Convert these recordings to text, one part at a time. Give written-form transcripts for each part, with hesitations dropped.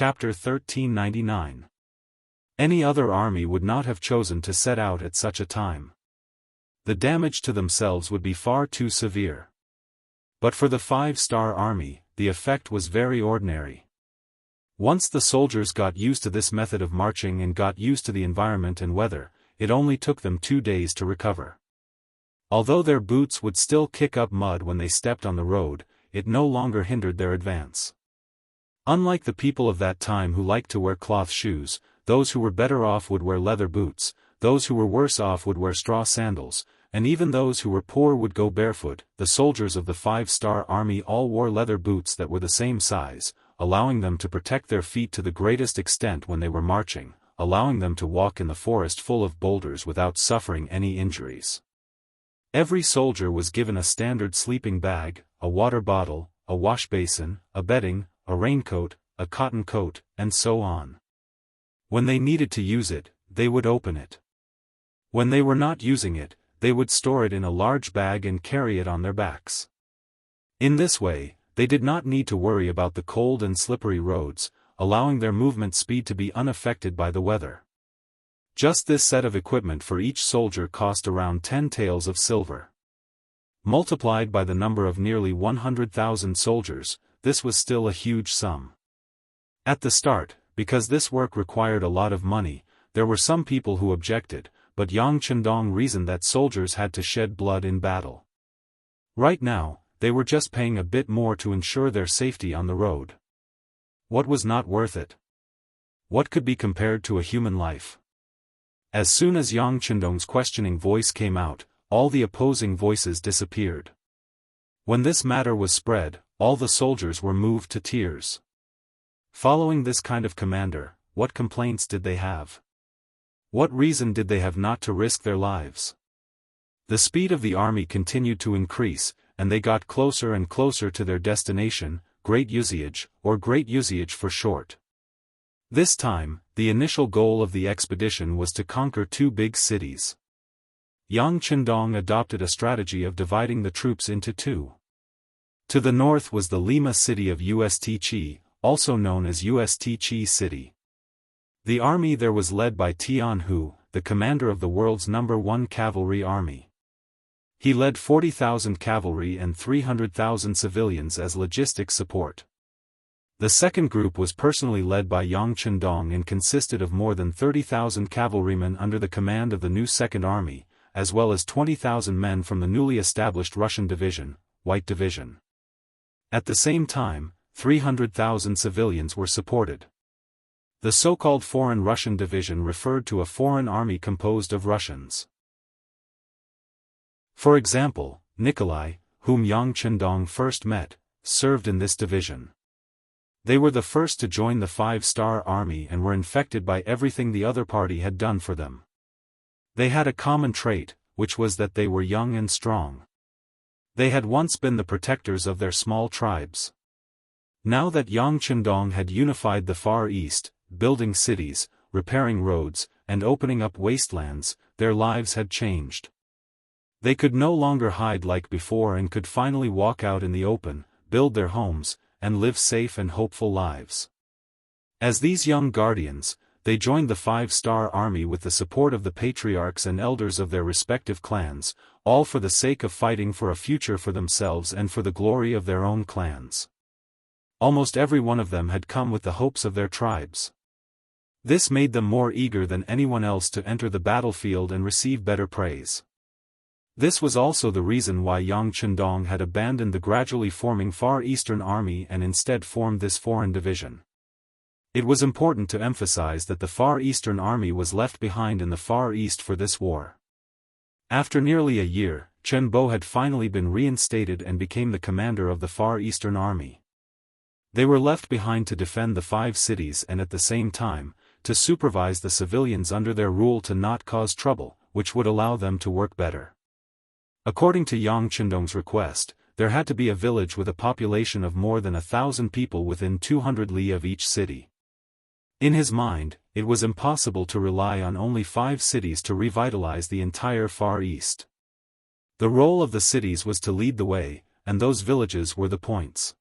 Chapter 1399. Any other army would not have chosen to set out at such a time. The damage to themselves would be far too severe. But for the 5-star army, the effect was very ordinary. Once the soldiers got used to this method of marching and got used to the environment and weather, it only took them 2 days to recover. Although their boots would still kick up mud when they stepped on the road, it no longer hindered their advance. Unlike the people of that time who liked to wear cloth shoes, those who were better off would wear leather boots, those who were worse off would wear straw sandals, and even those who were poor would go barefoot. The soldiers of the 5-star army all wore leather boots that were the same size, allowing them to protect their feet to the greatest extent when they were marching, allowing them to walk in the forest full of boulders without suffering any injuries. Every soldier was given a standard sleeping bag, a water bottle, a wash basin, a bedding, a raincoat, a cotton coat, and so on. When they needed to use it, they would open it. When they were not using it, they would store it in a large bag and carry it on their backs. In this way, they did not need to worry about the cold and slippery roads, allowing their movement speed to be unaffected by the weather. Just this set of equipment for each soldier cost around 10 taels of silver. Multiplied by the number of nearly 100,000 soldiers, this was still a huge sum. At the start, because this work required a lot of money, there were some people who objected, but Yang Chendong reasoned that soldiers had to shed blood in battle. Right now, they were just paying a bit more to ensure their safety on the road. What was not worth it? What could be compared to a human life? As soon as Yang Chendong's questioning voice came out, all the opposing voices disappeared. When this matter was spread, all the soldiers were moved to tears. Following this kind of commander, what complaints did they have? What reason did they have not to risk their lives? The speed of the army continued to increase, and they got closer and closer to their destination, Great Yuxiage, or Great Yuxiage for short. This time, the initial goal of the expedition was to conquer 2 big cities. Yang Chendong adopted a strategy of dividing the troops into 2. To the north was the Lima city of Ust, also known as Ust City. The army there was led by Tianhu, the commander of the world's #1 cavalry army. He led 40,000 cavalry and 300,000 civilians as logistic support. The second group was personally led by Yang Chendong and consisted of more than 30,000 cavalrymen under the command of the new Second Army, as well as 20,000 men from the newly established Russian Division, White Division. At the same time, 300,000 civilians were supported. The so-called Foreign Russian Division referred to a foreign army composed of Russians. For example, Nikolai, whom Yang Chendong first met, served in this division. They were the first to join the 5-star army and were infected by everything the other party had done for them. They had a common trait, which was that they were young and strong. They had once been the protectors of their small tribes. Now that Yang Chendong had unified the Far East, building cities, repairing roads, and opening up wastelands, their lives had changed. They could no longer hide like before and could finally walk out in the open, build their homes, and live safe and hopeful lives. As these young guardians, they joined the 5-star army with the support of the patriarchs and elders of their respective clans, all for the sake of fighting for a future for themselves and for the glory of their own clans. Almost every one of them had come with the hopes of their tribes. This made them more eager than anyone else to enter the battlefield and receive better praise. This was also the reason why Yang Chendong had abandoned the gradually forming Far Eastern Army and instead formed this foreign division. It was important to emphasize that the Far Eastern Army was left behind in the Far East for this war. After nearly a year, Chen Bo had finally been reinstated and became the commander of the Far Eastern Army. They were left behind to defend the 5 cities and at the same time, to supervise the civilians under their rule to not cause trouble, which would allow them to work better. According to Yang Chendong's request, there had to be a village with a population of more than 1,000 people within 200 li of each city. In his mind, it was impossible to rely on only 5 cities to revitalize the entire Far East. The role of the cities was to lead the way, and those villages were the points.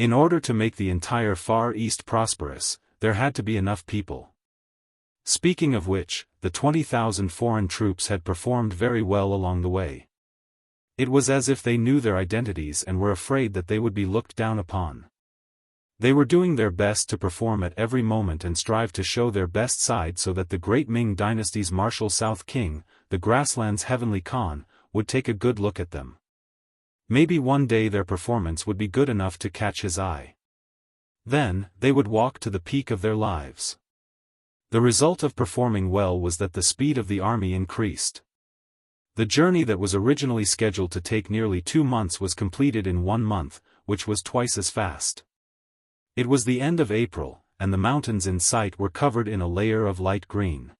In order to make the entire Far East prosperous, there had to be enough people. Speaking of which, the 20,000 foreign troops had performed very well along the way. It was as if they knew their identities and were afraid that they would be looked down upon. They were doing their best to perform at every moment and strive to show their best side so that the great Ming dynasty's martial South King, the Grassland's Heavenly Khan, would take a good look at them. Maybe one day their performance would be good enough to catch his eye. Then, they would walk to the peak of their lives. The result of performing well was that the speed of the army increased. The journey that was originally scheduled to take nearly 2 months was completed in 1 month, which was twice as fast. It was the end of April, and the mountains in sight were covered in a layer of light green.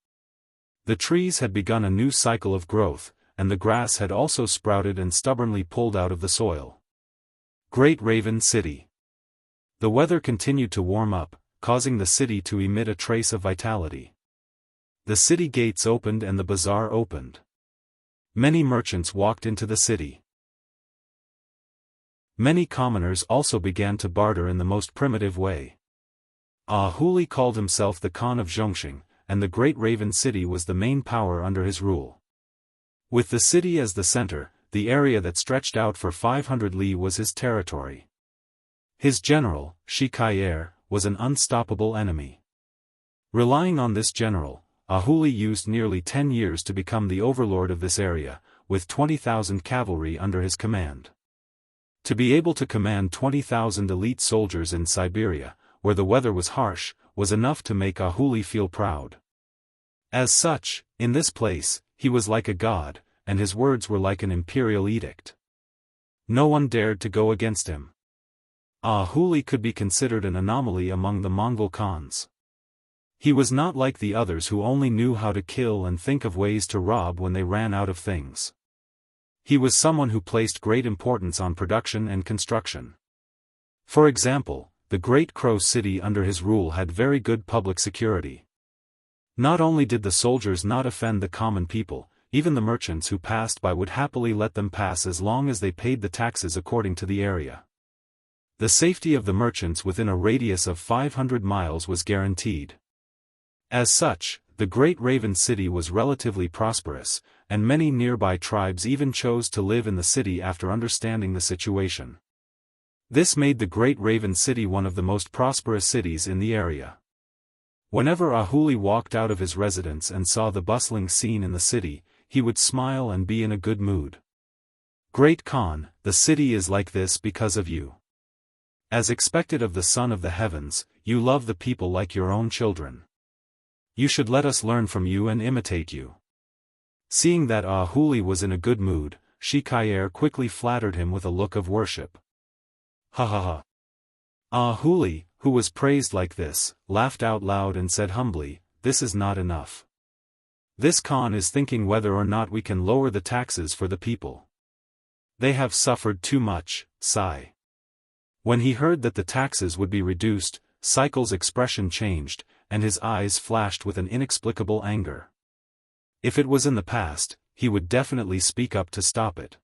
The trees had begun a new cycle of growth, and the grass had also sprouted and stubbornly pulled out of the soil. Great Raven City. The weather continued to warm up, causing the city to emit a trace of vitality. The city gates opened and the bazaar opened. Many merchants walked into the city. Many commoners also began to barter in the most primitive way. Huli called himself the Khan of Zhongxing, and the Great Raven City was the main power under his rule. With the city as the center, the area that stretched out for 500 li was his territory. His general, Shi Kai'er, was an unstoppable enemy. Relying on this general, Huli used nearly 10 years to become the overlord of this area, with 20,000 cavalry under his command. To be able to command 20,000 elite soldiers in Siberia, where the weather was harsh, was enough to make Huli feel proud. As such, in this place, he was like a god, and his words were like an imperial edict. No one dared to go against him. Huli could be considered an anomaly among the Mongol Khans. He was not like the others who only knew how to kill and think of ways to rob when they ran out of things. He was someone who placed great importance on production and construction. For example, the Great Crow City under his rule had very good public security. Not only did the soldiers not offend the common people, even the merchants who passed by would happily let them pass as long as they paid the taxes according to the area. The safety of the merchants within a radius of 500 miles was guaranteed. As such, the Great Raven City was relatively prosperous, and many nearby tribes even chose to live in the city after understanding the situation. This made the Great Raven City one of the most prosperous cities in the area. Whenever Huli walked out of his residence and saw the bustling scene in the city, he would smile and be in a good mood. Great Khan, the city is like this because of you. As expected of the Son of the Heavens, you love the people like your own children. You should let us learn from you and imitate you. Seeing that Huli was in a good mood, Shi Kai'er quickly flattered him with a look of worship. Ha ha ha. Huli, who was praised like this, laughed out loud and said humbly, "This is not enough. This Khan is thinking whether or not we can lower the taxes for the people. They have suffered too much." Sigh. When he heard that the taxes would be reduced, Cycle's expression changed, and his eyes flashed with an inexplicable anger. If it was in the past, he would definitely speak up to stop it.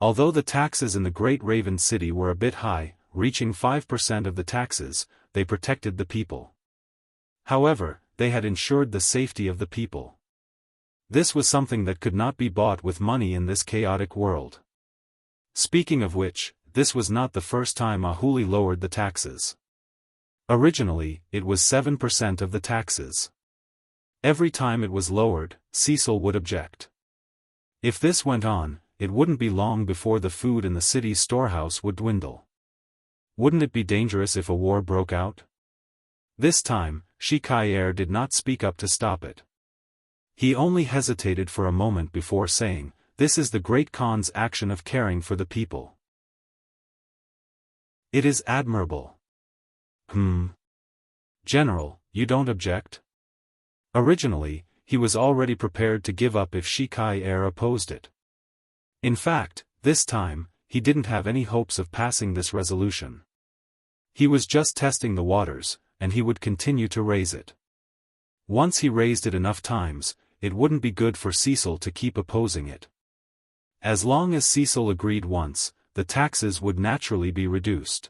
Although the taxes in the Great Raven City were a bit high, reaching 5% of the taxes, they protected the people. However, they had ensured the safety of the people. This was something that could not be bought with money in this chaotic world. Speaking of which, this was not the first time Huli lowered the taxes. Originally, it was 7% of the taxes. Every time it was lowered, Cecil would object. If this went on, it wouldn't be long before the food in the city's storehouse would dwindle. Wouldn't it be dangerous if a war broke out? This time, Shi Kai'er did not speak up to stop it. He only hesitated for a moment before saying, "This is the Great Khan's action of caring for the people. It is admirable." General, you don't object? Originally, he was already prepared to give up if Shi Kai'er opposed it. In fact, this time, he didn't have any hopes of passing this resolution. He was just testing the waters, and he would continue to raise it. Once he raised it enough times, it wouldn't be good for Cecil to keep opposing it. As long as Cecil agreed once, the taxes would naturally be reduced.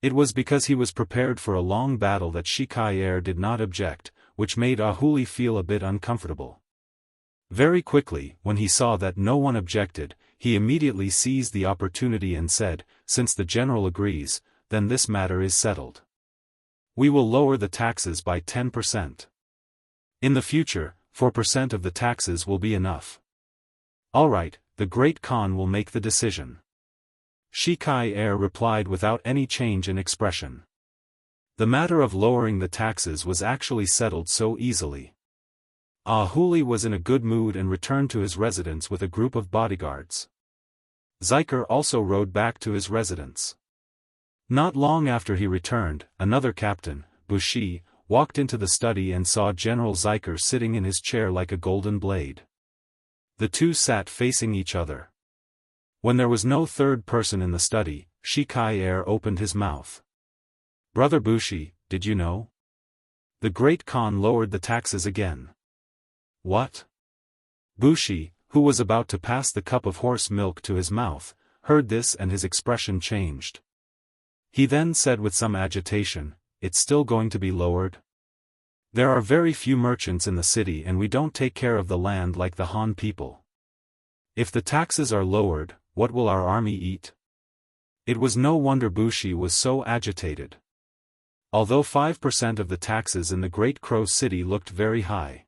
It was because he was prepared for a long battle that Shikai did not object, which made Ahuli feel a bit uncomfortable. Very quickly, when he saw that no one objected, he immediately seized the opportunity and said, "Since the general agrees, then this matter is settled. We will lower the taxes by 10%. In the future, 4% of the taxes will be enough. All right, the Great Khan will make the decision." Shikai replied without any change in expression. The matter of lowering the taxes was actually settled so easily. Ahuli was in a good mood and returned to his residence with a group of bodyguards. Xiker also rode back to his residence. Not long after he returned, another captain, Bushi, walked into the study and saw General Xiker sitting in his chair like a golden blade. The two sat facing each other. When there was no third person in the study, Shikai opened his mouth. "Brother Bushi, did you know? The Great Khan lowered the taxes again." "What?" Bushi, who was about to pass the cup of horse milk to his mouth, heard this and his expression changed. He then said with some agitation, "It's still going to be lowered? There are very few merchants in the city and we don't take care of the land like the Han people. If the taxes are lowered, what will our army eat?" It was no wonder Bushi was so agitated. Although 5% of the taxes in the Great Crow City looked very high.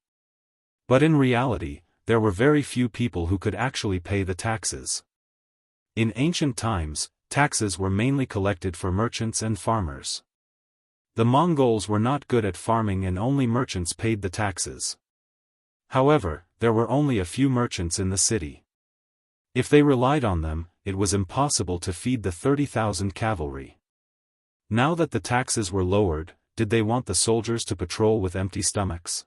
But in reality, there were very few people who could actually pay the taxes. In ancient times, taxes were mainly collected for merchants and farmers. The Mongols were not good at farming and only merchants paid the taxes. However, there were only a few merchants in the city. If they relied on them, it was impossible to feed the 30,000 cavalry. Now that the taxes were lowered, did they want the soldiers to patrol with empty stomachs?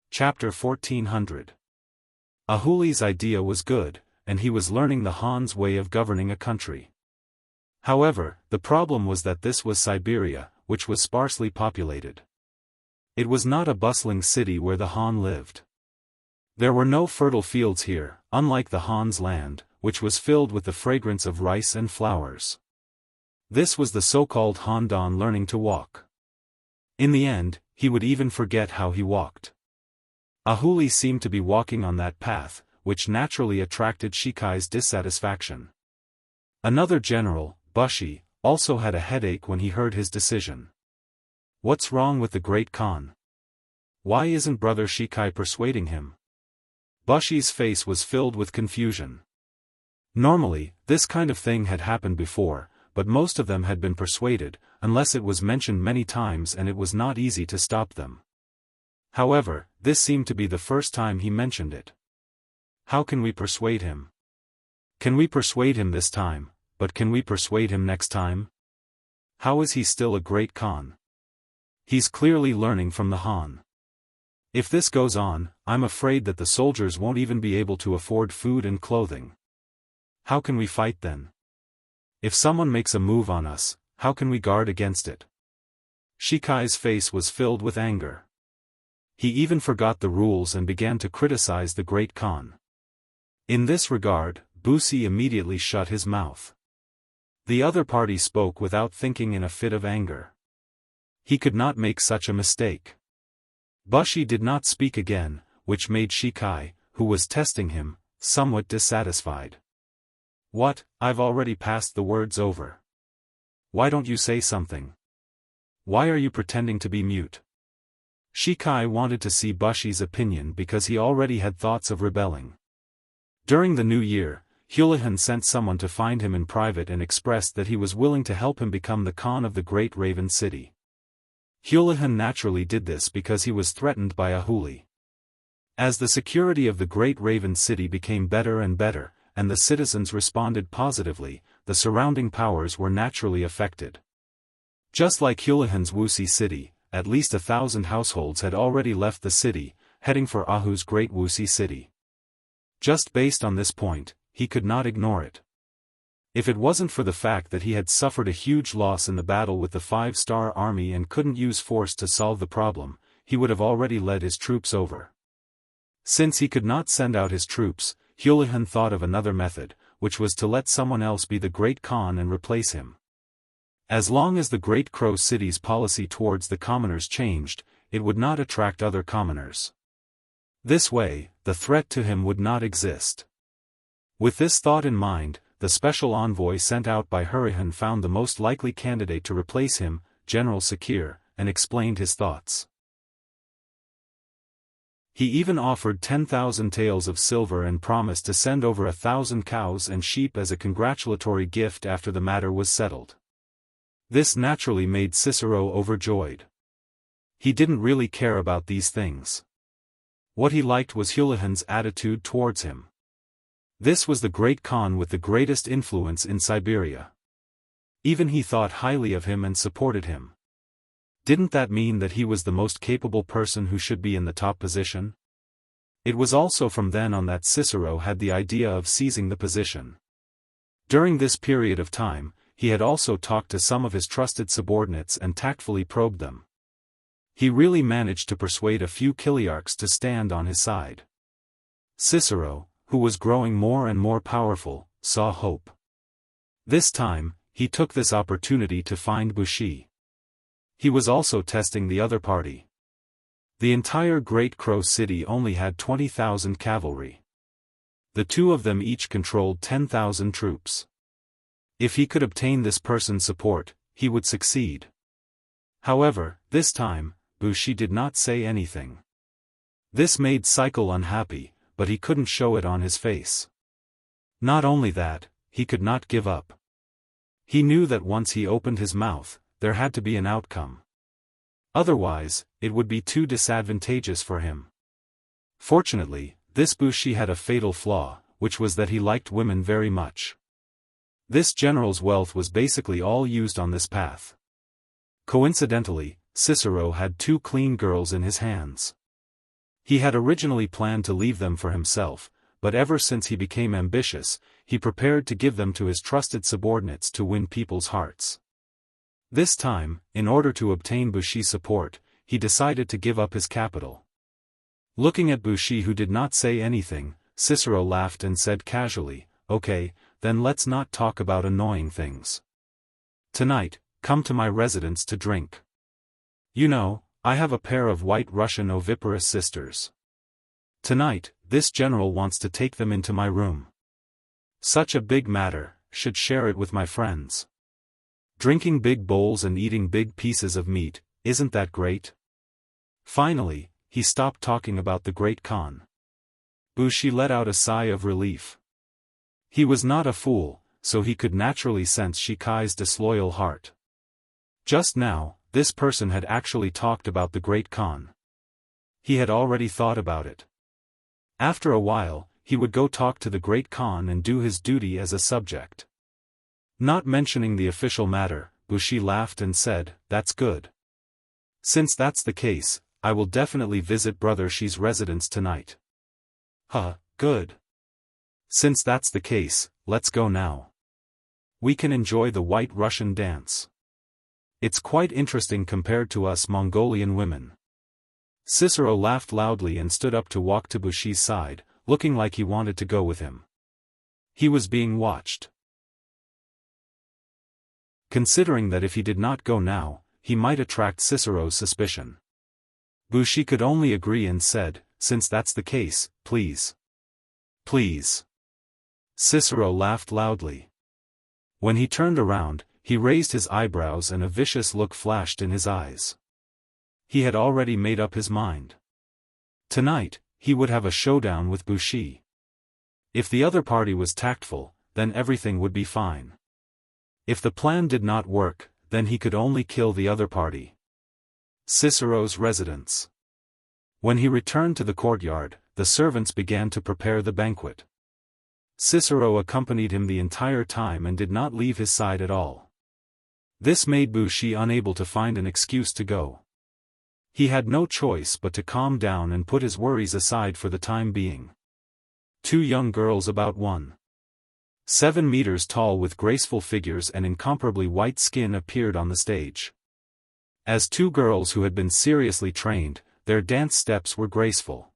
Chapter 1400. Ahuli's idea was good, and he was learning the Han's way of governing a country. However, the problem was that this was Siberia, which was sparsely populated. It was not a bustling city where the Han lived. There were no fertile fields here, unlike the Han's land, which was filled with the fragrance of rice and flowers. This was the so-called Han learning to walk. In the end, he would even forget how he walked. Ahuli seemed to be walking on that path, which naturally attracted Shikai's dissatisfaction. Another general, Bushi, also had a headache when he heard his decision. What's wrong with the Great Khan? Why isn't Brother Shikai persuading him? Bushi's face was filled with confusion. Normally, this kind of thing had happened before, but most of them had been persuaded, unless it was mentioned many times and it was not easy to stop them. However, this seemed to be the first time he mentioned it. How can we persuade him? Can we persuade him this time, but can we persuade him next time? How is he still a Great Khan? He's clearly learning from the Han. If this goes on, I'm afraid that the soldiers won't even be able to afford food and clothing. How can we fight then? If someone makes a move on us, how can we guard against it? Shikai's face was filled with anger. He even forgot the rules and began to criticize the Great Khan. In this regard, Bushi immediately shut his mouth. The other party spoke without thinking in a fit of anger. He could not make such a mistake. Bushi did not speak again, which made Shikai, who was testing him, somewhat dissatisfied. What, I've already passed the words over. Why don't you say something? Why are you pretending to be mute? Shikai wanted to see Bushi's opinion because he already had thoughts of rebelling. During the new year, Hulahan sent someone to find him in private and expressed that he was willing to help him become the Khan of the Great Raven City. Hulahan naturally did this because he was threatened by Ahuli. As the security of the Great Raven City became better and better, and the citizens responded positively, the surrounding powers were naturally affected. Just like Hulahan's Wuxia City, at least 1,000 households had already left the city, heading for Ahu's Great Wuxia City. Just based on this point, he could not ignore it. If it wasn't for the fact that he had suffered a huge loss in the battle with the 5-star army and couldn't use force to solve the problem, he would have already led his troops over. Since he could not send out his troops, Hulahan thought of another method, which was to let someone else be the Great Khan and replace him. As long as the Great Crow City's policy towards the commoners changed, it would not attract other commoners. This way, the threat to him would not exist. With this thought in mind, the special envoy sent out by Hurahan found the most likely candidate to replace him, General Sakir, and explained his thoughts. He even offered 10,000 taels of silver and promised to send over 1,000 cows and sheep as a congratulatory gift after the matter was settled. This naturally made Cicero overjoyed. He didn't really care about these things. What he liked was Hulahan's attitude towards him. This was the Great Khan with the greatest influence in Siberia. Even he thought highly of him and supported him. Didn't that mean that he was the most capable person who should be in the top position? It was also from then on that Cicero had the idea of seizing the position. During this period of time, he had also talked to some of his trusted subordinates and tactfully probed them. He really managed to persuade a few Chiliarchs to stand on his side. Cicero, who was growing more and more powerful, saw hope. This time, he took this opportunity to find Bushi. He was also testing the other party. The entire Great Crow City only had 20,000 cavalry. The two of them each controlled 10,000 troops. If he could obtain this person's support, he would succeed. However, this time, Bushi did not say anything. This made Cycle unhappy, but he couldn't show it on his face. Not only that, he could not give up. He knew that once he opened his mouth, there had to be an outcome. Otherwise, it would be too disadvantageous for him. Fortunately, this Bushi had a fatal flaw, which was that he liked women very much. This general's wealth was basically all used on this path. Coincidentally, Cicero had two clean girls in his hands. He had originally planned to leave them for himself, but ever since he became ambitious, he prepared to give them to his trusted subordinates to win people's hearts. This time, in order to obtain Bushi's support, he decided to give up his capital. Looking at Bushi, who did not say anything, Cicero laughed and said casually, "Okay, then let's not talk about annoying things. Tonight, come to my residence to drink. You know, I have a pair of white Russian oviparous sisters. Tonight, this general wants to take them into my room. Such a big matter, should share it with my friends. Drinking big bowls and eating big pieces of meat, isn't that great?" Finally, he stopped talking about the Great Khan. Bushi let out a sigh of relief. He was not a fool, so he could naturally sense Shikai's disloyal heart. Just now, this person had actually talked about the Great Khan. He had already thought about it. After a while, he would go talk to the Great Khan and do his duty as a subject. Not mentioning the official matter, Bushi laughed and said, "That's good. Since that's the case, I will definitely visit Brother Shi's residence tonight." "Huh, good. Since that's the case, let's go now. We can enjoy the White Russian dance. It's quite interesting compared to us Mongolian women." Cicero laughed loudly and stood up to walk to Bushi's side, looking like he wanted to go with him. He was being watched. Considering that if he did not go now, he might attract Cicero's suspicion. Bushi could only agree and said, "Since that's the case, please. Please." Cicero laughed loudly. When he turned around, he raised his eyebrows and a vicious look flashed in his eyes. He had already made up his mind. Tonight, he would have a showdown with Bushi. If the other party was tactful, then everything would be fine. If the plan did not work, then he could only kill the other party. Cicero's residence. When he returned to the courtyard, the servants began to prepare the banquet. Cicero accompanied him the entire time and did not leave his side at all. This made Bushi unable to find an excuse to go. He had no choice but to calm down and put his worries aside for the time being. Two young girls about 1.7 meters tall with graceful figures and incomparably white skin appeared on the stage. As two girls who had been seriously trained, their dance steps were graceful.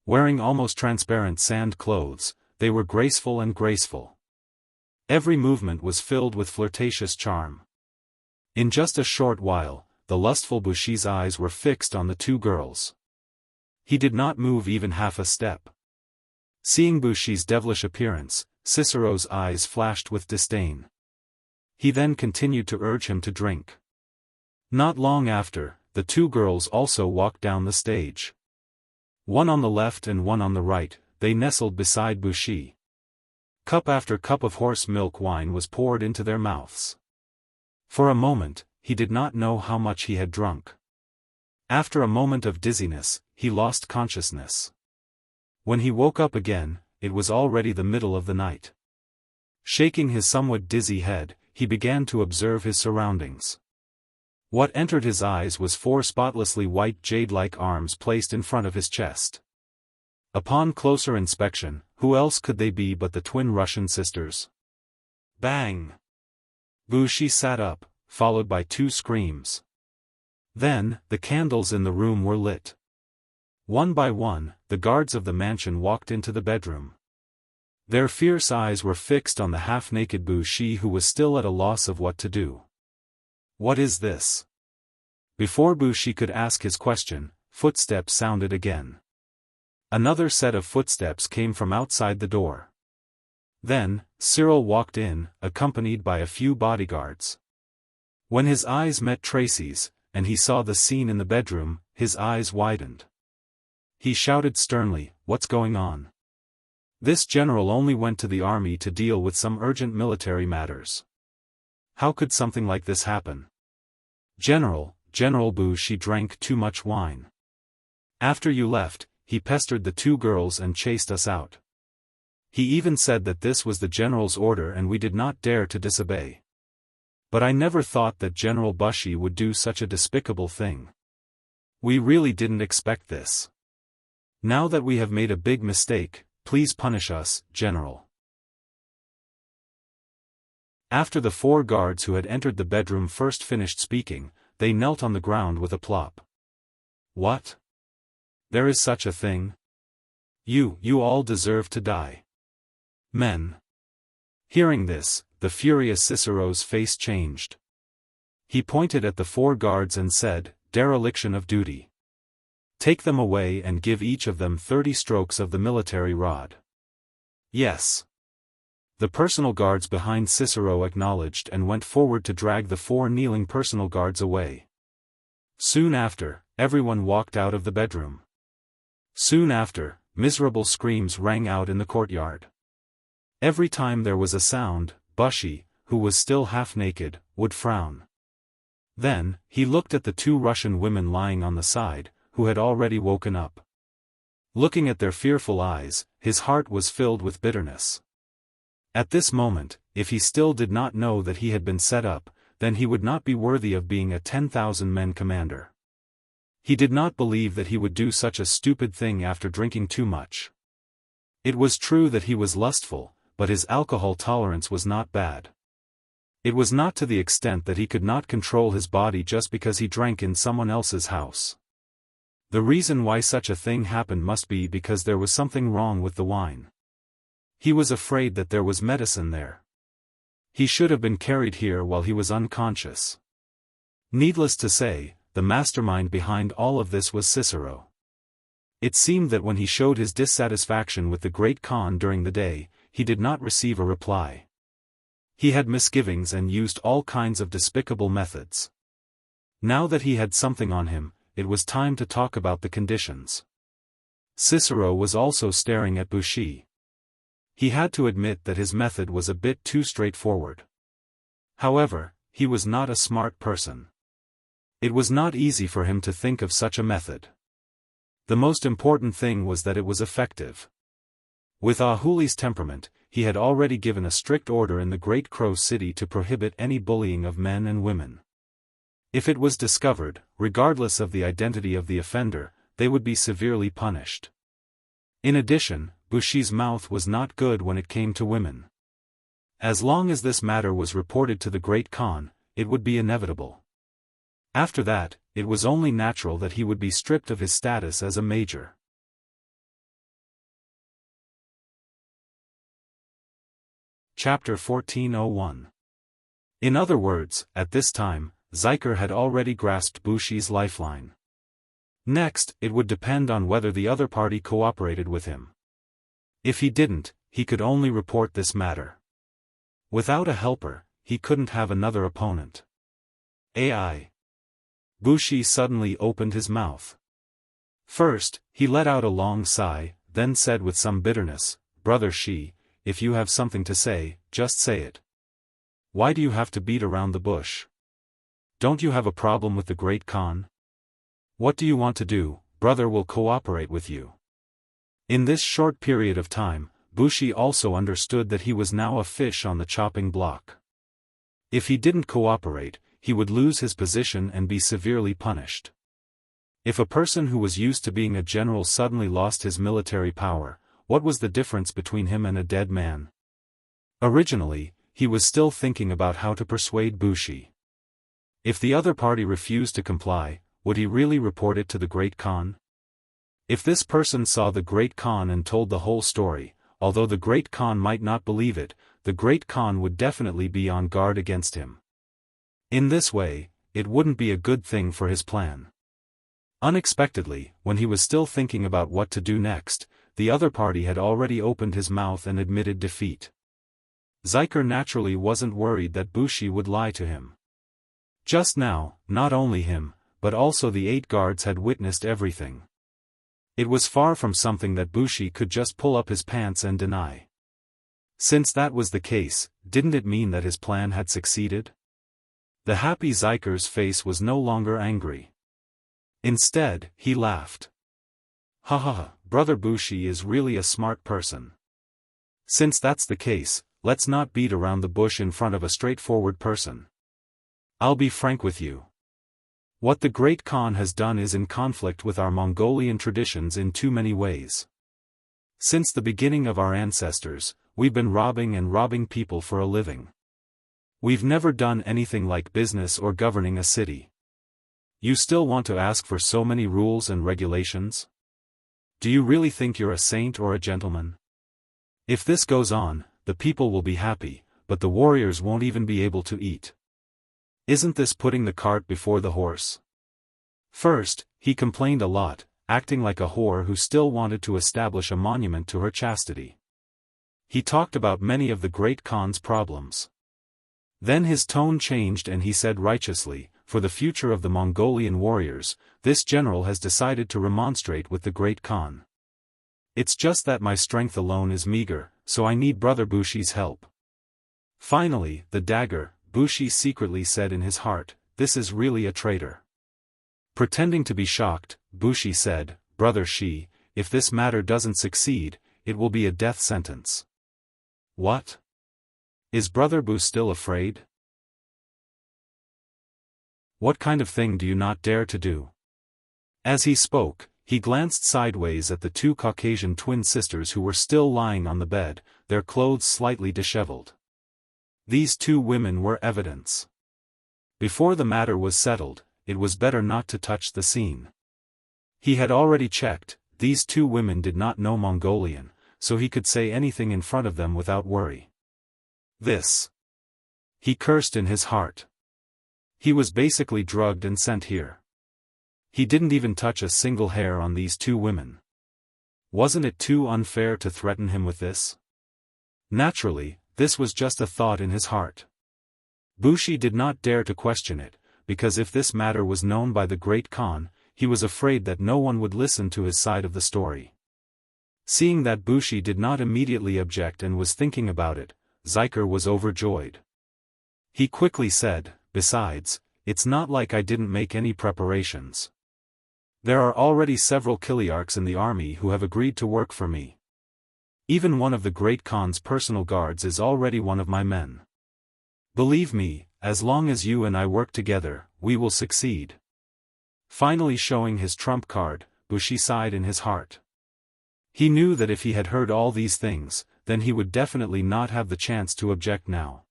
Wearing almost transparent sand clothes, they were graceful and graceful. Every movement was filled with flirtatious charm. In just a short while, the lustful Bushi's eyes were fixed on the two girls. He did not move even half a step. Seeing Bushi's devilish appearance, Cicero's eyes flashed with disdain. He then continued to urge him to drink. Not long after, the two girls also walked down the stage. One on the left and one on the right, they nestled beside Bushi. Cup after cup of horse milk wine was poured into their mouths. For a moment, he did not know how much he had drunk. After a moment of dizziness, he lost consciousness. When he woke up again, it was already the middle of the night. Shaking his somewhat dizzy head, he began to observe his surroundings. What entered his eyes was 4 spotlessly white jade-like arms placed in front of his chest. Upon closer inspection, who else could they be but the twin Russian sisters? Bang! Bushi sat up, followed by 2 screams. Then, the candles in the room were lit. One by one, the guards of the mansion walked into the bedroom. Their fierce eyes were fixed on the half-naked Bushi, who was still at a loss of what to do. What is this? Before Bushi could ask his question, footsteps sounded again. Another set of footsteps came from outside the door. Then, Cyril walked in, accompanied by a few bodyguards. When his eyes met Tracy's, and he saw the scene in the bedroom, his eyes widened. He shouted sternly, "What's going on?" This general only went to the army to deal with some urgent military matters. How could something like this happen? General Bushi drank too much wine. After you left, he pestered the 2 girls and chased us out. He even said that this was the general's order and we did not dare to disobey. But I never thought that General Bushi would do such a despicable thing. We really didn't expect this. Now that we have made a big mistake, please punish us, General. After the 4 guards who had entered the bedroom first finished speaking, they knelt on the ground with a plop. What? There is such a thing? You all deserve to die. Men. Hearing this, the furious Cicero's face changed. He pointed at the 4 guards and said, "Dereliction of duty. Take them away and give each of them 30 strokes of the military rod." Yes. The personal guards behind Cicero acknowledged and went forward to drag the 4 kneeling personal guards away. Soon after, everyone walked out of the bedroom. Soon after, miserable screams rang out in the courtyard. Every time there was a sound, Bushi, who was still half-naked, would frown. Then, he looked at the 2 Russian women lying on the side, who had already woken up. Looking at their fearful eyes, his heart was filled with bitterness. At this moment, if he still did not know that he had been set up, then he would not be worthy of being a 10,000-men commander. He did not believe that he would do such a stupid thing after drinking too much. It was true that he was lustful, but his alcohol tolerance was not bad. It was not to the extent that he could not control his body just because he drank in someone else's house. The reason why such a thing happened must be because there was something wrong with the wine. He was afraid that there was medicine there. He should have been carried here while he was unconscious. Needless to say, the mastermind behind all of this was Cicero. It seemed that when he showed his dissatisfaction with the Great Khan during the day, he did not receive a reply. He had misgivings and used all kinds of despicable methods. Now that he had something on him, it was time to talk about the conditions. Cicero was also staring at Bushi. He had to admit that his method was a bit too straightforward. However, he was not a smart person. It was not easy for him to think of such a method. The most important thing was that it was effective. With Ahuli's temperament, he had already given a strict order in the Great Crow City to prohibit any bullying of men and women. If it was discovered, regardless of the identity of the offender, they would be severely punished. In addition, Bushi's mouth was not good when it came to women. As long as this matter was reported to the Great Khan, it would be inevitable. After that, it was only natural that he would be stripped of his status as a major. Chapter 1401. In other words, at this time, Ziker had already grasped Bushi's lifeline. Next, it would depend on whether the other party cooperated with him. If he didn't, he could only report this matter. Without a helper, he couldn't have another opponent. AI. Bushi suddenly opened his mouth. First, he let out a long sigh, then said with some bitterness, "Brother Shi, if you have something to say, just say it. Why do you have to beat around the bush? Don't you have a problem with the Great Khan? What do you want to do? Brother will cooperate with you." In this short period of time, Bushi also understood that he was now a fish on the chopping block. If he didn't cooperate, he would lose his position and be severely punished. If a person who was used to being a general suddenly lost his military power, what was the difference between him and a dead man? Originally, he was still thinking about how to persuade Bushi. If the other party refused to comply, would he really report it to the Great Khan? If this person saw the Great Khan and told the whole story, although the Great Khan might not believe it, the Great Khan would definitely be on guard against him. In this way, it wouldn't be a good thing for his plan. Unexpectedly, when he was still thinking about what to do next, the other party had already opened his mouth and admitted defeat. Ziker naturally wasn't worried that Bushi would lie to him. Just now, not only him, but also the 8 guards had witnessed everything. It was far from something that Bushi could just pull up his pants and deny. Since that was the case, didn't it mean that his plan had succeeded? The happy Ziker's face was no longer angry. Instead, he laughed. "Ha ha ha, Brother Bushi is really a smart person. Since that's the case, let's not beat around the bush in front of a straightforward person. I'll be frank with you. What the Great Khan has done is in conflict with our Mongolian traditions in too many ways. Since the beginning of our ancestors, we've been robbing people for a living. We've never done anything like business or governing a city. You still want to ask for so many rules and regulations? Do you really think you're a saint or a gentleman? If this goes on, the people will be happy, but the warriors won't even be able to eat. Isn't this putting the cart before the horse?" First, he complained a lot, acting like a whore who still wanted to establish a monument to her chastity. He talked about many of the Great Khan's problems. Then his tone changed and he said righteously, "For the future of the Mongolian warriors, this general has decided to remonstrate with the Great Khan. It's just that my strength alone is meager, so I need Brother Bushi's help." Finally, the dagger, Bushi secretly said in his heart, "This is really a traitor." Pretending to be shocked, Bushi said, "Brother Shi, if this matter doesn't succeed, it will be a death sentence." "What? Is Brother Bu still afraid? What kind of thing do you not dare to do?" As he spoke, he glanced sideways at the 2 Caucasian twin sisters who were still lying on the bed, their clothes slightly disheveled. These 2 women were evidence. Before the matter was settled, it was better not to touch the scene. He had already checked, these 2 women did not know Mongolian, so he could say anything in front of them without worry. This. He cursed in his heart. He was basically drugged and sent here. He didn't even touch a single hair on these 2 women. Wasn't it too unfair to threaten him with this? Naturally, this was just a thought in his heart. Bushi did not dare to question it, because if this matter was known by the Great Khan, he was afraid that no one would listen to his side of the story. Seeing that Bushi did not immediately object and was thinking about it, Ziker was overjoyed. He quickly said, "Besides, it's not like I didn't make any preparations. There are already several Kiliarchs in the army who have agreed to work for me. Even one of the Great Khan's personal guards is already one of my men. Believe me, as long as you and I work together, we will succeed." Finally showing his trump card, Bushi sighed in his heart. He knew that if he had heard all these things, then he would definitely not have the chance to object now.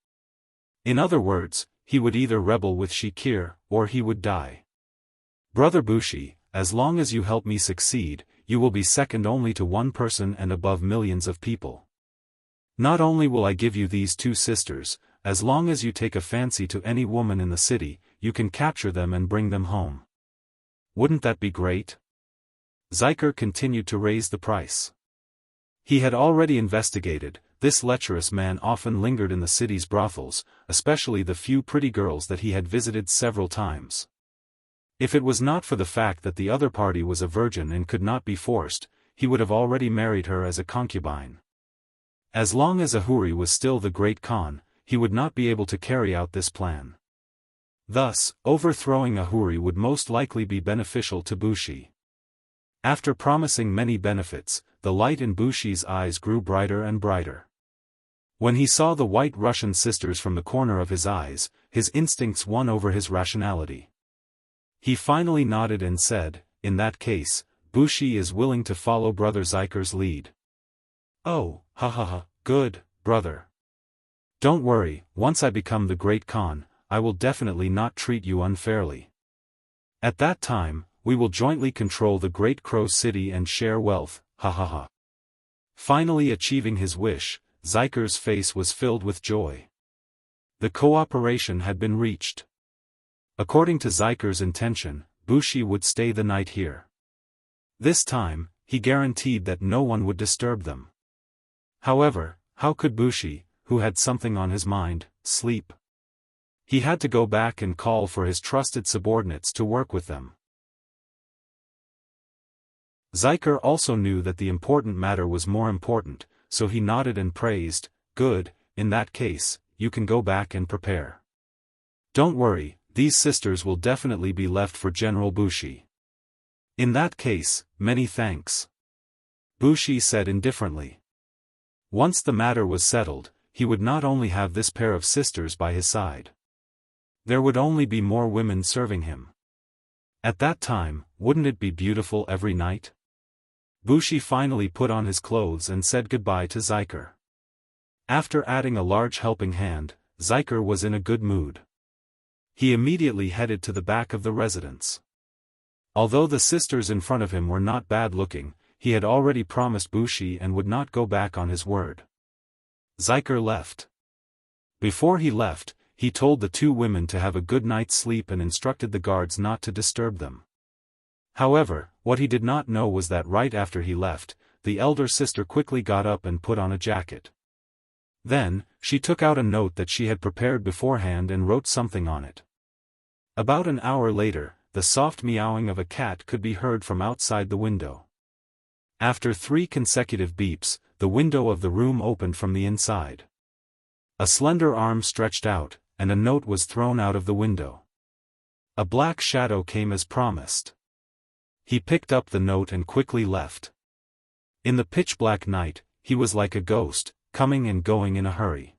In other words, he would either rebel with Shikir, or he would die. "Brother Bushi, as long as you help me succeed, you will be second only to one person and above millions of people. Not only will I give you these 2 sisters, as long as you take a fancy to any woman in the city, you can capture them and bring them home. Wouldn't that be great? Zyker continued to raise the price. He had already investigated. This lecherous man often lingered in the city's brothels, especially the few pretty girls that he had visited several times. If it was not for the fact that the other party was a virgin and could not be forced, he would have already married her as a concubine. As long as Ahuri was still the great Khan, he would not be able to carry out this plan. Thus, overthrowing Ahuri would most likely be beneficial to Bushi. After promising many benefits, the light in Bushi's eyes grew brighter and brighter. When he saw the white Russian sisters from the corner of his eyes, his instincts won over his rationality. He finally nodded and said, "In that case, Bushi is willing to follow Brother Zyker's lead." "Oh, good, brother. Don't worry, once I become the great Khan, I will definitely not treat you unfairly. At that time, we will jointly control the Great Crow City and share wealth, Finally achieving his wish, Zyker's face was filled with joy. The cooperation had been reached. According to Zyker's intention, Bushi would stay the night here. This time, he guaranteed that no one would disturb them. However, how could Bushi, who had something on his mind, sleep? He had to go back and call for his trusted subordinates to work with them. Zyker also knew that the important matter was more important, so he nodded and praised, "Good, in that case, you can go back and prepare. Don't worry, these sisters will definitely be left for General Bushi." "In that case, many thanks," Bushi said indifferently. Once the matter was settled, he would not only have this pair of sisters by his side. There would only be more women serving him. At that time, wouldn't it be beautiful every night? Bushi finally put on his clothes and said goodbye to Zyker. After adding a large helping hand, Zyker was in a good mood. He immediately headed to the back of the residence. Although the sisters in front of him were not bad looking, he had already promised Bushi and would not go back on his word. Zyker left. Before he left, he told the 2 women to have a good night's sleep and instructed the guards not to disturb them. However, what he did not know was that right after he left, the elder sister quickly got up and put on a jacket. Then, she took out a note that she had prepared beforehand and wrote something on it. About an hour later, the soft meowing of a cat could be heard from outside the window. After 3 consecutive beeps, the window of the room opened from the inside. A slender arm stretched out, and a note was thrown out of the window. A black shadow came as promised. He picked up the note and quickly left. In the pitch-black night, he was like a ghost, coming and going in a hurry.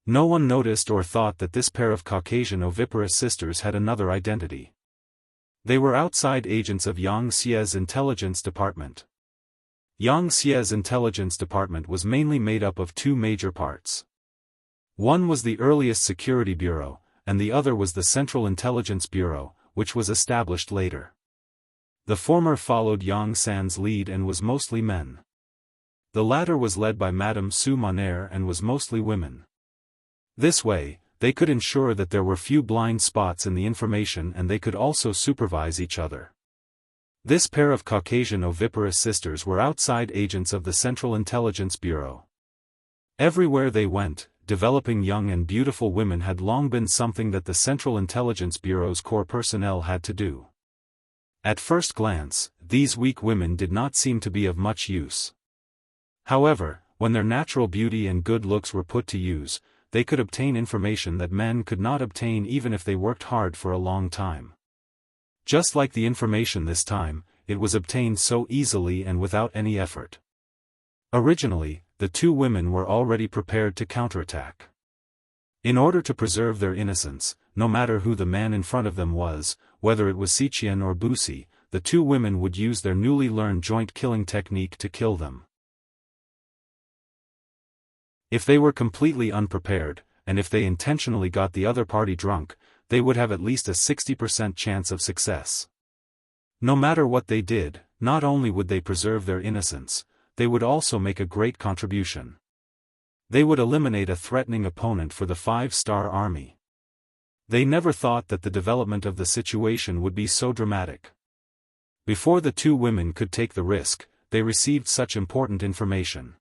No one noticed or thought that this pair of Caucasian oviparous sisters had another identity. They were outside agents of Yang Xie's intelligence department. Yang Xie's intelligence department was mainly made up of 2 major parts. One was the earliest security bureau, and the other was the Central Intelligence Bureau, which was established later. The former followed Yang San's lead and was mostly men. The latter was led by Madame Su Monaire and was mostly women. This way, they could ensure that there were few blind spots in the information and they could also supervise each other. This pair of Caucasian oviparous sisters were outside agents of the Central Intelligence Bureau. Everywhere they went, developing young and beautiful women had long been something that the Central Intelligence Bureau's core personnel had to do. At first glance, these weak women did not seem to be of much use. However, when their natural beauty and good looks were put to use, they could obtain information that men could not obtain even if they worked hard for a long time. Just like the information this time, it was obtained so easily and without any effort. Originally, the 2 women were already prepared to counterattack. In order to preserve their innocence, no matter who the man in front of them was, whether it was Siqian or Busi, the 2 women would use their newly learned joint killing technique to kill them. If they were completely unprepared, and if they intentionally got the other party drunk, they would have at least a 60% chance of success. No matter what they did, not only would they preserve their innocence, they would also make a great contribution. They would eliminate a threatening opponent for the 5-star army. They never thought that the development of the situation would be so dramatic. Before the two women could take the risk, they received such important information.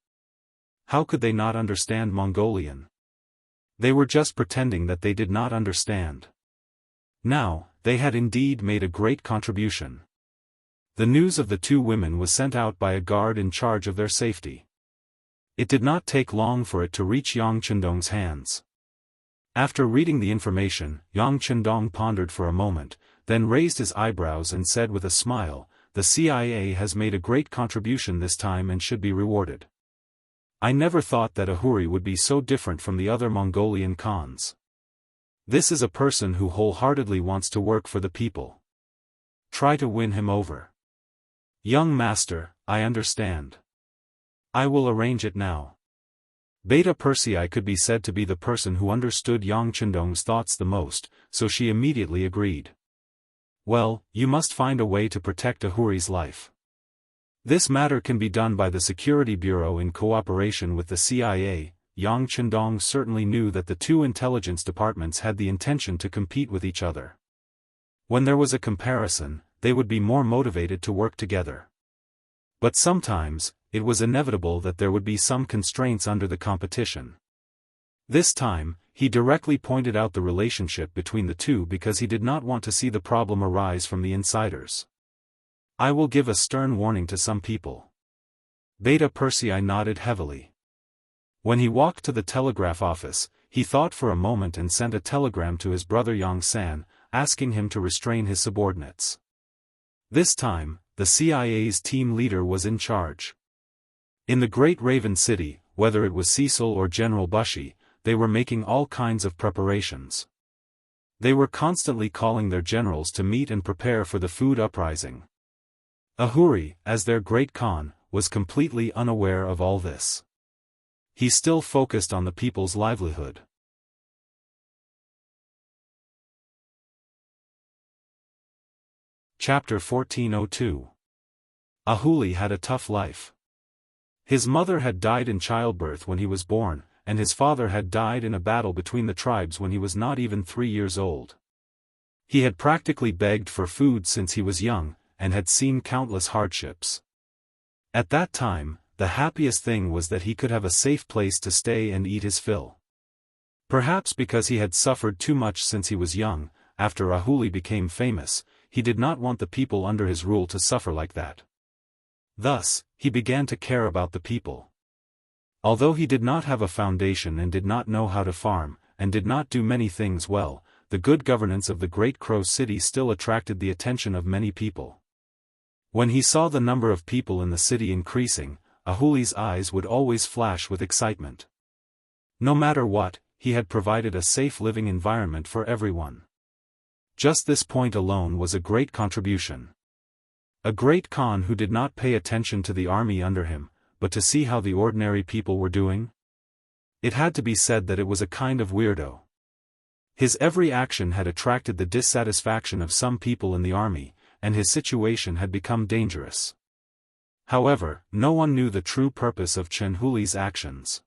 How could they not understand Mongolian? They were just pretending that they did not understand. Now, they had indeed made a great contribution. The news of the two women was sent out by a guard in charge of their safety. It did not take long for it to reach Yang Chendong's hands. After reading the information, Yang Chendong pondered for a moment, then raised his eyebrows and said with a smile, "The CIA has made a great contribution this time and should be rewarded. I never thought that Ahuri would be so different from the other Mongolian Khans. This is a person who wholeheartedly wants to work for the people. Try to win him over." "Young master, I understand. I will arrange it now." Beta Persei could be said to be the person who understood Yang Chendong's thoughts the most, so she immediately agreed. "Well, you must find a way to protect Ahuri's life. This matter can be done by the Security Bureau in cooperation with the CIA." Yang Chendong certainly knew that the two intelligence departments had the intention to compete with each other. When there was a comparison, they would be more motivated to work together. But sometimes, it was inevitable that there would be some constraints under the competition. This time, he directly pointed out the relationship between the two because he did not want to see the problem arise from the insiders. "I will give a stern warning to some people." Beta Persei nodded heavily. When he walked to the telegraph office, he thought for a moment and sent a telegram to his brother Yang San, asking him to restrain his subordinates. This time, the CIA's team leader was in charge. In the Great Raven City, whether it was Cecil or General Bushi, they were making all kinds of preparations. They were constantly calling their generals to meet and prepare for the food uprising. Ahuri, as their great Khan, was completely unaware of all this. He still focused on the people's livelihood. Chapter 1402. Ahuli had a tough life. His mother had died in childbirth when he was born, and his father had died in a battle between the tribes when he was not even 3 years old. He had practically begged for food since he was young, and had seen countless hardships. At that time, the happiest thing was that he could have a safe place to stay and eat his fill. Perhaps because he had suffered too much since he was young, after Ahuli became famous, he did not want the people under his rule to suffer like that. Thus, he began to care about the people. Although he did not have a foundation and did not know how to farm, and did not do many things well, the good governance of the Great Crow City still attracted the attention of many people. When he saw the number of people in the city increasing, Ahuli's eyes would always flash with excitement. No matter what, he had provided a safe living environment for everyone. Just this point alone was a great contribution. A great Khan who did not pay attention to the army under him, but to see how the ordinary people were doing? It had to be said that it was a kind of weirdo. His every action had attracted the dissatisfaction of some people in the army, and his situation had become dangerous. However, no one knew the true purpose of Chen Huli's actions.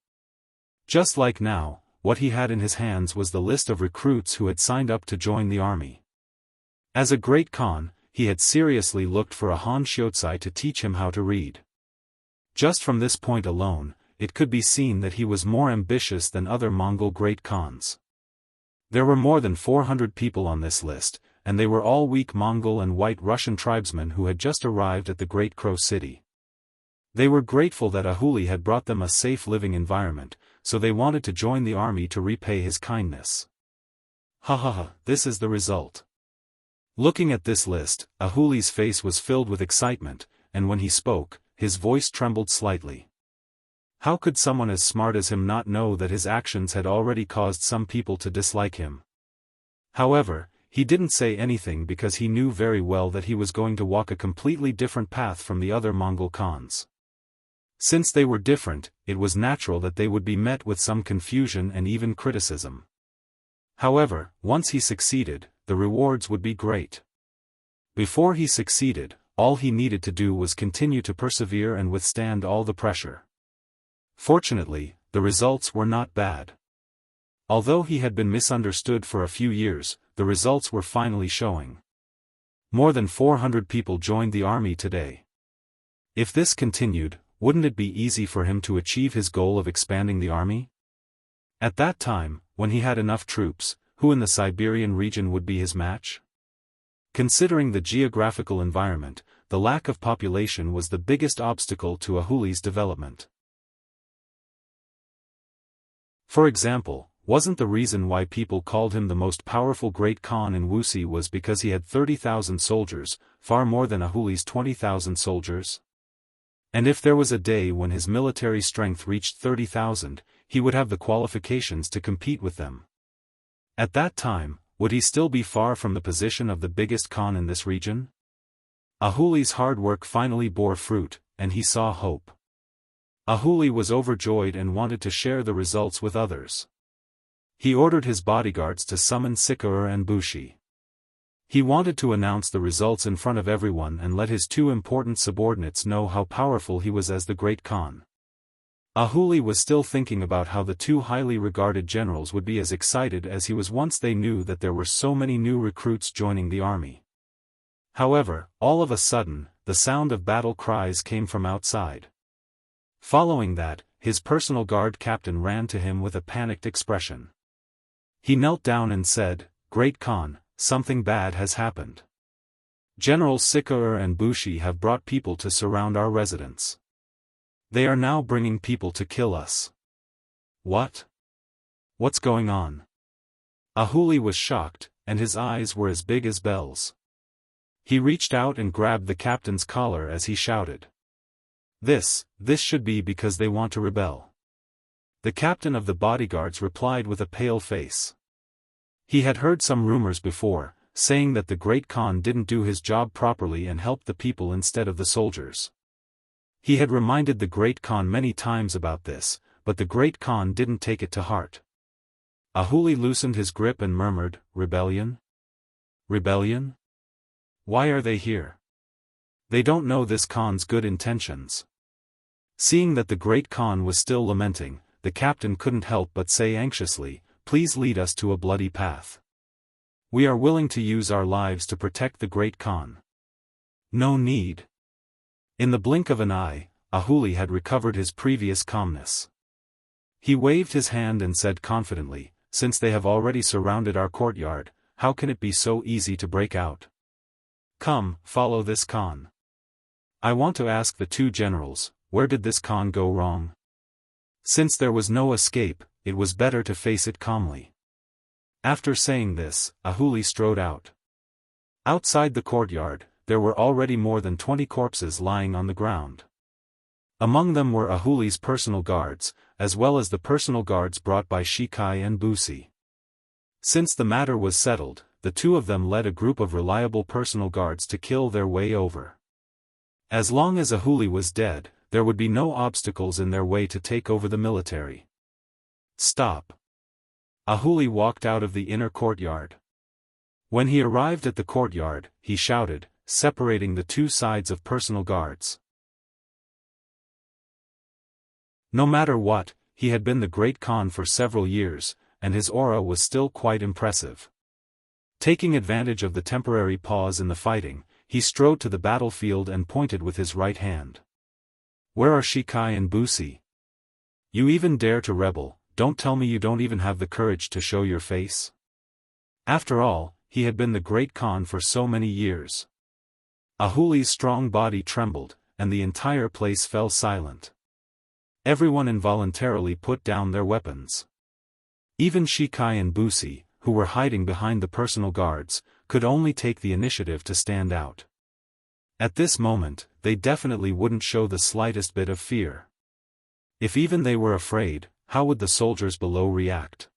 Just like now, what he had in his hands was the list of recruits who had signed up to join the army. As a great Khan, he had seriously looked for a Han Xiozai to teach him how to read. Just from this point alone, it could be seen that he was more ambitious than other Mongol great Khans. There were more than 400 people on this list, and they were all weak Mongol and White Russian tribesmen who had just arrived at the Great Crow City. They were grateful that Ahuli had brought them a safe living environment, so they wanted to join the army to repay his kindness. Ha ha ha, this is the result. Looking at this list, Ahuli's face was filled with excitement, and when he spoke, his voice trembled slightly. How could someone as smart as him not know that his actions had already caused some people to dislike him? However, he didn't say anything because he knew very well that he was going to walk a completely different path from the other Mongol Khans. Since they were different, it was natural that they would be met with some confusion and even criticism. However, once he succeeded, the rewards would be great. Before he succeeded, all he needed to do was continue to persevere and withstand all the pressure. Fortunately, the results were not bad. Although he had been misunderstood for a few years, the results were finally showing. More than 400 people joined the army today. If this continued, wouldn't it be easy for him to achieve his goal of expanding the army? At that time, when he had enough troops, who in the Siberian region would be his match? Considering the geographical environment, the lack of population was the biggest obstacle to Ahuli's development. For example, wasn't the reason why people called him the most powerful great Khan in Wuxi was because he had 30,000 soldiers, far more than Ahuli's 20,000 soldiers? And if there was a day when his military strength reached 30,000, he would have the qualifications to compete with them. At that time, would he still be far from the position of the biggest Khan in this region? Ahuli's hard work finally bore fruit, and he saw hope. Ahuli was overjoyed and wanted to share the results with others. He ordered his bodyguards to summon Sikar and Bushi. He wanted to announce the results in front of everyone and let his two important subordinates know how powerful he was as the great Khan. Ahuli was still thinking about how the two highly regarded generals would be as excited as he was once they knew that there were so many new recruits joining the army. However, all of a sudden, the sound of battle cries came from outside. Following that, his personal guard captain ran to him with a panicked expression. He knelt down and said, "Great Khan, something bad has happened. Generals Sikar and Bushi have brought people to surround our residence. They are now bringing people to kill us." "What? What's going on?" Ahuli was shocked, and his eyes were as big as bells. He reached out and grabbed the captain's collar as he shouted. This should be because they want to rebel." The captain of the bodyguards replied with a pale face. He had heard some rumors before, saying that the great Khan didn't do his job properly and helped the people instead of the soldiers. He had reminded the great Khan many times about this, but the great Khan didn't take it to heart. Ahuli loosened his grip and murmured, "Rebellion? Rebellion? Why are they here? They don't know this Khan's good intentions." Seeing that the great Khan was still lamenting, the captain couldn't help but say anxiously, "Please lead us to a bloody path. We are willing to use our lives to protect the great Khan." "No need." In the blink of an eye, Ahuli had recovered his previous calmness. He waved his hand and said confidently, "Since they have already surrounded our courtyard, how can it be so easy to break out? Come, follow this Khan. I want to ask the two generals, where did this Khan go wrong? Since there was no escape, it was better to face it calmly." After saying this, Ahuli strode out. Outside the courtyard, there were already more than 20 corpses lying on the ground. Among them were Ahuli's personal guards, as well as the personal guards brought by Shikai and Busi. Since the matter was settled, the two of them led a group of reliable personal guards to kill their way over. As long as Ahuli was dead, there would be no obstacles in their way to take over the military. "Stop." Ahuli walked out of the inner courtyard. When he arrived at the courtyard, he shouted, separating the two sides of personal guards. No matter what, he had been the great Khan for several years, and his aura was still quite impressive. Taking advantage of the temporary pause in the fighting, he strode to the battlefield and pointed with his right hand. "Where are Shikai and Busi? You even dare to rebel, don't tell me you don't even have the courage to show your face?" After all, he had been the great Khan for so many years. Ahuli's strong body trembled, and the entire place fell silent. Everyone involuntarily put down their weapons. Even Shikai and Busi, who were hiding behind the personal guards, could only take the initiative to stand out. At this moment, they definitely wouldn't show the slightest bit of fear. If even they were afraid, how would the soldiers below react?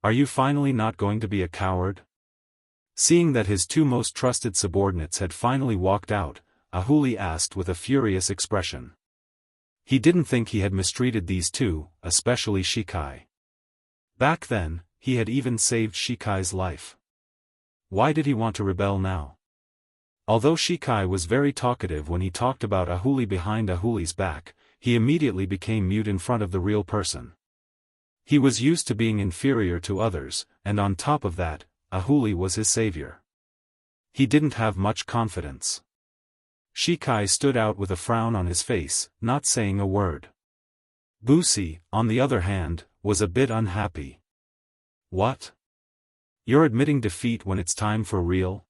"Are you finally not going to be a coward?" Seeing that his two most trusted subordinates had finally walked out, Ahuli asked with a furious expression. He didn't think he had mistreated these two, especially Shikai. Back then, he had even saved Shikai's life. Why did he want to rebel now? Although Shikai was very talkative when he talked about Ahuli behind Ahuli's back, he immediately became mute in front of the real person. He was used to being inferior to others, and on top of that, Ahuli was his savior. He didn't have much confidence. Shikai stood out with a frown on his face, not saying a word. Busi, on the other hand, was a bit unhappy. What? You're admitting defeat when it's time for real?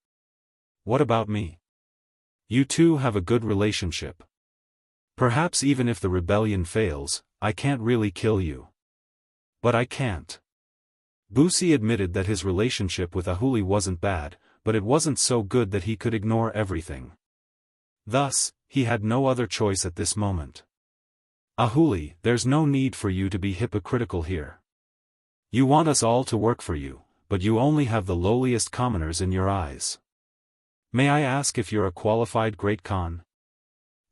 What about me? You two have a good relationship. Perhaps even if the rebellion fails, I can't really kill you. But I can't. Busi admitted that his relationship with Ahuli wasn't bad, but it wasn't so good that he could ignore everything. Thus, he had no other choice at this moment. Ahuli, there's no need for you to be hypocritical here. You want us all to work for you, but you only have the lowliest commoners in your eyes. May I ask if you're a qualified great Khan?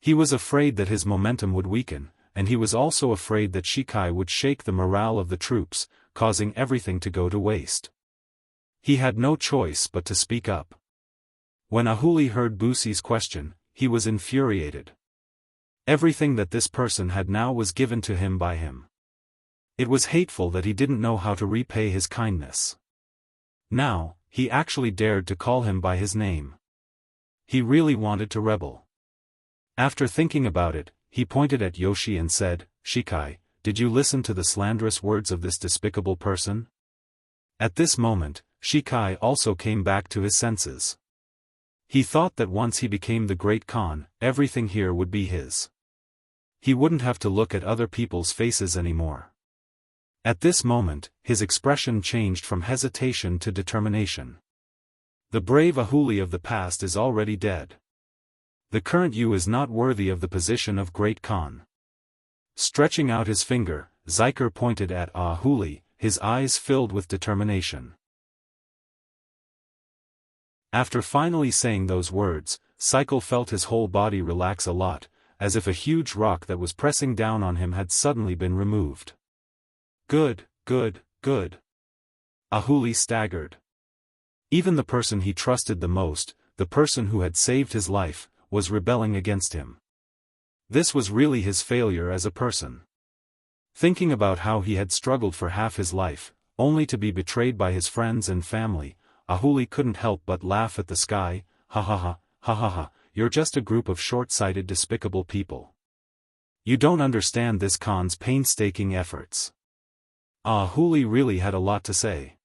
He was afraid that his momentum would weaken, and he was also afraid that Shikai would shake the morale of the troops, causing everything to go to waste. He had no choice but to speak up. When Ahuli heard Busi's question, he was infuriated. Everything that this person had now was given to him by him. It was hateful that he didn't know how to repay his kindness. Now, he actually dared to call him by his name. He really wanted to rebel. After thinking about it, he pointed at Yoshi and said, Shikai, did you listen to the slanderous words of this despicable person? At this moment, Shikai also came back to his senses. He thought that once he became the great Khan, everything here would be his. He wouldn't have to look at other people's faces anymore. At this moment, his expression changed from hesitation to determination. The brave Ahuli of the past is already dead. The current you is not worthy of the position of great Khan. Stretching out his finger, Zikr pointed at Ahuli, his eyes filled with determination. After finally saying those words, Cycle felt his whole body relax a lot, as if a huge rock that was pressing down on him had suddenly been removed. Good, good, good. Ahuli staggered. Even the person he trusted the most, the person who had saved his life, was rebelling against him. This was really his failure as a person. Thinking about how he had struggled for half his life, only to be betrayed by his friends and family, Ahuli couldn't help but laugh at the sky. Ha ha ha, ha ha ha, you're just a group of short-sighted despicable people. You don't understand this Khan's painstaking efforts. Ahuli really had a lot to say.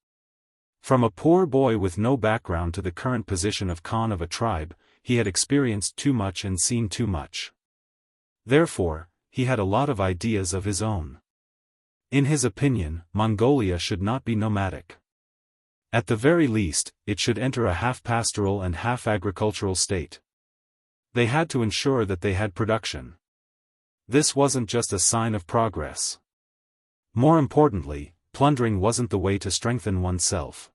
From a poor boy with no background to the current position of Khan of a tribe, he had experienced too much and seen too much. Therefore, he had a lot of ideas of his own. In his opinion, Mongolia should not be nomadic. At the very least, it should enter a half-pastoral and half-agricultural state. They had to ensure that they had production. This wasn't just a sign of progress. More importantly, plundering wasn't the way to strengthen oneself.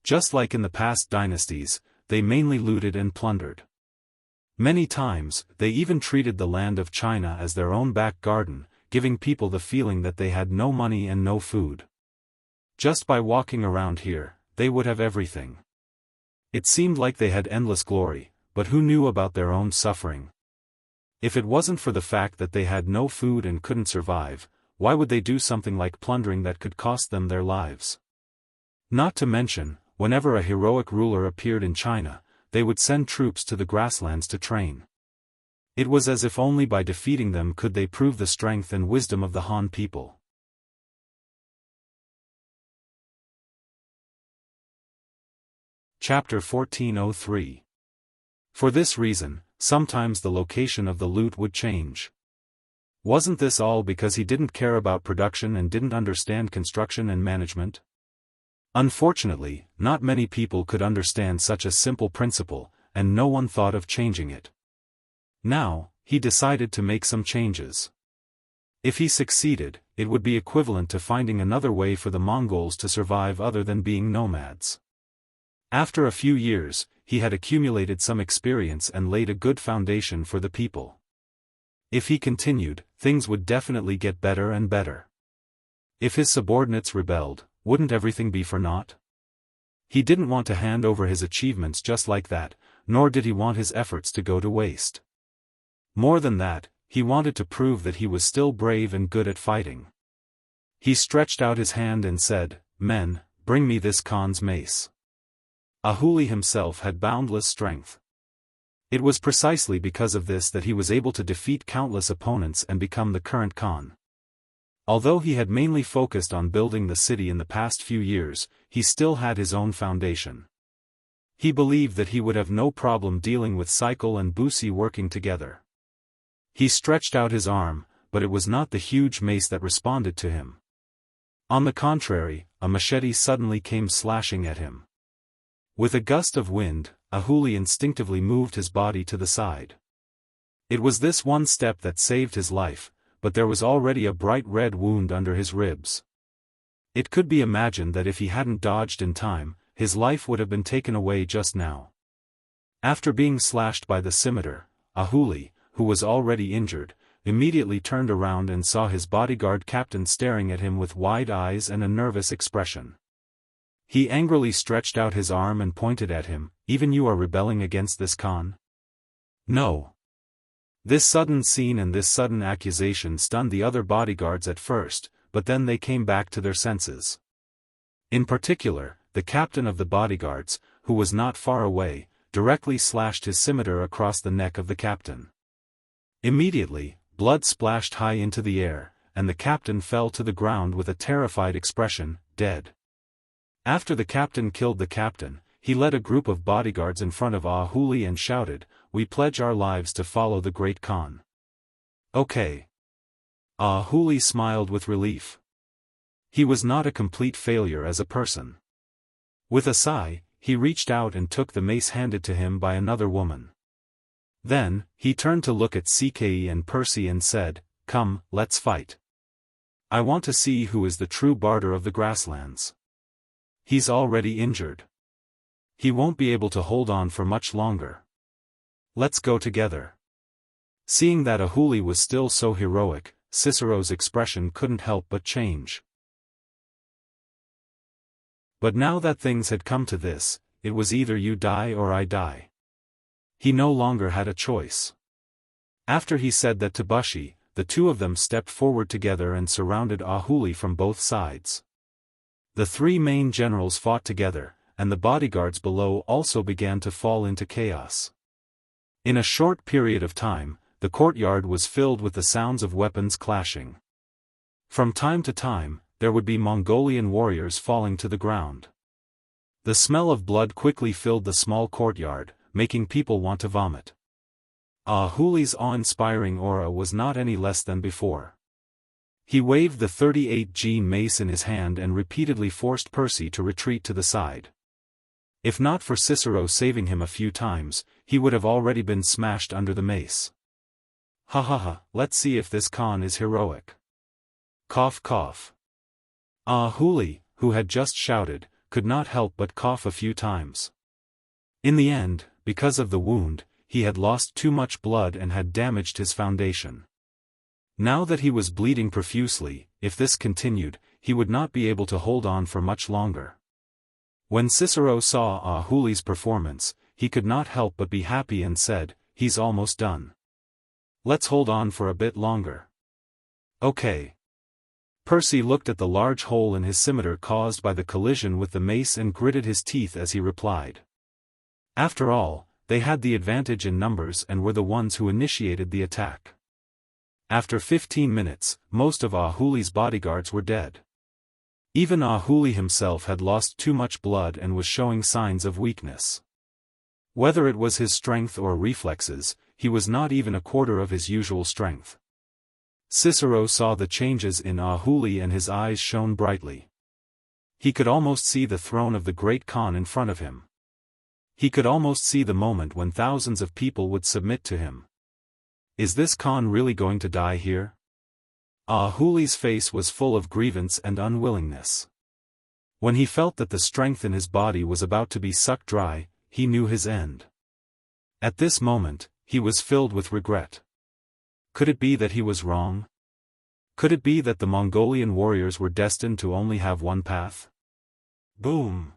Just like in the past dynasties, they mainly looted and plundered. Many times, they even treated the land of China as their own back garden, giving people the feeling that they had no money and no food. Just by walking around here, they would have everything. It seemed like they had endless glory, but who knew about their own suffering? If it wasn't for the fact that they had no food and couldn't survive, why would they do something like plundering that could cost them their lives? Not to mention, whenever a heroic ruler appeared in China, they would send troops to the grasslands to train. It was as if only by defeating them could they prove the strength and wisdom of the Han people. Chapter 1403. For this reason, sometimes the location of the loot would change. Wasn't this all because he didn't care about production and didn't understand construction and management? Unfortunately, not many people could understand such a simple principle, and no one thought of changing it. Now, he decided to make some changes. If he succeeded, it would be equivalent to finding another way for the Mongols to survive other than being nomads. After a few years, he had accumulated some experience and laid a good foundation for the people. If he continued, things would definitely get better and better. If his subordinates rebelled, wouldn't everything be for naught? He didn't want to hand over his achievements just like that, nor did he want his efforts to go to waste. More than that, he wanted to prove that he was still brave and good at fighting. He stretched out his hand and said, "Men, bring me this Khan's mace." Ahuli himself had boundless strength. It was precisely because of this that he was able to defeat countless opponents and become the current Khan. Although he had mainly focused on building the city in the past few years, he still had his own foundation. He believed that he would have no problem dealing with Cycle and Busi working together. He stretched out his arm, but it was not the huge mace that responded to him. On the contrary, a machete suddenly came slashing at him. With a gust of wind, Ahuli instinctively moved his body to the side. It was this one step that saved his life, but there was already a bright red wound under his ribs. It could be imagined that if he hadn't dodged in time, his life would have been taken away just now. After being slashed by the scimitar, Ahuli, who was already injured, immediately turned around and saw his bodyguard captain staring at him with wide eyes and a nervous expression. He angrily stretched out his arm and pointed at him, "Even you are rebelling against this Khan?" "No." This sudden scene and this sudden accusation stunned the other bodyguards at first, but then they came back to their senses. In particular, the captain of the bodyguards, who was not far away, directly slashed his scimitar across the neck of the captain. Immediately, blood splashed high into the air, and the captain fell to the ground with a terrified expression, dead. After the captain killed the captain, he led a group of bodyguards in front of Ahuli and shouted, "We pledge our lives to follow the great Khan." "Okay." Ahuli smiled with relief. He was not a complete failure as a person. With a sigh, he reached out and took the mace handed to him by another woman. Then, he turned to look at CK and Percy and said, "Come, let's fight. I want to see who is the true barder of the grasslands. He's already injured. He won't be able to hold on for much longer. Let's go together." Seeing that Ahuli was still so heroic, Cicero's expression couldn't help but change. But now that things had come to this, it was either you die or I die. He no longer had a choice. After he said that to Bushi, the two of them stepped forward together and surrounded Ahuli from both sides. The three main generals fought together, and the bodyguards below also began to fall into chaos. In a short period of time, the courtyard was filled with the sounds of weapons clashing. From time to time, there would be Mongolian warriors falling to the ground. The smell of blood quickly filled the small courtyard, making people want to vomit. Ahuli's awe-inspiring aura was not any less than before. He waved the 38G mace in his hand and repeatedly forced Percy to retreat to the side. If not for Cicero saving him a few times, he would have already been smashed under the mace. "Ha ha ha, let's see if this Khan is heroic." Cough cough. Ahuli, who had just shouted, could not help but cough a few times. In the end, because of the wound, he had lost too much blood and had damaged his foundation. Now that he was bleeding profusely, if this continued, he would not be able to hold on for much longer. When Cicero saw Ahuli's performance, he could not help but be happy and said, "He's almost done. Let's hold on for a bit longer." "Okay." Percy looked at the large hole in his scimitar caused by the collision with the mace and gritted his teeth as he replied. After all, they had the advantage in numbers and were the ones who initiated the attack. After 15 minutes, most of Ahuli's bodyguards were dead. Even Ahuli himself had lost too much blood and was showing signs of weakness. Whether it was his strength or reflexes, he was not even a quarter of his usual strength. Cicero saw the changes in Ahuli and his eyes shone brightly. He could almost see the throne of the great Khan in front of him. He could almost see the moment when thousands of people would submit to him. Is this Khan really going to die here? Ahuli's face was full of grievance and unwillingness. When he felt that the strength in his body was about to be sucked dry, he knew his end. At this moment, he was filled with regret. Could it be that he was wrong? Could it be that the Mongolian warriors were destined to only have one path? Boom!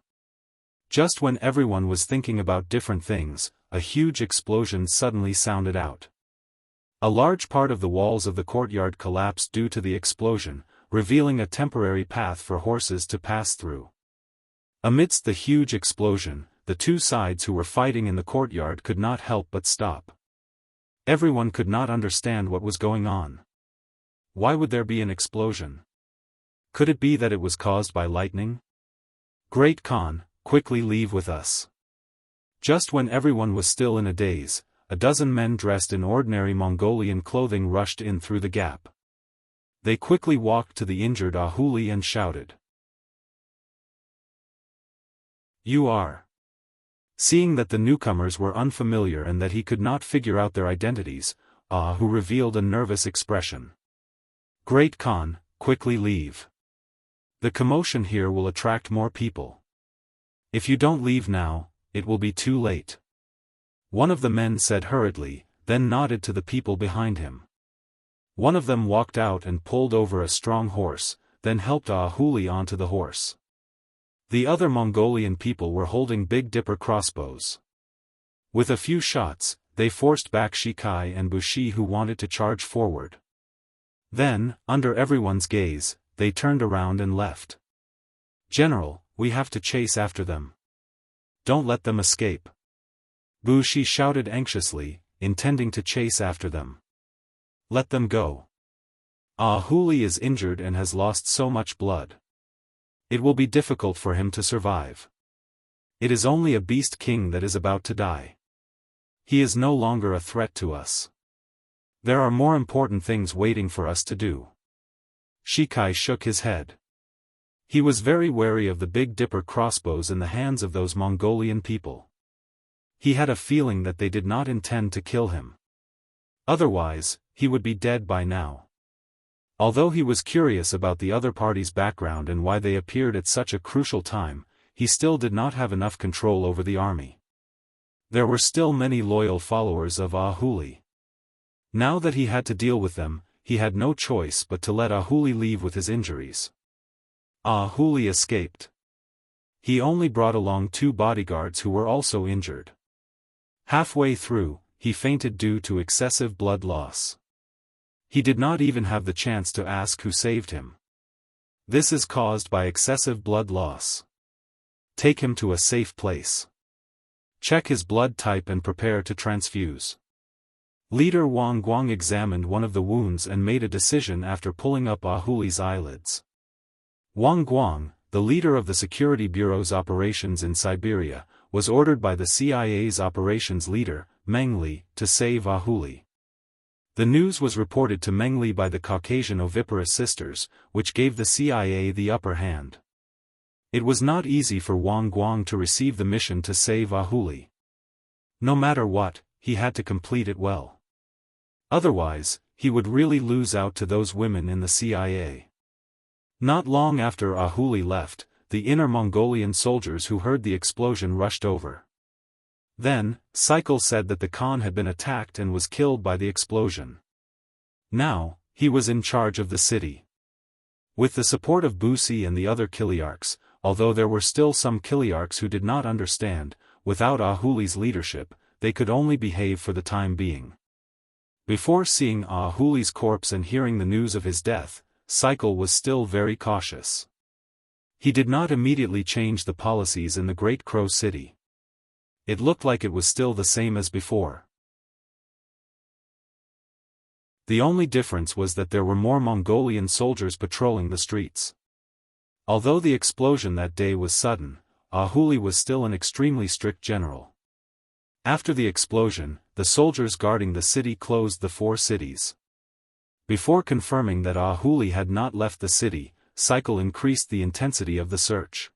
Just when everyone was thinking about different things, a huge explosion suddenly sounded out. A large part of the walls of the courtyard collapsed due to the explosion, revealing a temporary path for horses to pass through. Amidst the huge explosion, the two sides who were fighting in the courtyard could not help but stop. Everyone could not understand what was going on. Why would there be an explosion? Could it be that it was caused by lightning? Great Khan, quickly leave with us. Just when everyone was still in a daze, a dozen men dressed in ordinary Mongolian clothing rushed in through the gap. They quickly walked to the injured Ahuli and shouted, "You are." Seeing that the newcomers were unfamiliar and that he could not figure out their identities, Ahu revealed a nervous expression. "Great Khan, quickly leave. The commotion here will attract more people. If you don't leave now, it will be too late." One of the men said hurriedly, then nodded to the people behind him. One of them walked out and pulled over a strong horse, then helped Ahuli onto the horse. The other Mongolian people were holding Big Dipper crossbows. With a few shots, they forced back Shikai and Bushi who wanted to charge forward. Then, under everyone's gaze, they turned around and left. "General, we have to chase after them. Don't let them escape." Bushi shouted anxiously, intending to chase after them. "Let them go. Ahuli is injured and has lost so much blood. It will be difficult for him to survive. It is only a beast king that is about to die. He is no longer a threat to us. There are more important things waiting for us to do." Shikai shook his head. He was very wary of the Big Dipper crossbows in the hands of those Mongolian people. He had a feeling that they did not intend to kill him. Otherwise, he would be dead by now. Although he was curious about the other party's background and why they appeared at such a crucial time, he still did not have enough control over the army. There were still many loyal followers of Ahuli. Now that he had to deal with them, he had no choice but to let Ahuli leave with his injuries. Ahuli escaped. He only brought along 2 bodyguards who were also injured. Halfway through, he fainted due to excessive blood loss. He did not even have the chance to ask who saved him. This is caused by excessive blood loss. Take him to a safe place. Check his blood type and prepare to transfuse. Leader Wang Guang examined one of the wounds and made a decision after pulling up Ahuli's eyelids. Wang Guang, the leader of the Security Bureau's operations in Siberia, was ordered by the CIA's operations leader, Meng Li, to save Ahuli. The news was reported to Meng Li by the Caucasian oviparous sisters, which gave the CIA the upper hand. It was not easy for Wang Guang to receive the mission to save Ahuli. No matter what, he had to complete it well. Otherwise, he would really lose out to those women in the CIA. Not long after Ahuli left, the Inner Mongolian soldiers who heard the explosion rushed over. Then, Cycle said that the Khan had been attacked and was killed by the explosion. Now, he was in charge of the city. With the support of Busi and the other Kiliarchs, although there were still some Kiliarchs who did not understand, without Ahuli's leadership, they could only behave for the time being. Before seeing Ahuli's corpse and hearing the news of his death, Cycle was still very cautious. He did not immediately change the policies in the Great Crow City. It looked like it was still the same as before. The only difference was that there were more Mongolian soldiers patrolling the streets. Although the explosion that day was sudden, Ahuli was still an extremely strict general. After the explosion, the soldiers guarding the city closed the 4 cities. Before confirming that Ahuli had not left the city, Cycle increased the intensity of the search.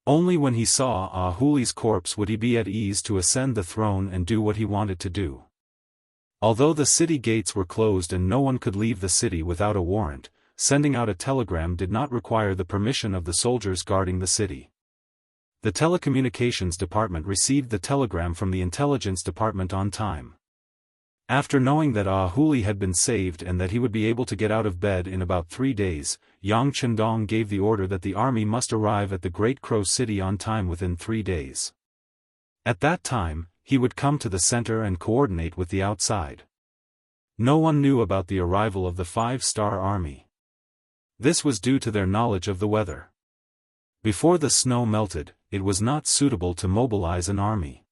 Only when he saw Ahuli's corpse would he be at ease to ascend the throne and do what he wanted to do. Although the city gates were closed and no one could leave the city without a warrant, sending out a telegram did not require the permission of the soldiers guarding the city. The telecommunications department received the telegram from the intelligence department on time. After knowing that Ahuli had been saved and that he would be able to get out of bed in about 3 days, Yang Chendong gave the order that the army must arrive at the Great Crow City on time within 3 days. At that time, he would come to the center and coordinate with the outside. No one knew about the arrival of the 5-star army. This was due to their knowledge of the weather. Before the snow melted, it was not suitable to mobilize an army.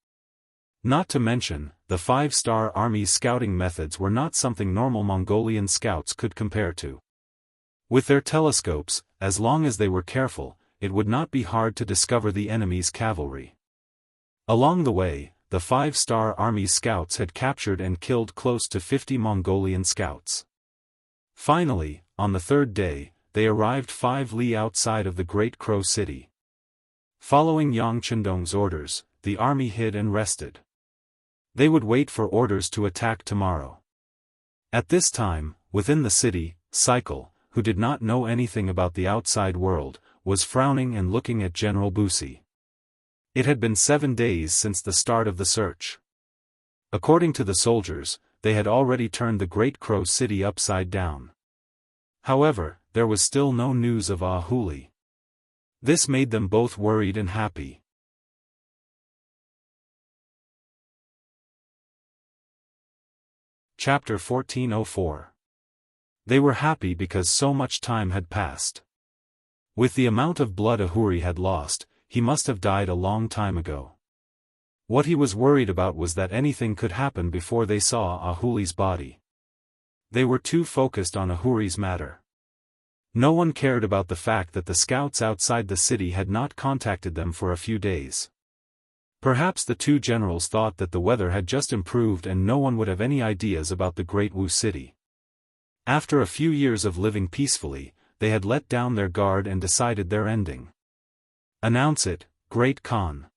Not to mention, the 5-star army's scouting methods were not something normal Mongolian scouts could compare to. With their telescopes, as long as they were careful, it would not be hard to discover the enemy's cavalry. Along the way, the 5-star army's scouts had captured and killed close to 50 Mongolian scouts. Finally, on the third day, they arrived 5 li outside of the Great Crow City. Following Yang Chendong's orders, the army hid and rested. They would wait for orders to attack tomorrow. At this time, within the city, Cycle, who did not know anything about the outside world, was frowning and looking at General Busi. It had been 7 days since the start of the search. According to the soldiers, they had already turned the Great Crow City upside down. However, there was still no news of Ahuli. This made them both worried and happy. Chapter 1404. They were happy because so much time had passed. With the amount of blood Ahuri had lost, he must have died a long time ago. What he was worried about was that anything could happen before they saw Ahuli's body. They were too focused on Ahuri's matter. No one cared about the fact that the scouts outside the city had not contacted them for a few days. Perhaps the two generals thought that the weather had just improved and no one would have any ideas about the Great Wu City. After a few years of living peacefully, they had let down their guard and decided their ending. Announce it, Great Khan.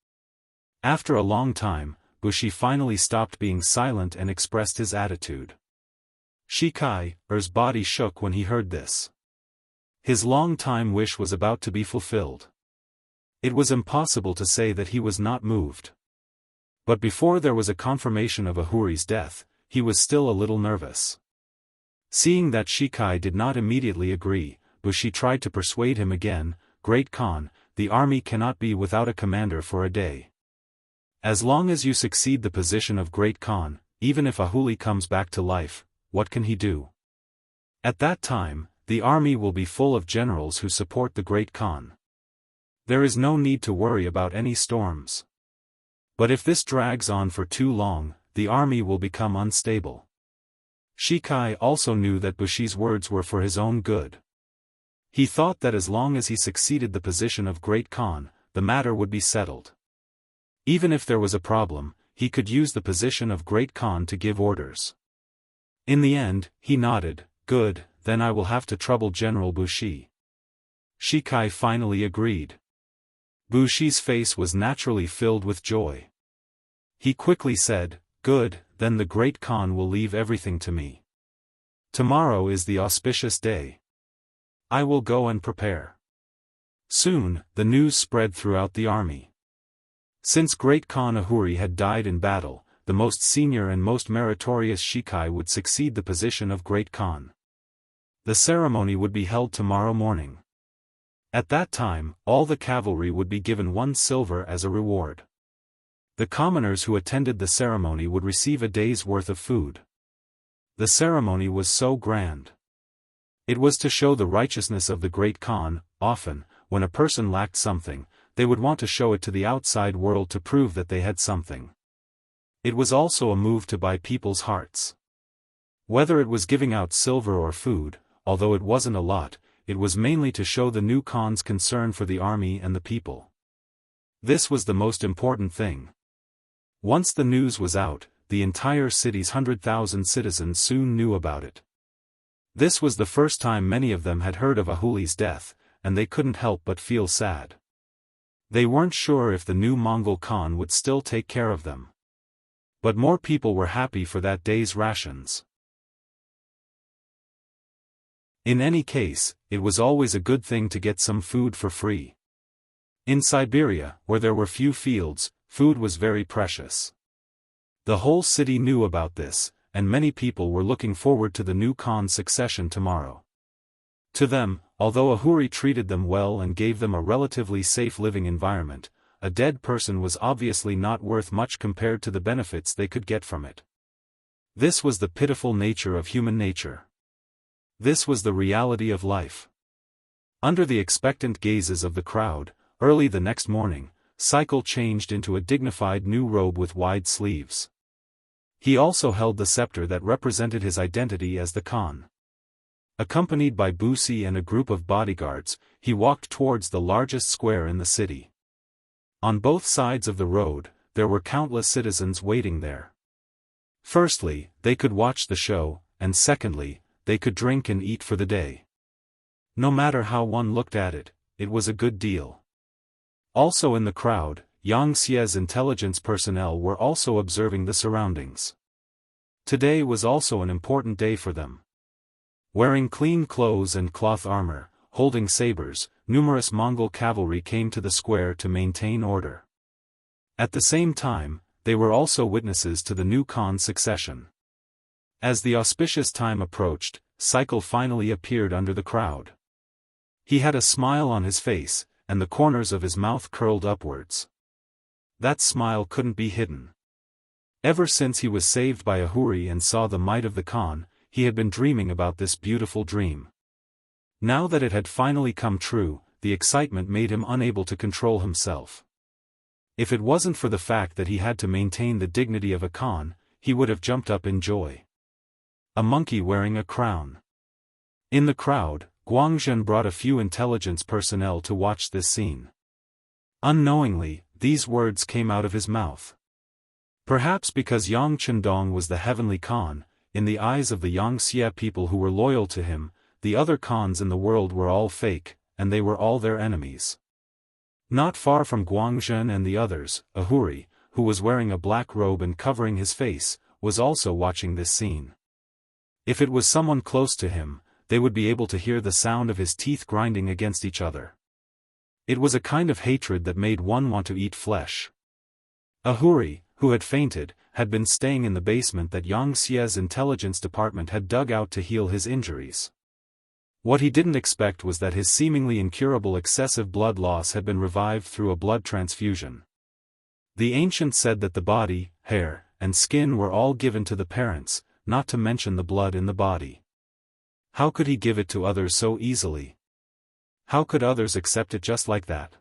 After a long time, Bushi finally stopped being silent and expressed his attitude. Shikai's body shook when he heard this. His long-time wish was about to be fulfilled. It was impossible to say that he was not moved. But before there was a confirmation of Ahuri's death, he was still a little nervous. Seeing that Shikai did not immediately agree, Bushi tried to persuade him again. Great Khan, the army cannot be without a commander for a day. As long as you succeed the position of Great Khan, even if Ahuli comes back to life, what can he do? At that time, the army will be full of generals who support the Great Khan. There is no need to worry about any storms. But if this drags on for too long, the army will become unstable. Shikai also knew that Bushi's words were for his own good. He thought that as long as he succeeded the position of Great Khan, the matter would be settled. Even if there was a problem, he could use the position of Great Khan to give orders. In the end, he nodded. Good, then I will have to trouble General Bushi. Shikai finally agreed. Bushi's face was naturally filled with joy. He quickly said, Good, then the Great Khan will leave everything to me. Tomorrow is the auspicious day. I will go and prepare. Soon, the news spread throughout the army. Since Great Khan Ahuri had died in battle, the most senior and most meritorious Shikai would succeed the position of Great Khan. The ceremony would be held tomorrow morning. At that time, all the cavalry would be given 1 silver as a reward. The commoners who attended the ceremony would receive a day's worth of food. The ceremony was so grand. It was to show the righteousness of the Great Khan. Often, when a person lacked something, they would want to show it to the outside world to prove that they had something. It was also a move to buy people's hearts. Whether it was giving out silver or food, although it wasn't a lot, it was mainly to show the new Khan's concern for the army and the people. This was the most important thing. Once the news was out, the entire city's 100,000 citizens soon knew about it. This was the first time many of them had heard of Ahuli's death, and they couldn't help but feel sad. They weren't sure if the new Mongol Khan would still take care of them. But more people were happy for that day's rations. In any case, it was always a good thing to get some food for free. In Siberia, where there were few fields, food was very precious. The whole city knew about this, and many people were looking forward to the new Khan's succession tomorrow. To them, although Ahuri treated them well and gave them a relatively safe living environment, a dead person was obviously not worth much compared to the benefits they could get from it. This was the pitiful nature of human nature. This was the reality of life. Under the expectant gazes of the crowd, early the next morning, Cycle changed into a dignified new robe with wide sleeves. He also held the scepter that represented his identity as the Khan. Accompanied by Busi and a group of bodyguards, he walked towards the largest square in the city. On both sides of the road, there were countless citizens waiting there. Firstly, they could watch the show, and secondly, they could drink and eat for the day. No matter how one looked at it, it was a good deal. Also in the crowd, Xianxia's intelligence personnel were also observing the surroundings. Today was also an important day for them. Wearing clean clothes and cloth armor, holding sabers, numerous Mongol cavalry came to the square to maintain order. At the same time, they were also witnesses to the new Khan's succession. As the auspicious time approached, Cycle finally appeared under the crowd. He had a smile on his face, and the corners of his mouth curled upwards. That smile couldn't be hidden. Ever since he was saved by Ahuri and saw the might of the Khan, he had been dreaming about this beautiful dream. Now that it had finally come true, the excitement made him unable to control himself. If it wasn't for the fact that he had to maintain the dignity of a Khan, he would have jumped up in joy. A monkey wearing a crown. In the crowd, Guangzhen brought a few intelligence personnel to watch this scene. Unknowingly, these words came out of his mouth. Perhaps because Yang Chendong was the heavenly Khan, in the eyes of the Yangxia people who were loyal to him, the other Khans in the world were all fake, and they were all their enemies. Not far from Guangzhen and the others, Ahuri, who was wearing a black robe and covering his face, was also watching this scene. If it was someone close to him, they would be able to hear the sound of his teeth grinding against each other. It was a kind of hatred that made one want to eat flesh. Ahuri, who had fainted, had been staying in the basement that Yangxia's intelligence department had dug out to heal his injuries. What he didn't expect was that his seemingly incurable excessive blood loss had been revived through a blood transfusion. The ancient said that the body, hair, and skin were all given to the parents, not to mention the blood in the body. How could he give it to others so easily? How could others accept it just like that?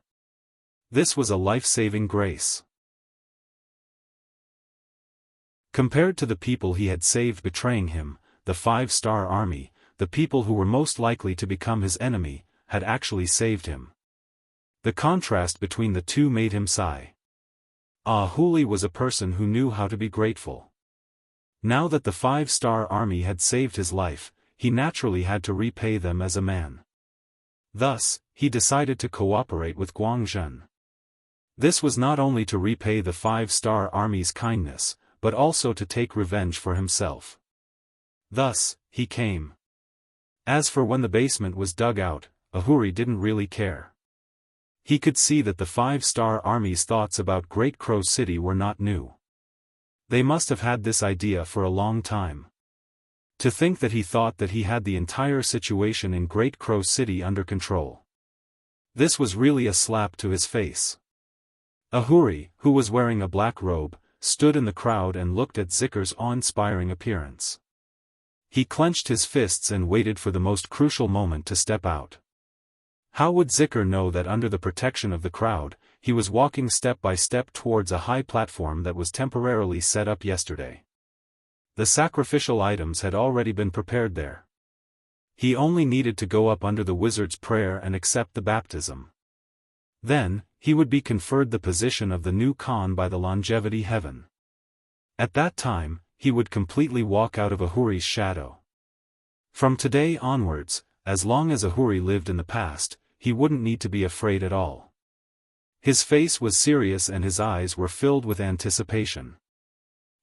This was a life-saving grace. Compared to the people he had saved betraying him, the 5-star army, the people who were most likely to become his enemy, had actually saved him. The contrast between the two made him sigh. Ahuli was a person who knew how to be grateful. Now that the 5-star army had saved his life, he naturally had to repay them as a man. Thus, he decided to cooperate with Guangzhen. This was not only to repay the 5-star army's kindness, but also to take revenge for himself. Thus, he came. As for when the basement was dug out, Ahuri didn't really care. He could see that the 5-star army's thoughts about Great Crow City were not new. They must have had this idea for a long time. To think that he thought that he had the entire situation in Great Crow City under control. This was really a slap to his face. Ahuri, who was wearing a black robe, stood in the crowd and looked at Zicker's awe-inspiring appearance. He clenched his fists and waited for the most crucial moment to step out. How would Zicker know that under the protection of the crowd, he was walking step by step towards a high platform that was temporarily set up yesterday? The sacrificial items had already been prepared there. He only needed to go up under the wizard's prayer and accept the baptism. Then, he would be conferred the position of the new Khan by the longevity heaven. At that time, he would completely walk out of Ahuri's shadow. From today onwards, as long as Ahuri lived in the past, he wouldn't need to be afraid at all. His face was serious and his eyes were filled with anticipation.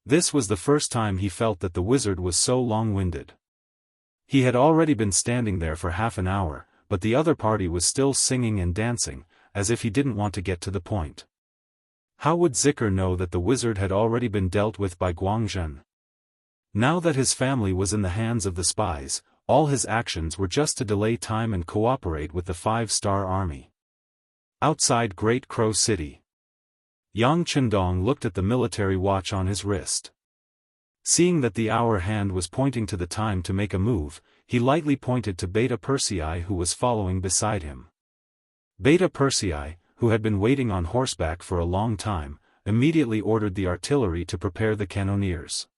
This was the first time he felt that the wizard was so long-winded. He had already been standing there for half an hour, but the other party was still singing and dancing, as if he didn't want to get to the point. How would Zicker know that the wizard had already been dealt with by Guangzhen? Now that his family was in the hands of the spies, all his actions were just to delay time and cooperate with the 5-star army. Outside Great Crow City, Yang Chendong looked at the military watch on his wrist. Seeing that the hour hand was pointing to the time to make a move, he lightly pointed to Beta Persei who was following beside him. Beta Persei, who had been waiting on horseback for a long time, immediately ordered the artillery to prepare the cannoneers.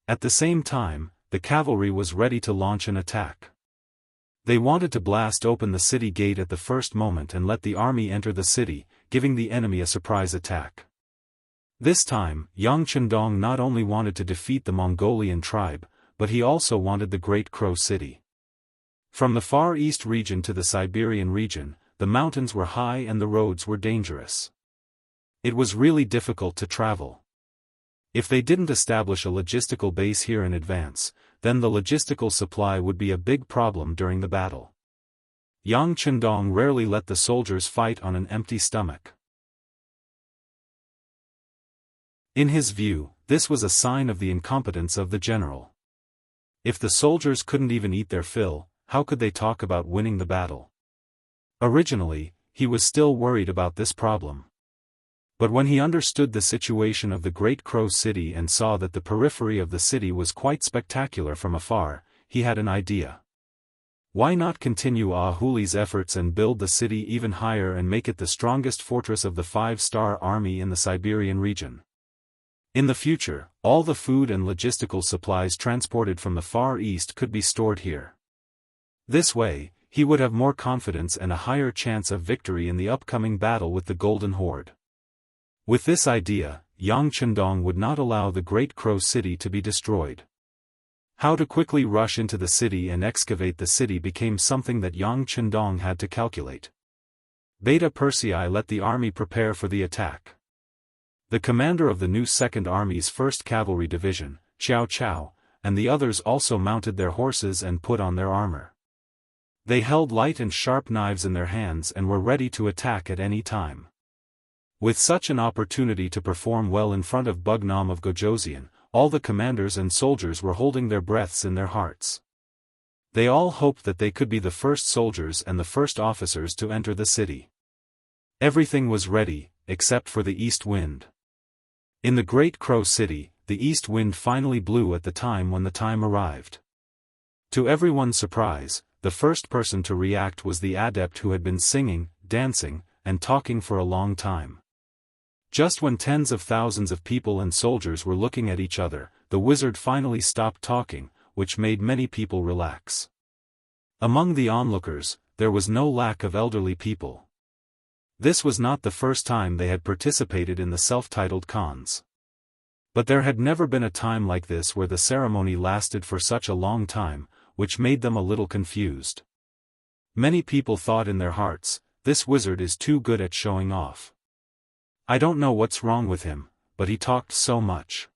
At the same time, the cavalry was ready to launch an attack. They wanted to blast open the city gate at the first moment and let the army enter the city, giving the enemy a surprise attack. This time, Yang Chendong not only wanted to defeat the Mongolian tribe, but he also wanted the Great Crow City. From the Far East region to the Siberian region, the mountains were high and the roads were dangerous. It was really difficult to travel. If they didn't establish a logistical base here in advance, then the logistical supply would be a big problem during the battle. Yang Chendong rarely let the soldiers fight on an empty stomach. In his view, this was a sign of the incompetence of the general. If the soldiers couldn't even eat their fill, how could they talk about winning the battle? Originally, he was still worried about this problem. But when he understood the situation of the Great Crow City and saw that the periphery of the city was quite spectacular from afar, he had an idea. Why not continue Huli's efforts and build the city even higher and make it the strongest fortress of the 5-star army in the Siberian region? In the future, all the food and logistical supplies transported from the Far East could be stored here. This way, he would have more confidence and a higher chance of victory in the upcoming battle with the Golden Horde. With this idea, Yang Chendong would not allow the Great Crow City to be destroyed. How to quickly rush into the city and excavate the city became something that Yang Chendong had to calculate. Beta Persei let the army prepare for the attack. The commander of the new 2nd Army's 1st Cavalry Division, Xiao Chao, and the others also mounted their horses and put on their armor. They held light and sharp knives in their hands and were ready to attack at any time. With such an opportunity to perform well in front of Bugnam of Gojoseon, all the commanders and soldiers were holding their breaths in their hearts. They all hoped that they could be the first soldiers and the first officers to enter the city. Everything was ready, except for the east wind. In the Great Crow City, the east wind finally blew at the time when the time arrived. To everyone's surprise, the first person to react was the adept who had been singing, dancing, and talking for a long time. Just when tens of thousands of people and soldiers were looking at each other, the wizard finally stopped talking, which made many people relax. Among the onlookers, there was no lack of elderly people. This was not the first time they had participated in the self-titled cons. But there had never been a time like this where the ceremony lasted for such a long time, which made them a little confused. Many people thought in their hearts, this wizard is too good at showing off. I don't know what's wrong with him, but he talked so much.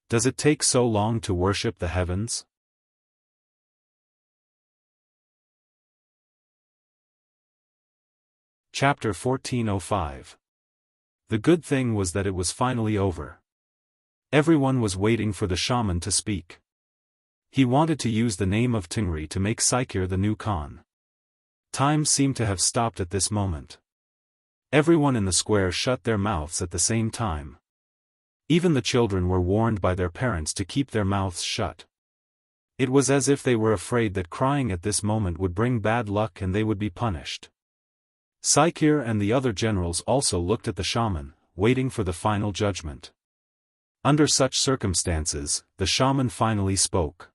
Does it take so long to worship the heavens? Chapter 1405. The good thing was that it was finally over. Everyone was waiting for the shaman to speak. He wanted to use the name of Tingri to make Saikir the new Khan. Time seemed to have stopped at this moment. Everyone in the square shut their mouths at the same time. Even the children were warned by their parents to keep their mouths shut. It was as if they were afraid that crying at this moment would bring bad luck and they would be punished. Saikir and the other generals also looked at the shaman, waiting for the final judgment. Under such circumstances, the shaman finally spoke.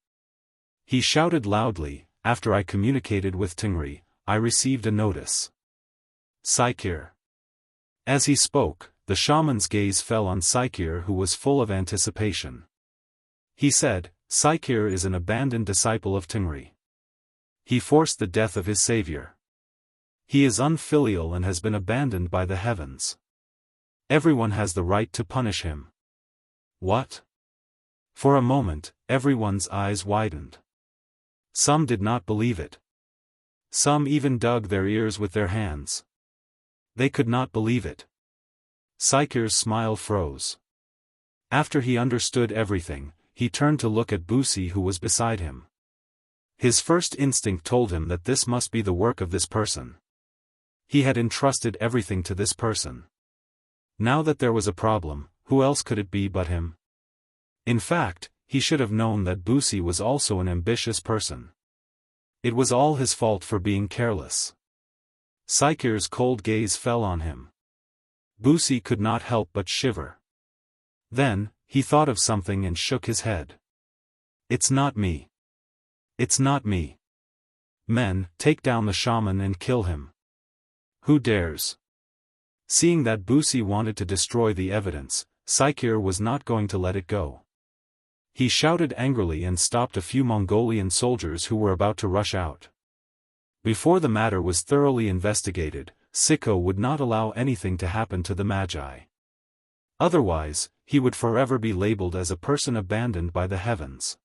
He shouted loudly, "After I communicated with Tingri, I received a notice." Saikir. As he spoke, the shaman's gaze fell on Saikir, who was full of anticipation. He said, "Saikir is an abandoned disciple of Tingri. He forced the death of his savior. He is unfilial and has been abandoned by the heavens. Everyone has the right to punish him." What? For a moment, everyone's eyes widened. Some did not believe it. Some even dug their ears with their hands. They could not believe it. Saikir's smile froze. After he understood everything, he turned to look at Busi, who was beside him. His first instinct told him that this must be the work of this person. He had entrusted everything to this person. Now that there was a problem, who else could it be but him? In fact, he should have known that Busi was also an ambitious person. It was all his fault for being careless. Saikir's cold gaze fell on him. Busi could not help but shiver. Then, he thought of something and shook his head. It's not me. It's not me. Men, take down the shaman and kill him. Who dares? Seeing that Busi wanted to destroy the evidence, Saikir was not going to let it go. He shouted angrily and stopped a few Mongolian soldiers who were about to rush out. Before the matter was thoroughly investigated, Siko would not allow anything to happen to the Magi. Otherwise, he would forever be labeled as a person abandoned by the heavens.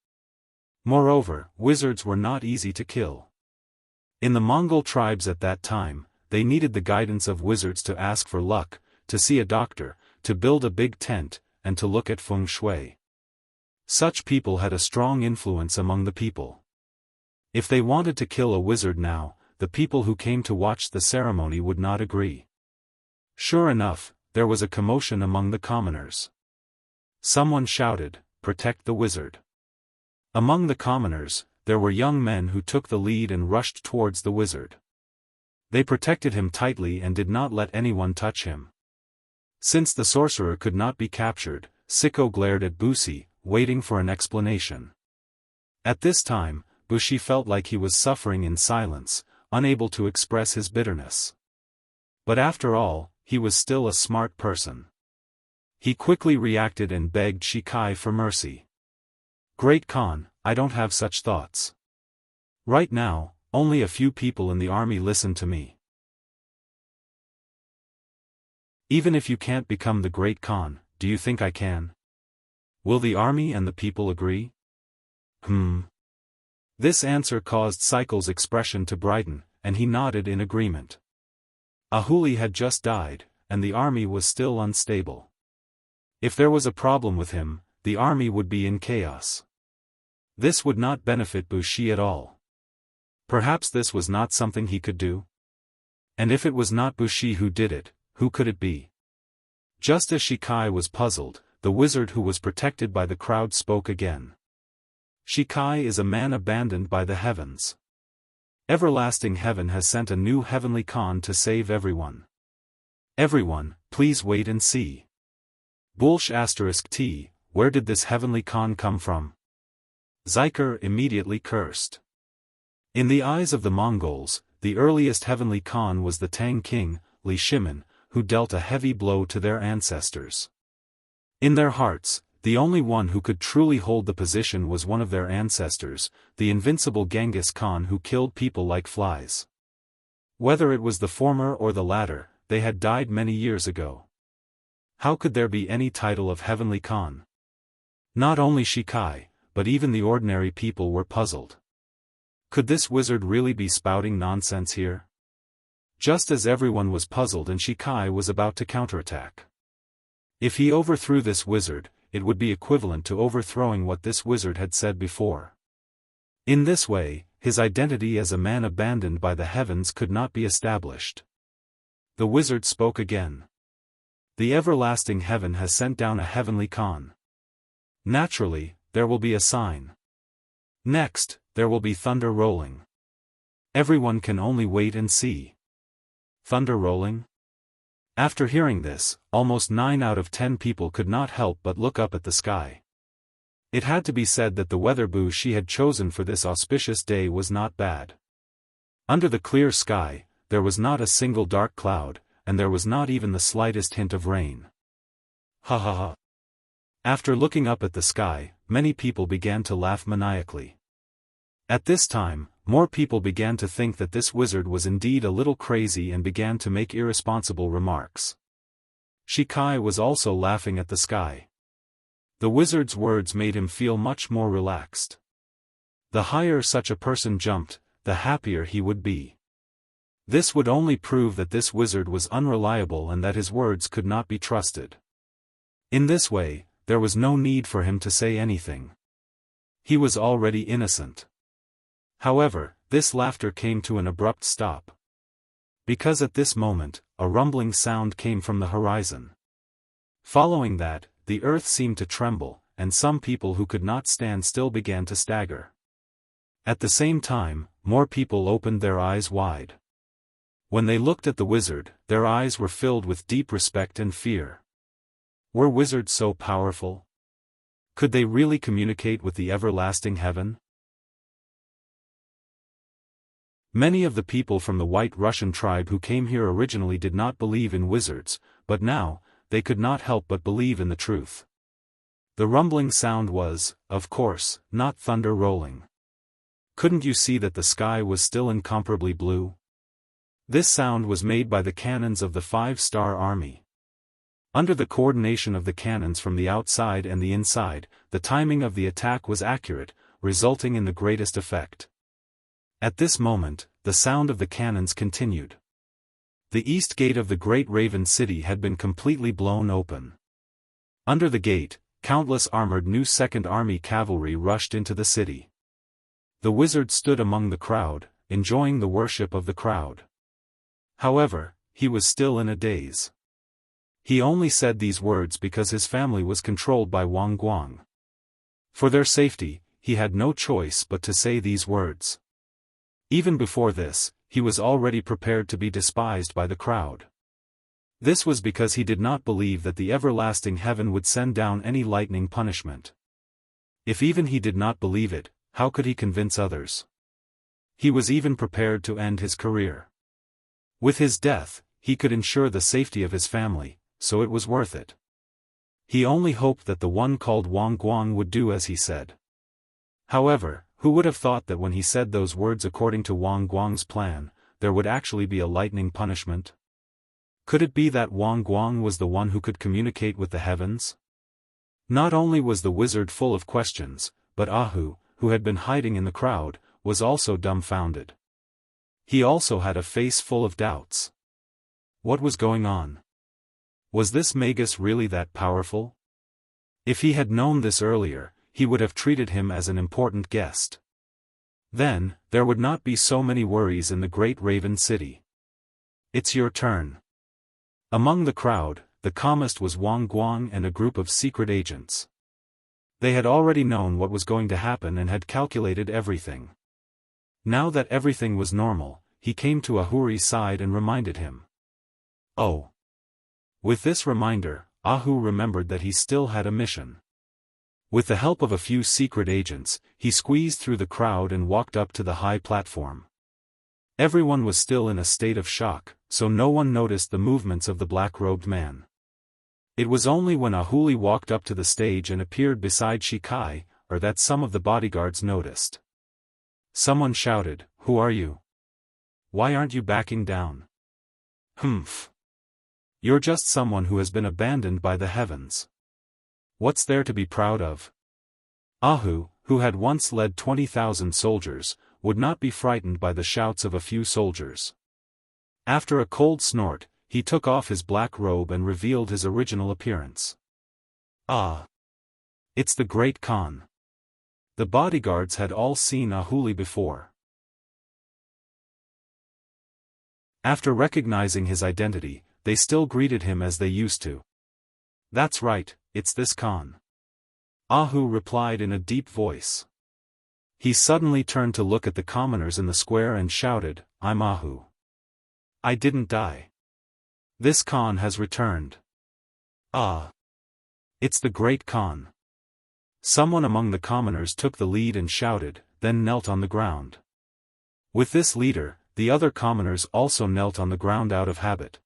Moreover, wizards were not easy to kill. In the Mongol tribes at that time, they needed the guidance of wizards to ask for luck, to see a doctor, to build a big tent, and to look at feng shui. Such people had a strong influence among the people. If they wanted to kill a wizard now, the people who came to watch the ceremony would not agree. Sure enough, there was a commotion among the commoners. Someone shouted, "Protect the wizard." Among the commoners, there were young men who took the lead and rushed towards the wizard. They protected him tightly and did not let anyone touch him. Since the sorcerer could not be captured, Siko glared at Busi, waiting for an explanation. At this time, Bushi felt like he was suffering in silence, unable to express his bitterness. But after all, he was still a smart person. He quickly reacted and begged Shikai for mercy. "Great Khan, I don't have such thoughts. Right now, only a few people in the army listen to me. Even if you can't become the Great Khan, do you think I can? Will the army and the people agree?" This answer caused Siko's expression to brighten, and he nodded in agreement. Ahuli had just died, and the army was still unstable. If there was a problem with him, the army would be in chaos. This would not benefit Bushi at all. Perhaps this was not something he could do? And if it was not Bushi who did it, who could it be? Just as Shikai was puzzled, the wizard who was protected by the crowd spoke again. "Shikai is a man abandoned by the heavens. Everlasting Heaven has sent a new heavenly Khan to save everyone. Everyone, please wait and see." *T, where did this heavenly Khan come from? Saikir immediately cursed. In the eyes of the Mongols, the earliest heavenly Khan was the Tang king, Li Shimin, who dealt a heavy blow to their ancestors. In their hearts, the only one who could truly hold the position was one of their ancestors, the invincible Genghis Khan who killed people like flies. Whether it was the former or the latter, they had died many years ago. How could there be any title of heavenly Khan? Not only Shikai, but even the ordinary people were puzzled. Could this wizard really be spouting nonsense here? Just as everyone was puzzled and Shikai was about to counterattack. If he overthrew this wizard, it would be equivalent to overthrowing what this wizard had said before. In this way, his identity as a man abandoned by the heavens could not be established. The wizard spoke again. "The everlasting heaven has sent down a heavenly Khan. Naturally, there will be a sign. Next, there will be thunder rolling. Everyone can only wait and see." Thunder rolling? After hearing this, almost 9 out of 10 people could not help but look up at the sky. It had to be said that the weather Bushi had chosen for this auspicious day was not bad. Under the clear sky, there was not a single dark cloud, and there was not even the slightest hint of rain. Ha ha ha. After looking up at the sky, many people began to laugh maniacally. At this time, more people began to think that this wizard was indeed a little crazy and began to make irresponsible remarks. Shikai was also laughing at the sky. The wizard's words made him feel much more relaxed. The higher such a person jumped, the happier he would be. This would only prove that this wizard was unreliable and that his words could not be trusted. In this way, there was no need for him to say anything. He was already innocent. However, this laughter came to an abrupt stop. Because at this moment, a rumbling sound came from the horizon. Following that, the earth seemed to tremble, and some people who could not stand still began to stagger. At the same time, more people opened their eyes wide. When they looked at the wizard, their eyes were filled with deep respect and fear. Were wizards so powerful? Could they really communicate with the everlasting heaven? Many of the people from the White Russian tribe who came here originally did not believe in wizards, but now, they could not help but believe in the truth. The rumbling sound was, of course, not thunder rolling. Couldn't you see that the sky was still incomparably blue? This sound was made by the cannons of the 5-star army. Under the coordination of the cannons from the outside and the inside, the timing of the attack was accurate, resulting in the greatest effect. At this moment, the sound of the cannons continued. The east gate of the Great Raven City had been completely blown open. Under the gate, countless armored new Second Army cavalry rushed into the city. The wizard stood among the crowd, enjoying the worship of the crowd. However, he was still in a daze. He only said these words because his family was controlled by Wang Guang. For their safety, he had no choice but to say these words. Even before this, he was already prepared to be despised by the crowd. This was because he did not believe that the everlasting heaven would send down any lightning punishment. If even he did not believe it, how could he convince others? He was even prepared to end his career. With his death, he could ensure the safety of his family, so it was worth it. He only hoped that the one called Wang Guang would do as he said. However, who would have thought that when he said those words according to Wang Guang's plan, there would actually be a lightning punishment? Could it be that Wang Guang was the one who could communicate with the heavens? Not only was the wizard full of questions, but Ahu, who had been hiding in the crowd, was also dumbfounded. He also had a face full of doubts. What was going on? Was this Magus really that powerful? If he had known this earlier, he would have treated him as an important guest. Then, there would not be so many worries in the Great Raven City. It's your turn. Among the crowd, the calmest was Wang Guang and a group of secret agents. They had already known what was going to happen and had calculated everything. Now that everything was normal, he came to Ahuri's side and reminded him. Oh. With this reminder, Ahu remembered that he still had a mission. With the help of a few secret agents, he squeezed through the crowd and walked up to the high platform. Everyone was still in a state of shock, so no one noticed the movements of the black-robed man. It was only when Ahuli walked up to the stage and appeared beside Shikai, that some of the bodyguards noticed. Someone shouted, "Who are you? Why aren't you backing down?" "Humph. You're just someone who has been abandoned by the heavens. What's there to be proud of?" Ahu, who had once led 20,000 soldiers, would not be frightened by the shouts of a few soldiers. After a cold snort, he took off his black robe and revealed his original appearance. Ah! It's the Great Khan. The bodyguards had all seen Ahuli before. After recognizing his identity, they still greeted him as they used to. "That's right, it's this Khan." Ahu replied in a deep voice. He suddenly turned to look at the commoners in the square and shouted, "I'm Ahu. I didn't die. This Khan has returned." "Ah! It's the Great Khan." Someone among the commoners took the lead and shouted, then knelt on the ground. With this leader, the other commoners also knelt on the ground out of habit.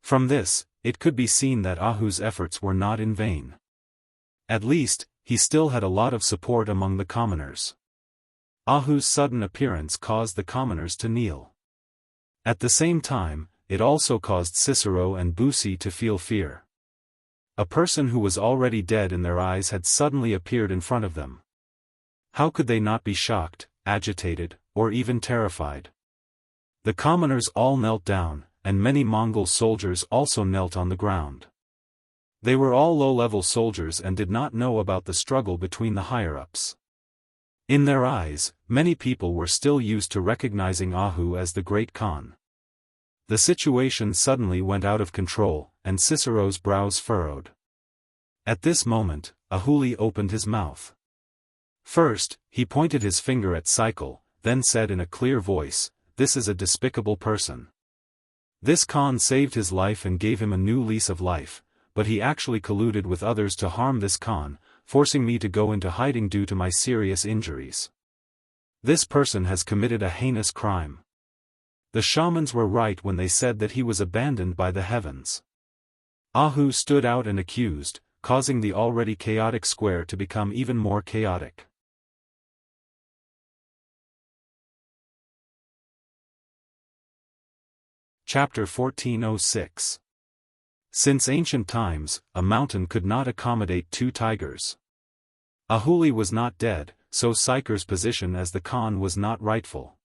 From this, it could be seen that Ahu's efforts were not in vain. At least, he still had a lot of support among the commoners. Ahu's sudden appearance caused the commoners to kneel. At the same time, it also caused Cicero and Busi to feel fear. A person who was already dead in their eyes had suddenly appeared in front of them. How could they not be shocked, agitated, or even terrified? The commoners all knelt down, and many Mongol soldiers also knelt on the ground. They were all low-level soldiers and did not know about the struggle between the higher-ups. In their eyes, many people were still used to recognizing Ahu as the Great Khan. The situation suddenly went out of control, and Cicero's brows furrowed. At this moment, Ahuli opened his mouth. First, he pointed his finger at Cycle, then said in a clear voice, "This is a despicable person. This Khan saved his life and gave him a new lease of life, but he actually colluded with others to harm this Khan, forcing me to go into hiding due to my serious injuries. This person has committed a heinous crime." The shamans were right when they said that he was abandoned by the heavens. Ahu stood out and accused, causing the already chaotic square to become even more chaotic. Chapter 1406. Since ancient times, a mountain could not accommodate two tigers. Ahuli was not dead, so Psyker's position as the Khan was not rightful.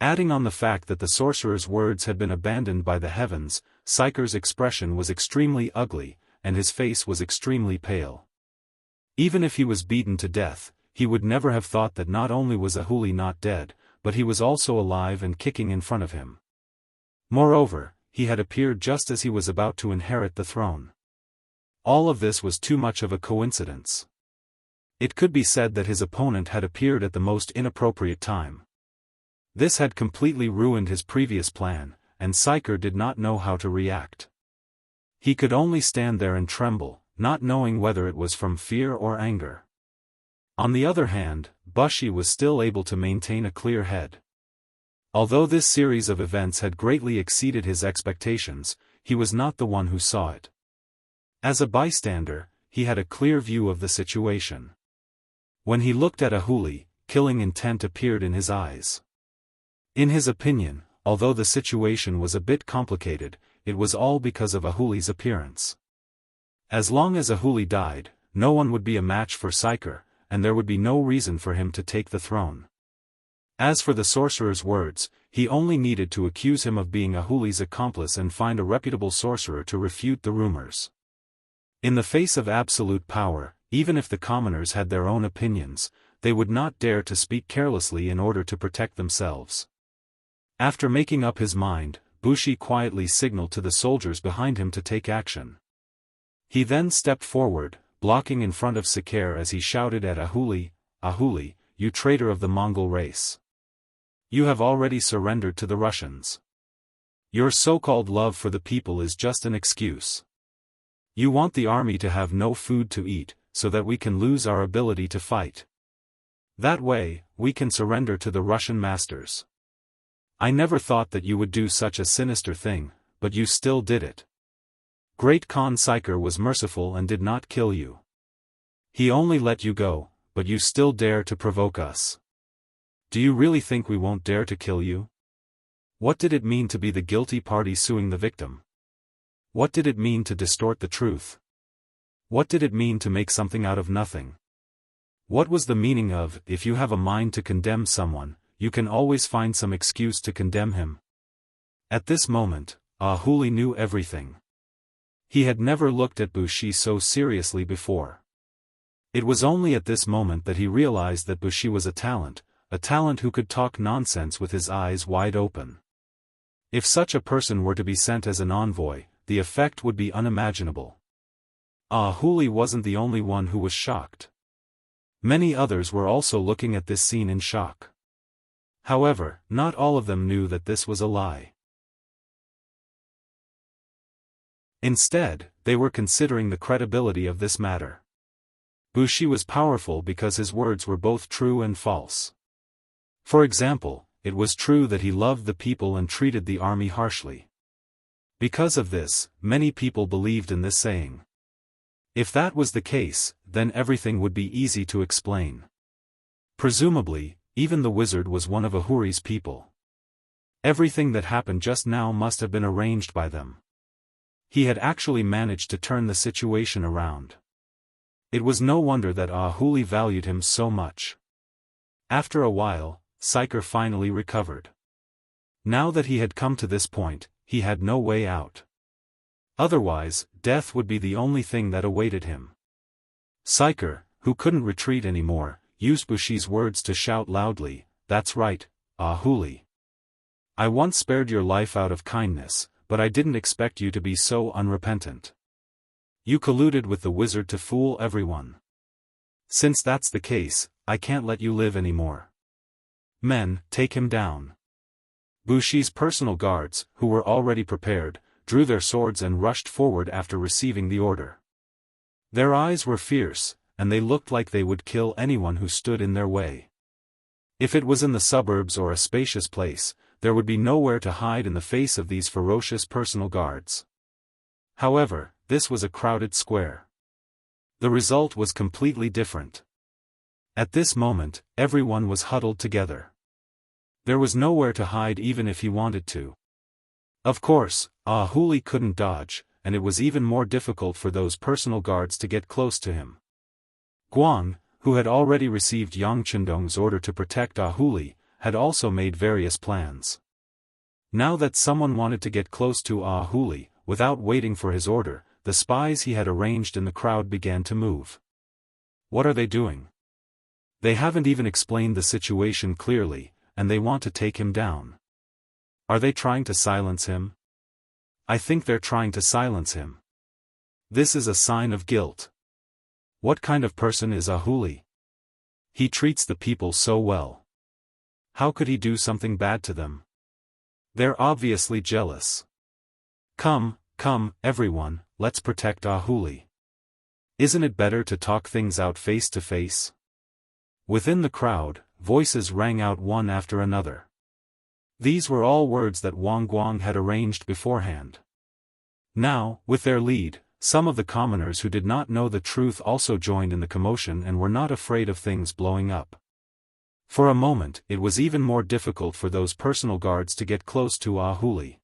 Adding on the fact that the sorcerer's words had been abandoned by the heavens, Psyker's expression was extremely ugly, and his face was extremely pale. Even if he was beaten to death, he would never have thought that not only was Ahuli not dead, but he was also alive and kicking in front of him. Moreover, he had appeared just as he was about to inherit the throne. All of this was too much of a coincidence. It could be said that his opponent had appeared at the most inappropriate time. This had completely ruined his previous plan, and Psyker did not know how to react. He could only stand there and tremble, not knowing whether it was from fear or anger. On the other hand, Bushi was still able to maintain a clear head. Although this series of events had greatly exceeded his expectations, he was not the one who saw it. As a bystander, he had a clear view of the situation. When he looked at Ahuli, killing intent appeared in his eyes. In his opinion, although the situation was a bit complicated, it was all because of Ahuli's appearance. As long as Ahuli died, no one would be a match for Psyker, and there would be no reason for him to take the throne. As for the sorcerer's words, he only needed to accuse him of being Ahuli's accomplice and find a reputable sorcerer to refute the rumors. In the face of absolute power, even if the commoners had their own opinions, they would not dare to speak carelessly in order to protect themselves. After making up his mind, Bushi quietly signaled to the soldiers behind him to take action. He then stepped forward, blocking in front of Psyker as he shouted at Ahuli, "Ahuli, you traitor of the Mongol race. You have already surrendered to the Russians. Your so-called love for the people is just an excuse. You want the army to have no food to eat, so that we can lose our ability to fight. That way, we can surrender to the Russian masters. I never thought that you would do such a sinister thing, but you still did it. Great Khan Psyker was merciful and did not kill you. He only let you go, but you still dare to provoke us. Do you really think we won't dare to kill you? What did it mean to be the guilty party suing the victim? What did it mean to distort the truth? What did it mean to make something out of nothing? What was the meaning of, if you have a mind to condemn someone, you can always find some excuse to condemn him? At this moment, Ahuli knew everything. He had never looked at Bushi so seriously before. It was only at this moment that he realized that Bushi was a talent who could talk nonsense with his eyes wide open. If such a person were to be sent as an envoy, the effect would be unimaginable. Ahuli wasn't the only one who was shocked. Many others were also looking at this scene in shock. However, not all of them knew that this was a lie. Instead, they were considering the credibility of this matter. Bushi was powerful because his words were both true and false. For example, it was true that he loved the people and treated the army harshly. Because of this, many people believed in this saying. If that was the case, then everything would be easy to explain. Presumably, even the wizard was one of Ahuri's people. Everything that happened just now must have been arranged by them. He had actually managed to turn the situation around. It was no wonder that Ahuli valued him so much. After a while, Psyker finally recovered. Now that he had come to this point, he had no way out. Otherwise, death would be the only thing that awaited him. Psyker, who couldn't retreat anymore, used Bushi's words to shout loudly, "That's right, Ahuli. I once spared your life out of kindness, but I didn't expect you to be so unrepentant. You colluded with the wizard to fool everyone. Since that's the case, I can't let you live anymore. Men, take him down. Bushi's personal guards, who were already prepared, drew their swords and rushed forward after receiving the order. Their eyes were fierce, and they looked like they would kill anyone who stood in their way. If it was in the suburbs or a spacious place, there would be nowhere to hide in the face of these ferocious personal guards. However, this was a crowded square. The result was completely different. At this moment, everyone was huddled together. There was nowhere to hide even if he wanted to. Of course, Huli couldn't dodge, and it was even more difficult for those personal guards to get close to him. Guang, who had already received Yang Chendong's order to protect Huli, had also made various plans. Now that someone wanted to get close to Huli, without waiting for his order, the spies he had arranged in the crowd began to move. What are they doing? They haven't even explained the situation clearly, and they want to take him down. Are they trying to silence him? I think they're trying to silence him. This is a sign of guilt. What kind of person is Huli? He treats the people so well. How could he do something bad to them? They're obviously jealous. Come, everyone, let's protect Huli. Isn't it better to talk things out face to face? Within the crowd, voices rang out one after another. These were all words that Wang Guang had arranged beforehand. Now, with their lead, some of the commoners who did not know the truth also joined in the commotion and were not afraid of things blowing up. For a moment, it was even more difficult for those personal guards to get close to Huli.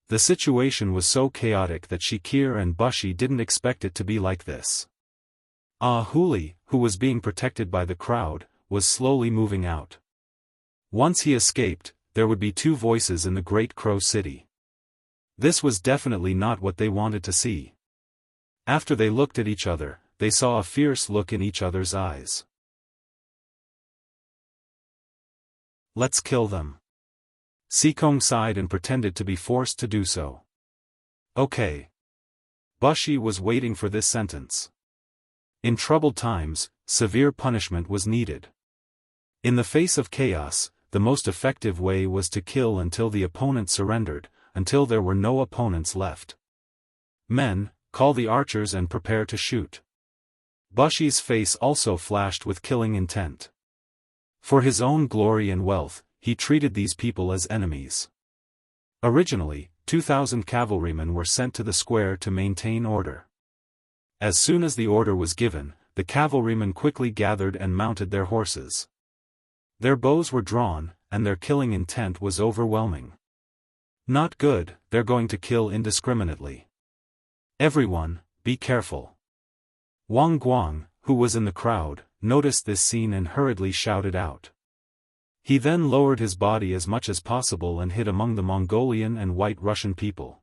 The situation was so chaotic that Shikir and Bushi didn't expect it to be like this. Huli, who was being protected by the crowd, was slowly moving out. Once he escaped, there would be two voices in the Great Crow City. This was definitely not what they wanted to see. After they looked at each other, they saw a fierce look in each other's eyes. Let's kill them. Sikong sighed and pretended to be forced to do so. Okay. Bushi was waiting for this sentence. In troubled times, severe punishment was needed. In the face of chaos, the most effective way was to kill until the opponent surrendered, until there were no opponents left. Men, call the archers and prepare to shoot. Bushi's face also flashed with killing intent. For his own glory and wealth, he treated these people as enemies. Originally, 2,000 cavalrymen were sent to the square to maintain order. As soon as the order was given, the cavalrymen quickly gathered and mounted their horses. Their bows were drawn, and their killing intent was overwhelming. Not good, they're going to kill indiscriminately. Everyone, be careful. Wang Guang, who was in the crowd, noticed this scene and hurriedly shouted out. He then lowered his body as much as possible and hid among the Mongolian and White Russian people.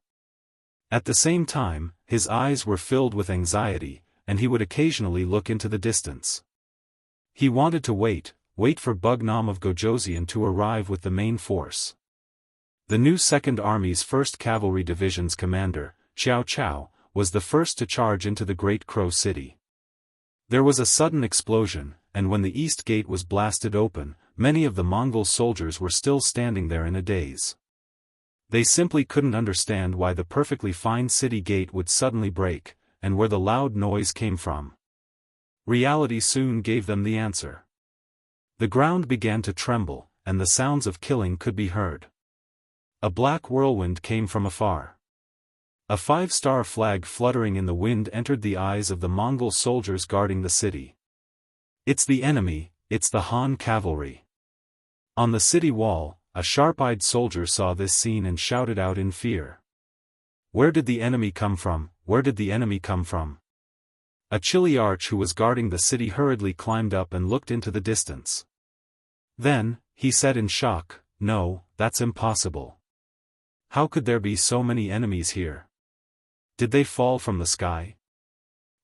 At the same time, his eyes were filled with anxiety, and he would occasionally look into the distance. He wanted to wait for Bugnam of Gojoseon to arrive with the main force. The new Second Army's 1st Cavalry Division's commander, Xiao Chao, was the first to charge into the Great Crow City. There was a sudden explosion, and when the east gate was blasted open, many of the Mongol soldiers were still standing there in a daze. They simply couldn't understand why the perfectly fine city gate would suddenly break, and where the loud noise came from. Reality soon gave them the answer. The ground began to tremble, and the sounds of killing could be heard. A black whirlwind came from afar. A 5-star flag fluttering in the wind entered the eyes of the Mongol soldiers guarding the city. It's the enemy, it's the Han cavalry. On the city wall, a sharp-eyed soldier saw this scene and shouted out in fear. Where did the enemy come from? Where did the enemy come from? A chilly arch who was guarding the city hurriedly climbed up and looked into the distance. Then, he said in shock, "No, that's impossible. How could there be so many enemies here? Did they fall from the sky?"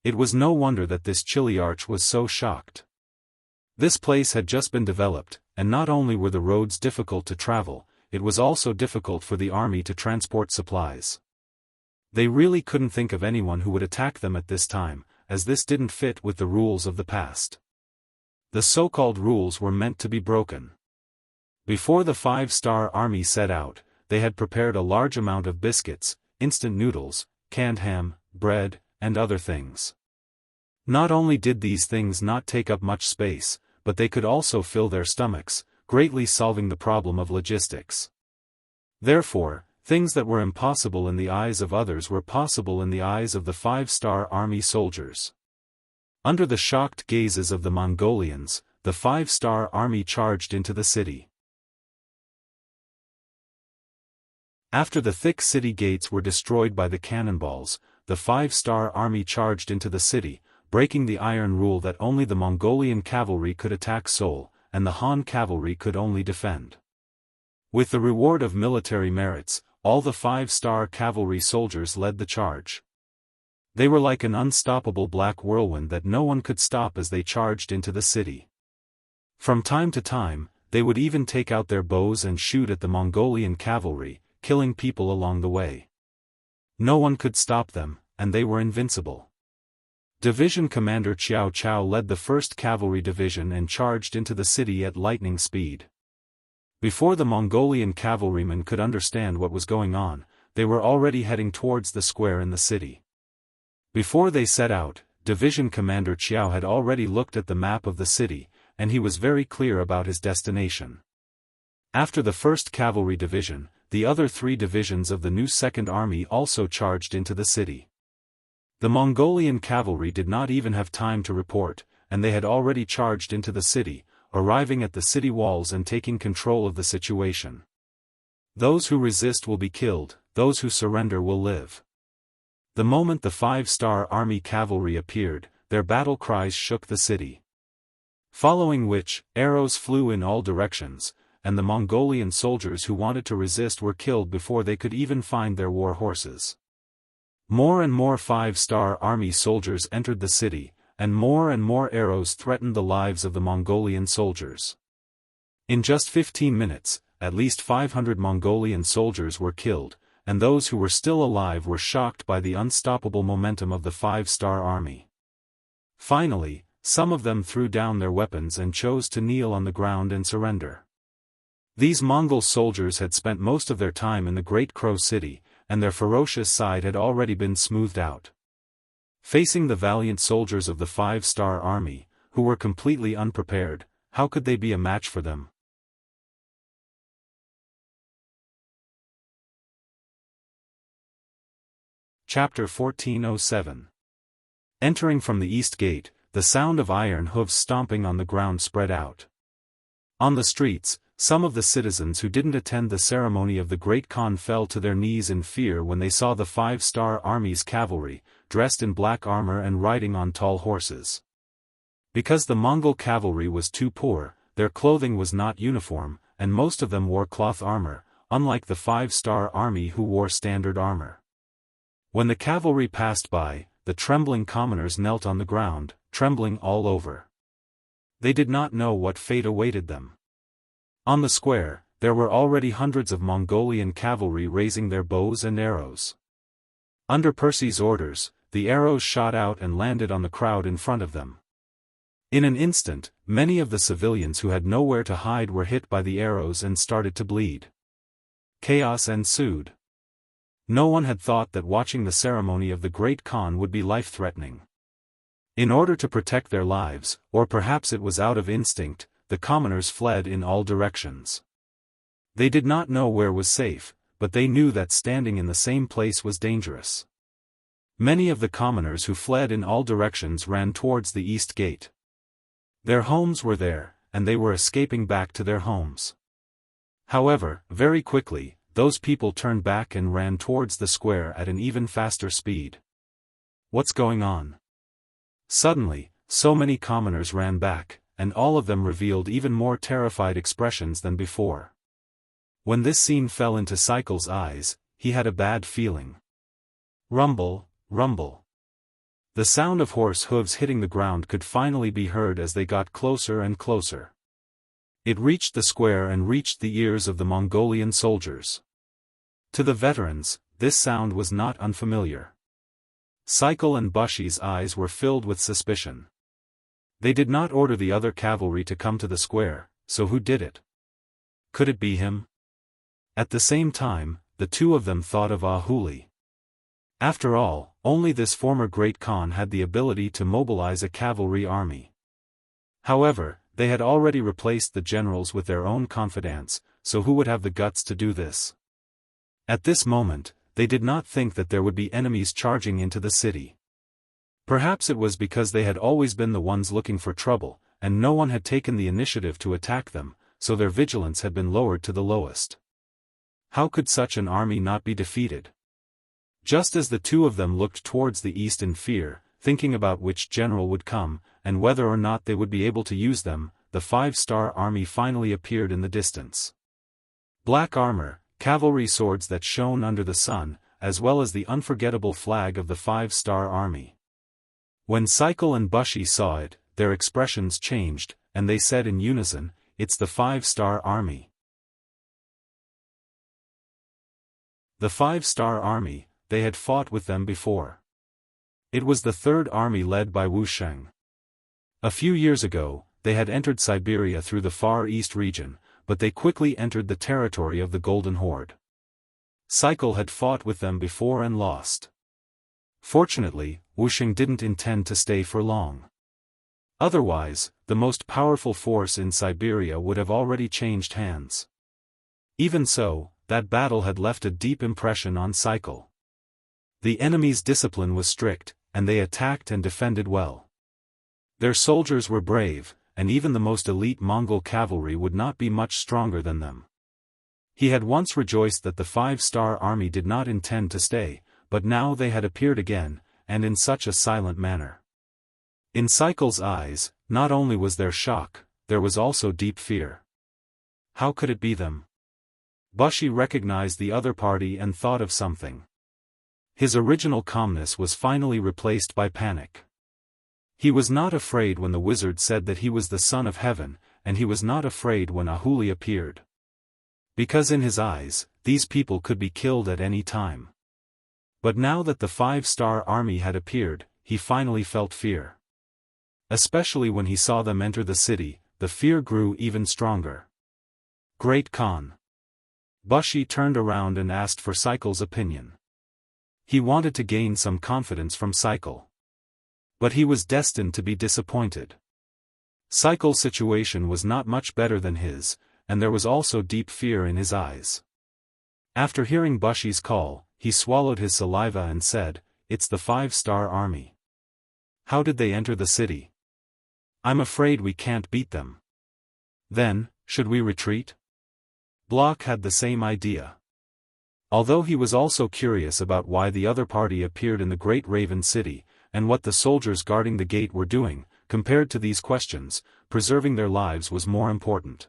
It was no wonder that this chilly arch was so shocked. This place had just been developed, and not only were the roads difficult to travel, it was also difficult for the army to transport supplies. They really couldn't think of anyone who would attack them at this time, as this didn't fit with the rules of the past. The so-called rules were meant to be broken. Before the 5-star army set out, they had prepared a large amount of biscuits, instant noodles, canned ham, bread, and other things. Not only did these things not take up much space, but they could also fill their stomachs, greatly solving the problem of logistics. Therefore, things that were impossible in the eyes of others were possible in the eyes of the 5-star army soldiers. Under the shocked gazes of the Mongolians, the 5-star army charged into the city. After the thick city gates were destroyed by the cannonballs, the 5-star army charged into the city, breaking the iron rule that only the Mongolian cavalry could attack Seoul, and the Han cavalry could only defend. With the reward of military merits, all the 5-star cavalry soldiers led the charge. They were like an unstoppable black whirlwind that no one could stop as they charged into the city. From time to time, they would even take out their bows and shoot at the Mongolian cavalry, killing people along the way. No one could stop them, and they were invincible. Division Commander Qiao Chao led the 1st Cavalry Division and charged into the city at lightning speed. Before the Mongolian cavalrymen could understand what was going on, they were already heading towards the square in the city. Before they set out, Division Commander Qiao had already looked at the map of the city, and he was very clear about his destination. After the 1st Cavalry Division, the other 3 divisions of the new 2nd Army also charged into the city. The Mongolian cavalry did not even have time to report, and they had already charged into the city, arriving at the city walls and taking control of the situation. Those who resist will be killed, those who surrender will live. The moment the 5-star army cavalry appeared, their battle cries shook the city. Following which, arrows flew in all directions, and the Mongolian soldiers who wanted to resist were killed before they could even find their war horses. More and more 5-star army soldiers entered the city, and more arrows threatened the lives of the Mongolian soldiers. In just 15 minutes, at least 500 Mongolian soldiers were killed, and those who were still alive were shocked by the unstoppable momentum of the 5-star army. Finally, some of them threw down their weapons and chose to kneel on the ground and surrender. These Mongol soldiers had spent most of their time in the Great Crow City, and their ferocious side had already been smoothed out. Facing the valiant soldiers of the 5-star army, who were completely unprepared, how could they be a match for them? Chapter 1407. Entering from the east gate, the sound of iron hooves stomping on the ground spread out. On the streets, some of the citizens who didn't attend the ceremony of the Great Khan fell to their knees in fear when they saw the 5-star army's cavalry, dressed in black armor and riding on tall horses. Because the Mongol cavalry was too poor, their clothing was not uniform, and most of them wore cloth armor, unlike the 5-star army who wore standard armor. When the cavalry passed by, the trembling commoners knelt on the ground, trembling all over. They did not know what fate awaited them. On the square, there were already hundreds of Mongolian cavalry raising their bows and arrows. Under Percy's orders, the arrows shot out and landed on the crowd in front of them. In an instant, many of the civilians who had nowhere to hide were hit by the arrows and started to bleed. Chaos ensued. No one had thought that watching the ceremony of the Great Khan would be life-threatening. In order to protect their lives, or perhaps it was out of instinct, the commoners fled in all directions. They did not know where was safe, but they knew that standing in the same place was dangerous. Many of the commoners who fled in all directions ran towards the east gate. Their homes were there, and they were escaping back to their homes. However, very quickly, those people turned back and ran towards the square at an even faster speed. What's going on? Suddenly, so many commoners ran back, and all of them revealed even more terrified expressions than before. When this scene fell into Cycle's eyes, he had a bad feeling. Rumble, rumble. The sound of horse hooves hitting the ground could finally be heard as they got closer and closer. It reached the square and reached the ears of the Mongolian soldiers. To the veterans, this sound was not unfamiliar. Cycle and Bushy's eyes were filled with suspicion. They did not order the other cavalry to come to the square, so who did it? Could it be him? At the same time, the two of them thought of Ahuli. After all, only this former great Khan had the ability to mobilize a cavalry army. However, they had already replaced the generals with their own confidants, so who would have the guts to do this? At this moment, they did not think that there would be enemies charging into the city. Perhaps it was because they had always been the ones looking for trouble, and no one had taken the initiative to attack them, so their vigilance had been lowered to the lowest. How could such an army not be defeated? Just as the two of them looked towards the east in fear, thinking about which general would come, and whether or not they would be able to use them, the 5-star army finally appeared in the distance. Black armor, cavalry swords that shone under the sun, as well as the unforgettable flag of the 5-star army. When Cycle and Bushy saw it, their expressions changed, and they said in unison, "It's the 5-star army." The 5-star army, they had fought with them before. It was the Third Army led by Wusheng. A few years ago, they had entered Siberia through the Far East region, but they quickly entered the territory of the Golden Horde. Cycle had fought with them before and lost. Fortunately, Wusheng didn't intend to stay for long. Otherwise, the most powerful force in Siberia would have already changed hands. Even so, that battle had left a deep impression on Cycle. The enemy's discipline was strict, and they attacked and defended well. Their soldiers were brave, and even the most elite Mongol cavalry would not be much stronger than them. He had once rejoiced that the 5-star army did not intend to stay, but now they had appeared again, and in such a silent manner. In Cycle's eyes, not only was there shock, there was also deep fear. How could it be them? Bushy recognized the other party and thought of something. His original calmness was finally replaced by panic. He was not afraid when the wizard said that he was the son of heaven, and he was not afraid when Ahuli appeared. Because in his eyes, these people could be killed at any time. But now that the 5-star army had appeared, he finally felt fear. Especially when he saw them enter the city, the fear grew even stronger. Great Khan. Bushy turned around and asked for Cycle's opinion. He wanted to gain some confidence from Cycle. But he was destined to be disappointed. Cycle's situation was not much better than his, and there was also deep fear in his eyes. After hearing Bushy's call, he swallowed his saliva and said, "It's the 5-star army. How did they enter the city? I'm afraid we can't beat them. Then, should we retreat?" Block had the same idea. Although he was also curious about why the other party appeared in the Great Raven City, and what the soldiers guarding the gate were doing, compared to these questions, preserving their lives was more important.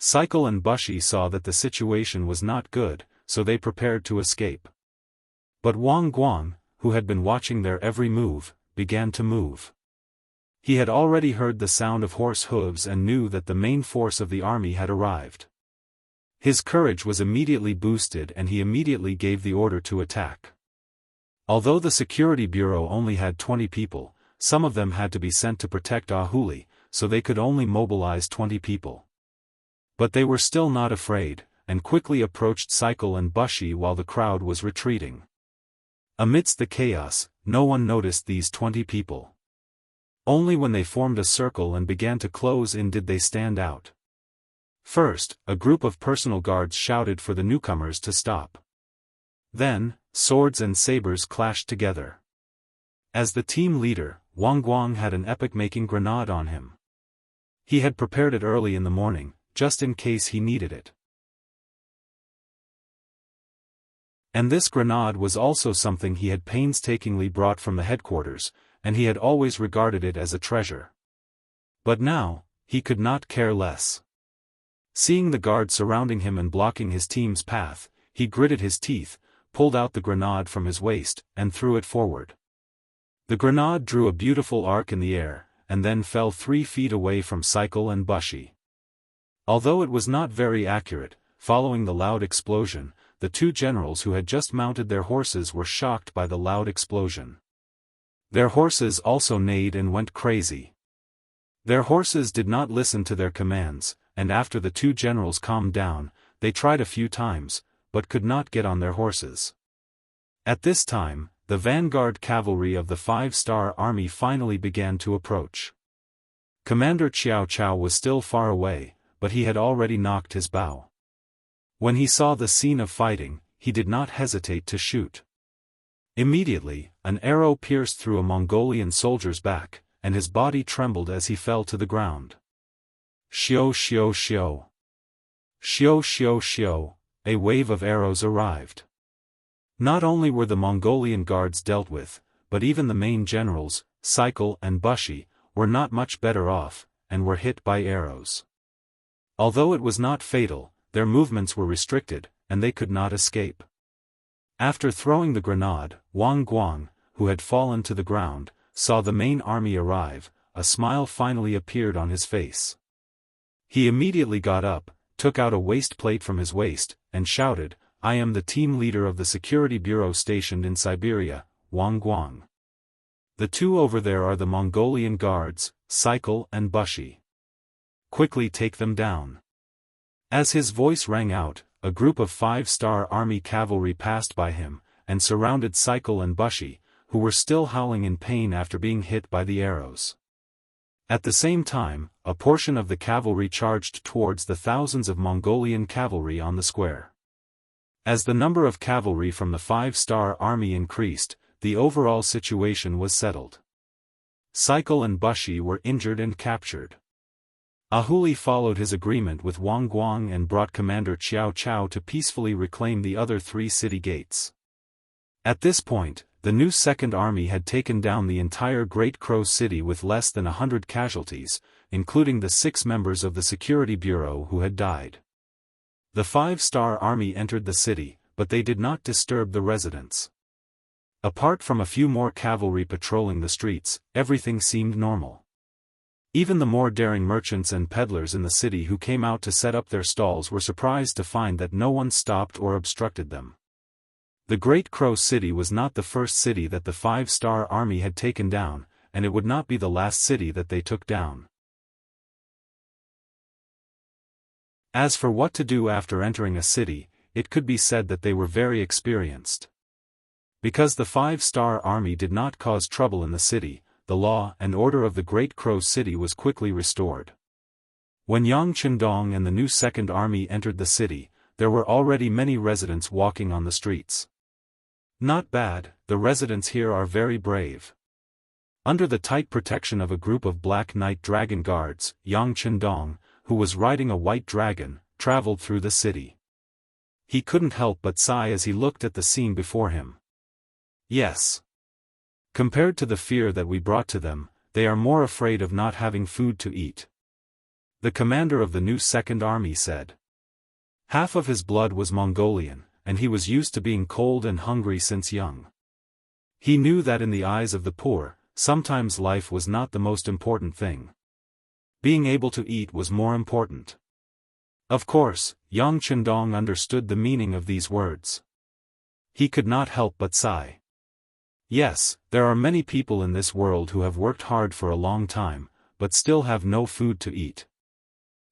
Cycle and Bushy saw that the situation was not good, so they prepared to escape. But Wang Guang, who had been watching their every move, began to move. He had already heard the sound of horse hooves and knew that the main force of the army had arrived. His courage was immediately boosted and he immediately gave the order to attack. Although the security bureau only had 20 people, some of them had to be sent to protect Ahuli, so they could only mobilize 20 people. But they were still not afraid, and quickly approached Cycle and Bushy while the crowd was retreating. Amidst the chaos, no one noticed these 20 people. Only when they formed a circle and began to close in did they stand out. First, a group of personal guards shouted for the newcomers to stop. Then, swords and sabers clashed together. As the team leader, Wang Guang had an epoch-making grenade on him. He had prepared it early in the morning, just in case he needed it. And this grenade was also something he had painstakingly brought from the headquarters, and he had always regarded it as a treasure. But now, he could not care less. Seeing the guard surrounding him and blocking his team's path, he gritted his teeth, pulled out the grenade from his waist, and threw it forward. The grenade drew a beautiful arc in the air, and then fell 3 feet away from Cycle and Bushy. Although it was not very accurate, following the loud explosion, the two generals who had just mounted their horses were shocked by the loud explosion. Their horses also neighed and went crazy. Their horses did not listen to their commands, and after the two generals calmed down, they tried a few times, but could not get on their horses. At this time, the vanguard cavalry of the 5-star army finally began to approach. Commander Xiao Chao was still far away, but he had already knocked his bow. When he saw the scene of fighting, he did not hesitate to shoot. Immediately, an arrow pierced through a Mongolian soldier's back, and his body trembled as he fell to the ground. Xiao xiao xiao. Xiao xiao xiao, a wave of arrows arrived. Not only were the Mongolian guards dealt with, but even the main generals, Cycle and Bushi, were not much better off, and were hit by arrows. Although it was not fatal, their movements were restricted, and they could not escape. After throwing the grenade, Wang Guang, who had fallen to the ground, saw the main army arrive. A smile finally appeared on his face. He immediately got up, took out a waist plate from his waist, and shouted, "I am the team leader of the security bureau stationed in Siberia, Wang Guang. The two over there are the Mongolian guards, Cycle and Bushi. Quickly take them down." As his voice rang out, a group of 5-star army cavalry passed by him, and surrounded Cycle and Bushi, who were still howling in pain after being hit by the arrows. At the same time, a portion of the cavalry charged towards the thousands of Mongolian cavalry on the square. As the number of cavalry from the 5-star army increased, the overall situation was settled. Cycle and Bushi were injured and captured. Ahuli followed his agreement with Wang Guang and brought Commander Xiao Chao to peacefully reclaim the other 3 city gates. At this point, the new Second Army had taken down the entire Great Crow City with less than 100 casualties, including the 6 members of the Security Bureau who had died. The 5-star army entered the city, but they did not disturb the residents. Apart from a few more cavalry patrolling the streets, everything seemed normal. Even the more daring merchants and peddlers in the city who came out to set up their stalls were surprised to find that no one stopped or obstructed them. The Great Crow City was not the first city that the 5-star army had taken down, and it would not be the last city that they took down. As for what to do after entering a city, it could be said that they were very experienced. Because the 5-star army did not cause trouble in the city, the law and order of the Great Crow City was quickly restored. When Yang Chendong and the new Second Army entered the city, there were already many residents walking on the streets. Not bad, the residents here are very brave. Under the tight protection of a group of Black Knight Dragon Guards, Yang Chendong, who was riding a white dragon, traveled through the city. He couldn't help but sigh as he looked at the scene before him. Yes. Compared to the fear that we brought to them, they are more afraid of not having food to eat. The commander of the new Second Army said. Half of his blood was Mongolian, and he was used to being cold and hungry since young. He knew that in the eyes of the poor, sometimes life was not the most important thing. Being able to eat was more important. Of course, Yang Chendong understood the meaning of these words. He could not help but sigh. Yes, there are many people in this world who have worked hard for a long time, but still have no food to eat.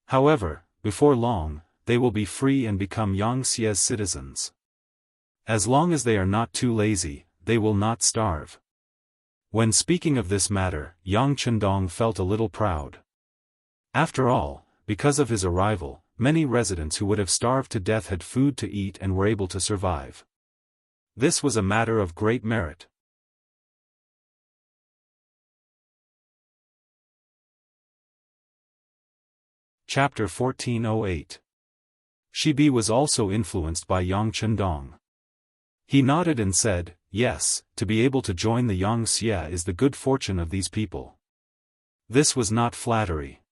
However, before long, they will be free and become Yangtze's citizens. As long as they are not too lazy, they will not starve. When speaking of this matter, Yang Chendong felt a little proud. After all, because of his arrival, many residents who would have starved to death had food to eat and were able to survive. This was a matter of great merit. Chapter 1408. Shibi was also influenced by Yang Chendong. He nodded and said, "Yes, to be able to join the Yangtze is the good fortune of these people." This was not flattery.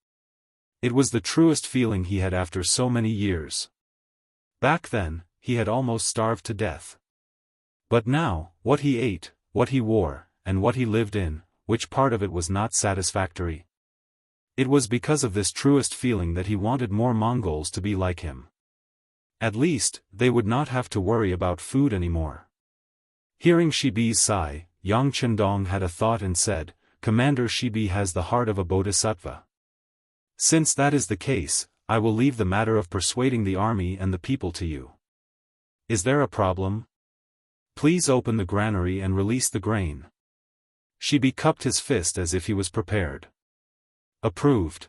It was the truest feeling he had after so many years. Back then, he had almost starved to death. But now, what he ate, what he wore, and what he lived in, which part of it was not satisfactory? It was because of this truest feeling that he wanted more Mongols to be like him. At least, they would not have to worry about food anymore. Hearing Shibi's sigh, Yang Chendong had a thought and said, "Commander Shibi has the heart of a bodhisattva. Since that is the case, I will leave the matter of persuading the army and the people to you. Is there a problem? Please open the granary and release the grain." Shibi cupped his fist as if he was prepared. Approved.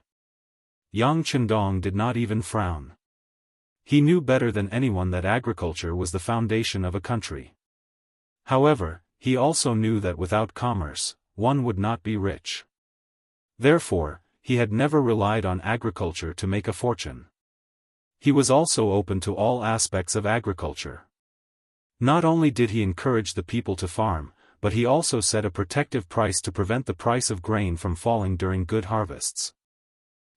Yang Chendong did not even frown. He knew better than anyone that agriculture was the foundation of a country. However, he also knew that without commerce, one would not be rich. Therefore, he had never relied on agriculture to make a fortune. He was also open to all aspects of agriculture. Not only did he encourage the people to farm, but he also set a protective price to prevent the price of grain from falling during good harvests.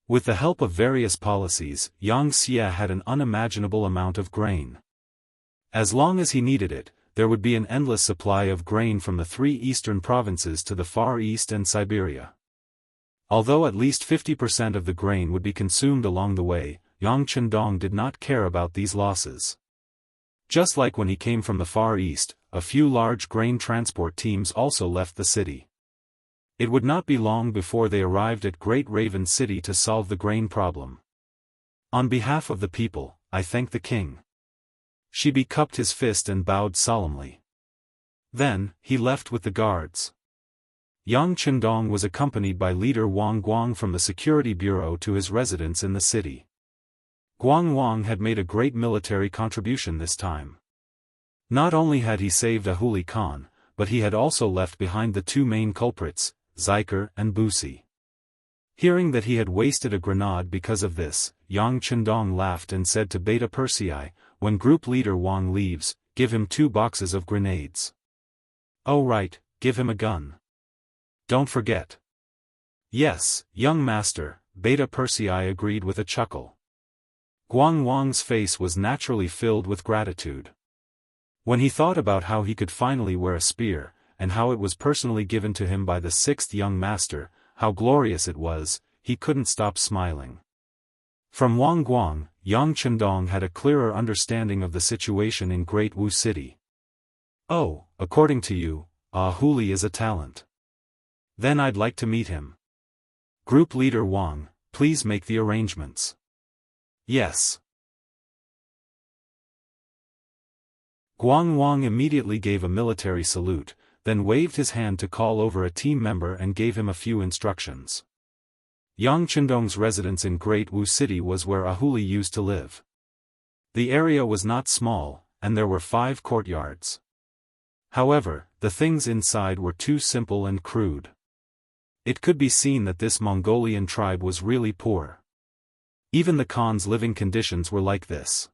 With the help of various policies, Yang Xie had an unimaginable amount of grain. As long as he needed it, there would be an endless supply of grain from the 3 eastern provinces to the Far East and Siberia. Although at least 50% of the grain would be consumed along the way, Yang Chendong did not care about these losses. Just like when he came from the Far East, a few large grain transport teams also left the city. It would not be long before they arrived at Great Raven City to solve the grain problem. On behalf of the people, I thank the king. Shibi cupped his fist and bowed solemnly. Then, he left with the guards. Yang Chendong was accompanied by leader Wang Guang from the security bureau to his residence in the city. Guang Wang had made a great military contribution this time. Not only had he saved Ahuli Khan, but he had also left behind the 2 main culprits, Ziker and Busi. Hearing that he had wasted a grenade because of this, Yang Chendong laughed and said to Beta Persei, "When group leader Wang leaves, give him 2 boxes of grenades." "Oh right, give him a gun. Don't forget." "Yes, young master," Beta Persei agreed with a chuckle. Guang Wang's face was naturally filled with gratitude. When he thought about how he could finally wear a spear, and how it was personally given to him by the 6th young master, how glorious it was, he couldn't stop smiling. From Wang Guang, Yang Chendong had a clearer understanding of the situation in Great Wu City. "Oh, according to you, Ahuli is a talent. Then I'd like to meet him. Group leader Wang, please make the arrangements." "Yes." Guang Wang immediately gave a military salute, then waved his hand to call over a team member and gave him a few instructions. Yang Chendong's residence in Great Wu City was where Ahuli used to live. The area was not small, and there were 5 courtyards. However, the things inside were too simple and crude. It could be seen that this Mongolian tribe was really poor. Even the Khan's living conditions were like this.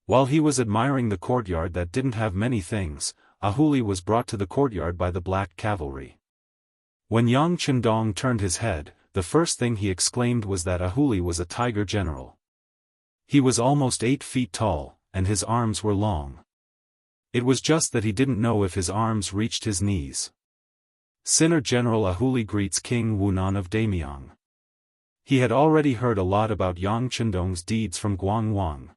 While he was admiring the courtyard that didn't have many things, Ahuli was brought to the courtyard by the Black Cavalry. When Yang Chendong turned his head, the first thing he exclaimed was that Ahuli was a tiger general. He was almost 8 feet tall, and his arms were long. It was just that he didn't know if his arms reached his knees. Sinner General Ahuli greets King Wunan of Damyang. He had already heard a lot about Yang Chendong's deeds from Guang Wang.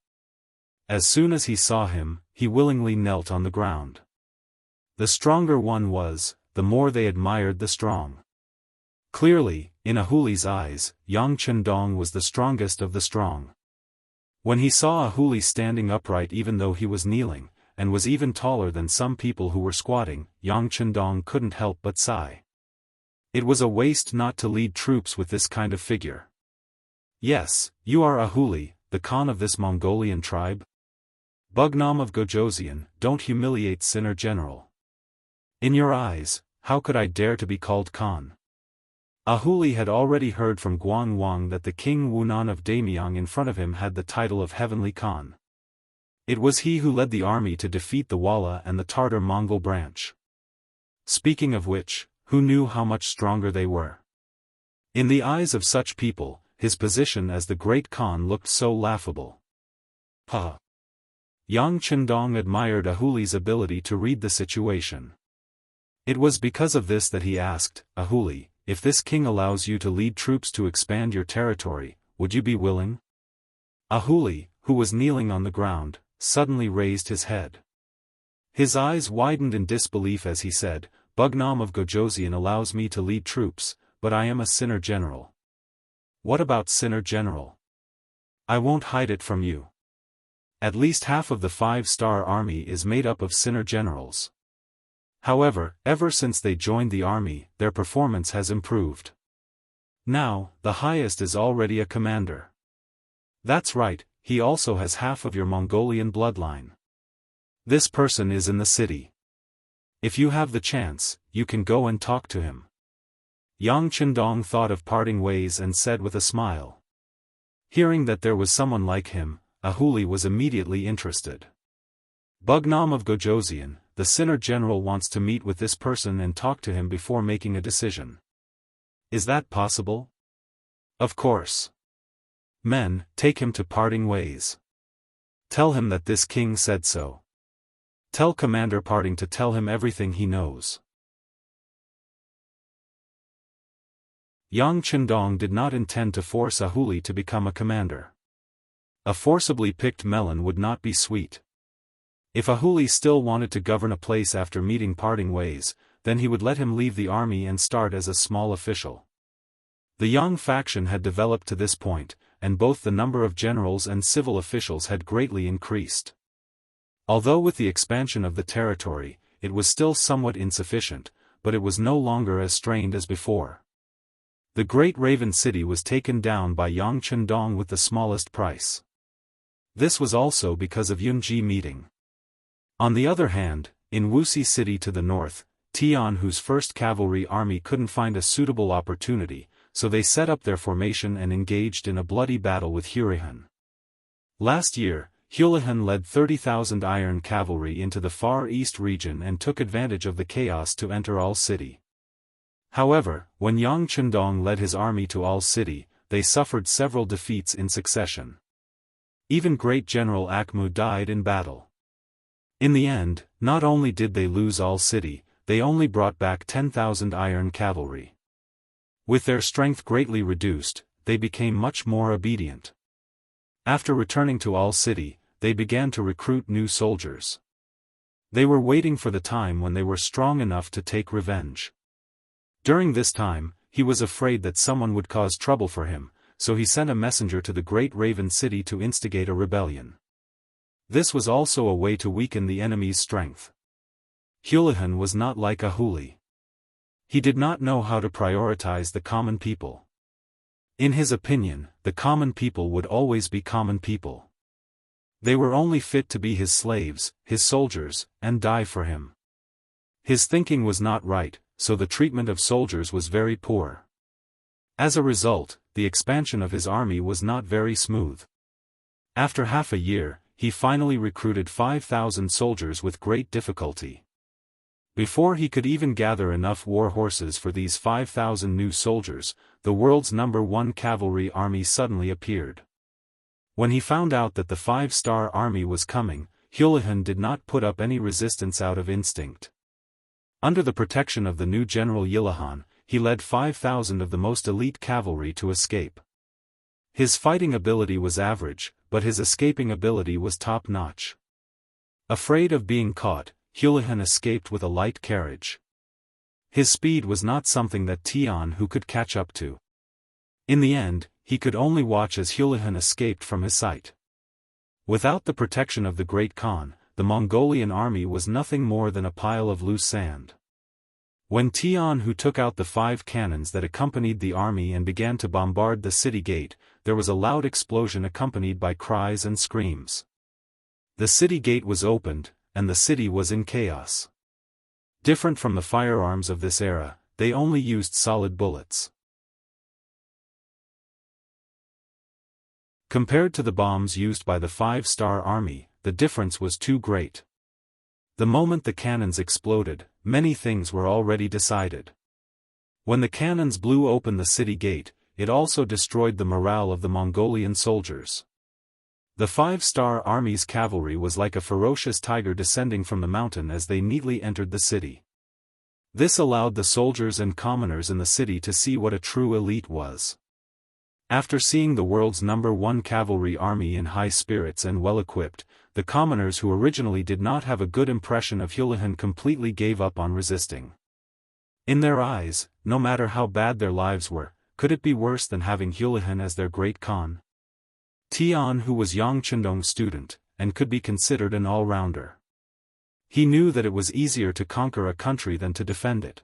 As soon as he saw him, he willingly knelt on the ground. The stronger one was, the more they admired the strong. Clearly, in Ahuli's eyes, Yang Chendong was the strongest of the strong. When he saw Ahuli standing upright even though he was kneeling, and was even taller than some people who were squatting, Yang Chendong couldn't help but sigh. It was a waste not to lead troops with this kind of figure. "Yes, you are Ahuli, the Khan of this Mongolian tribe? Bugnam of Gojoseon, don't humiliate Sinner General. In your eyes, how could I dare to be called Khan?" Ahuli had already heard from Guang Wang that the King Wunan of Damyang in front of him had the title of Heavenly Khan. It was he who led the army to defeat the Walla and the Tartar Mongol branch. Speaking of which, who knew how much stronger they were? In the eyes of such people, his position as the Great Khan looked so laughable. Ha! Yang Chendong admired Ahuli's ability to read the situation. It was because of this that he asked, "Ahuli, if this king allows you to lead troops to expand your territory, would you be willing?" Ahuli, who was kneeling on the ground, suddenly raised his head. His eyes widened in disbelief as he said, "Bugnam of Gojosian allows me to lead troops, but I am a sinner general." "What about sinner general? I won't hide it from you. At least half of the 5-star army is made up of sinner generals. However, ever since they joined the army, their performance has improved. Now, the highest is already a commander. That's right, he also has half of your Mongolian bloodline. This person is in the city. If you have the chance, you can go and talk to him." Yang Chendong thought of parting ways and said with a smile. Hearing that there was someone like him, Ahuli was immediately interested. "Bugnam of Gojosian, the sinner general wants to meet with this person and talk to him before making a decision. Is that possible?" "Of course. Men, take him to parting ways. Tell him that this king said so. Tell Commander Parting to tell him everything he knows." Yang Chendong did not intend to force Ahuli to become a commander. A forcibly picked melon would not be sweet. If Ahuli still wanted to govern a place after meeting parting ways, then he would let him leave the army and start as a small official. The Yang faction had developed to this point, and both the number of generals and civil officials had greatly increased. Although with the expansion of the territory, it was still somewhat insufficient, but it was no longer as strained as before. The Great Raven City was taken down by Yang Chendong with the smallest price. This was also because of Yunji meeting. On the other hand, in Wuxia City to the north, Tianhu's first cavalry army couldn't find a suitable opportunity, so they set up their formation and engaged in a bloody battle with Hurahan. Last year, Hulahan led 30,000 iron cavalry into the Far East region and took advantage of the chaos to enter All City. However, when Yang Chendong led his army to All City, they suffered several defeats in succession. Even great General Akmu died in battle. In the end, not only did they lose All City, they only brought back 10,000 iron cavalry. With their strength greatly reduced, they became much more obedient. After returning to All City, they began to recruit new soldiers. They were waiting for the time when they were strong enough to take revenge. During this time, he was afraid that someone would cause trouble for him, so he sent a messenger to the Great Raven City to instigate a rebellion. This was also a way to weaken the enemy's strength. Hulahan was not like Ahuli. He did not know how to prioritize the common people. In his opinion, the common people would always be common people. They were only fit to be his slaves, his soldiers, and die for him. His thinking was not right, so the treatment of soldiers was very poor. As a result, the expansion of his army was not very smooth. After half a year, he finally recruited 5,000 soldiers with great difficulty. Before he could even gather enough war horses for these 5,000 new soldiers, the world's #1 cavalry army suddenly appeared. When he found out that the 5-star army was coming, Hulahan did not put up any resistance out of instinct. Under the protection of the new General Yilahan, he led 5,000 of the most elite cavalry to escape. His fighting ability was average, but his escaping ability was top-notch. Afraid of being caught, Hulahan escaped with a light carriage. His speed was not something that Tianhu could catch up to. In the end, he could only watch as Hulahan escaped from his sight. Without the protection of the Great Khan, the Mongolian army was nothing more than a pile of loose sand. When Tianhu took out the 5 cannons that accompanied the army and began to bombard the city gate, there was a loud explosion accompanied by cries and screams. The city gate was opened, and the city was in chaos. Different from the firearms of this era, they only used solid bullets. Compared to the bombs used by the 5-star army, the difference was too great. The moment the cannons exploded, many things were already decided. When the cannons blew open the city gate, it also destroyed the morale of the Mongolian soldiers. The 5-star army's cavalry was like a ferocious tiger descending from the mountain as they neatly entered the city. This allowed the soldiers and commoners in the city to see what a true elite was. After seeing the world's #1 cavalry army in high spirits and well-equipped, the commoners who originally did not have a good impression of Hulahan completely gave up on resisting. In their eyes, no matter how bad their lives were, could it be worse than having Hulahan as their great Khan? Tian, who was Yang Chendong's student, and could be considered an all-rounder. He knew that it was easier to conquer a country than to defend it.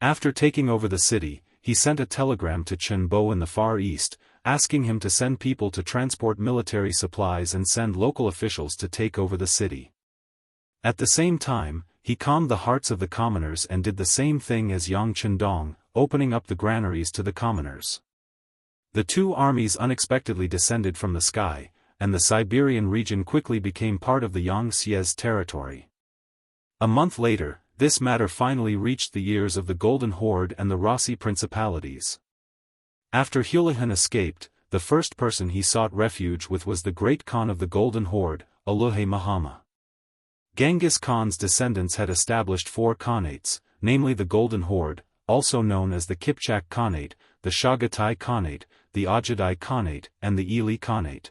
After taking over the city, he sent a telegram to Chen Bo in the Far East, asking him to send people to transport military supplies and send local officials to take over the city. At the same time, he calmed the hearts of the commoners and did the same thing as Yang Chendong, opening up the granaries to the commoners. The two armies unexpectedly descended from the sky, and the Siberian region quickly became part of the Yangtze's territory. A month later, this matter finally reached the ears of the Golden Horde and the Rossi principalities. After Hulahan escaped, the first person he sought refuge with was the great Khan of the Golden Horde, Uluhe Mahama. Genghis Khan's descendants had established 4 Khanates, namely the Golden Horde, also known as the Kipchak Khanate, the Chagatai Khanate, the Ajadai Khanate, and the Ili Khanate.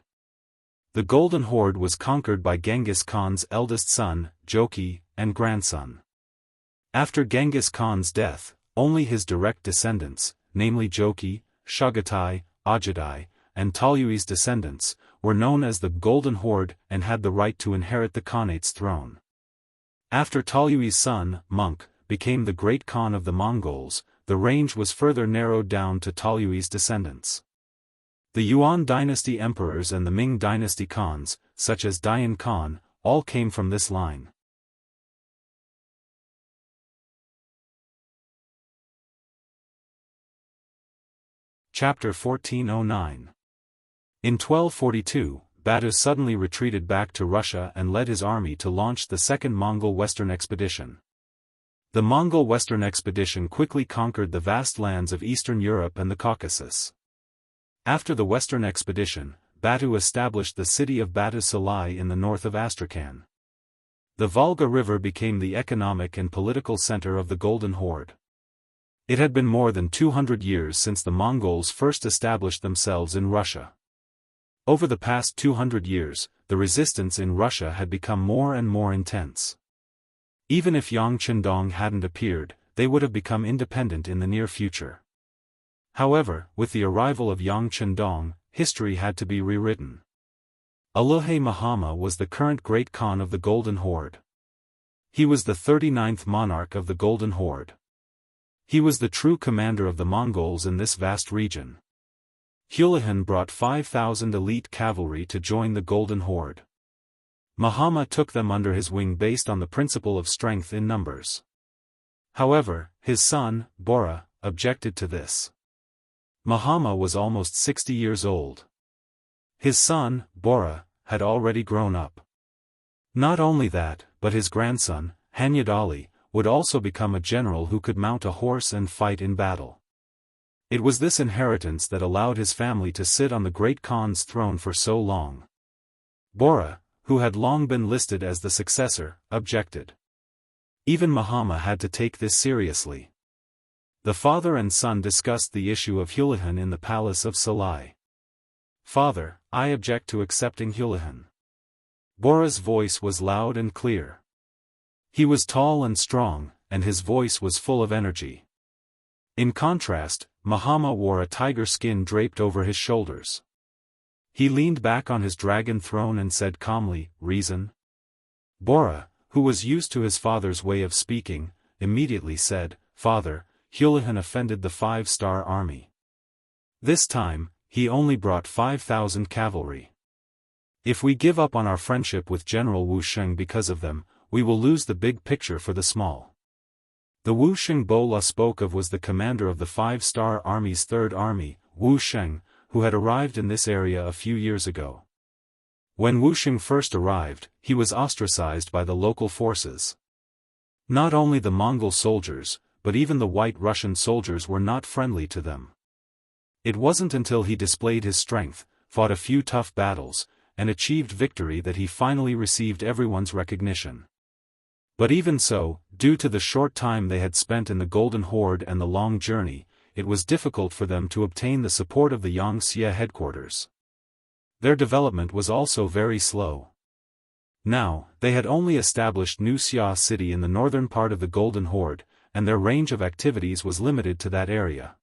The Golden Horde was conquered by Genghis Khan's eldest son, Joki, and grandson. After Genghis Khan's death, only his direct descendants, namely Joki, Chagatai, Ajadai, and Talyui's descendants, were known as the Golden Horde and had the right to inherit the Khanate's throne. After Talyui's son, Monk, became the great Khan of the Mongols, the range was further narrowed down to Talyui's descendants. The Yuan dynasty emperors and the Ming dynasty Khans, such as Dayan Khan, all came from this line. Chapter 1409. In 1242, Batu suddenly retreated back to Russia and led his army to launch the Second Mongol Western Expedition. The Mongol Western Expedition quickly conquered the vast lands of Eastern Europe and the Caucasus. After the Western Expedition, Batu established the city of Batu Salai in the north of Astrakhan. The Volga River became the economic and political center of the Golden Horde. It had been more than 200 years since the Mongols first established themselves in Russia. Over the past 200 years, the resistance in Russia had become more and more intense. Even if Yang Chendong hadn't appeared, they would have become independent in the near future. However, with the arrival of Yang Chendong, history had to be rewritten. Uluhe Mahama was the current great Khan of the Golden Horde. He was the 39th monarch of the Golden Horde. He was the true commander of the Mongols in this vast region. Hulahan brought 5,000 elite cavalry to join the Golden Horde. Mahama took them under his wing based on the principle of strength in numbers. However, his son, Bora, objected to this. Mahama was almost 60 years old. His son, Bora, had already grown up. Not only that, but his grandson, Hanyadali, would also become a general who could mount a horse and fight in battle. It was this inheritance that allowed his family to sit on the great Khan's throne for so long. Bora, who had long been listed as the successor, objected. Even Mahama had to take this seriously. The father and son discussed the issue of Hulahan in the palace of Salai. "Father, I object to accepting Hulahan." Bora's voice was loud and clear. He was tall and strong, and his voice was full of energy. In contrast, Mahama wore a tiger skin draped over his shoulders. He leaned back on his dragon throne and said calmly, "Reason?" Bora, who was used to his father's way of speaking, immediately said, "Father, Hulahan offended the 5-star army. This time, he only brought 5,000 cavalry. If we give up on our friendship with General Wu Sheng because of them, we will lose the big picture for the small." The Wu Sheng Bola spoke of was the commander of the 5-star army's 3rd army, Wu Sheng, who had arrived in this area a few years ago. When Wu Sheng first arrived, he was ostracized by the local forces. Not only the Mongol soldiers, but even the White Russian soldiers were not friendly to them. It wasn't until he displayed his strength, fought a few tough battles, and achieved victory that he finally received everyone's recognition. But even so, due to the short time they had spent in the Golden Horde and the long journey, it was difficult for them to obtain the support of the Xianxia headquarters. Their development was also very slow. Now, they had only established New Xia City in the northern part of the Golden Horde, and their range of activities was limited to that area.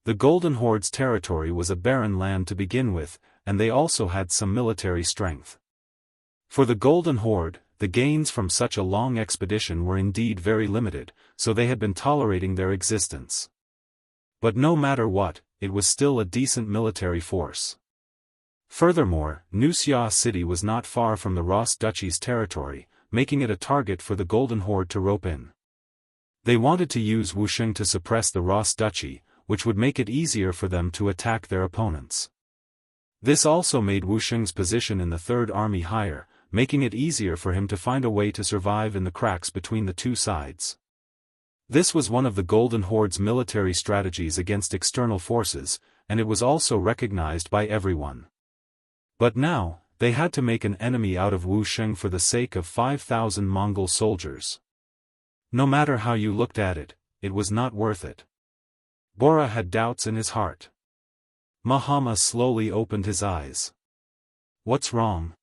The Golden Horde's territory was a barren land to begin with, and they also had some military strength. For the Golden Horde, the gains from such a long expedition were indeed very limited, so they had been tolerating their existence. But no matter what, it was still a decent military force. Furthermore, New Xia City was not far from the Ross Duchy's territory, making it a target for the Golden Horde to rope in. They wanted to use Wuxia to suppress the Ross Duchy, which would make it easier for them to attack their opponents. This also made Wuxia's position in the Third Army higher, making it easier for him to find a way to survive in the cracks between the two sides. This was one of the Golden Horde's military strategies against external forces, and it was also recognized by everyone. But now, they had to make an enemy out of Wuxia for the sake of 5,000 Mongol soldiers. No matter how you looked at it, it was not worth it. Bora had doubts in his heart. Mahama slowly opened his eyes. What's wrong?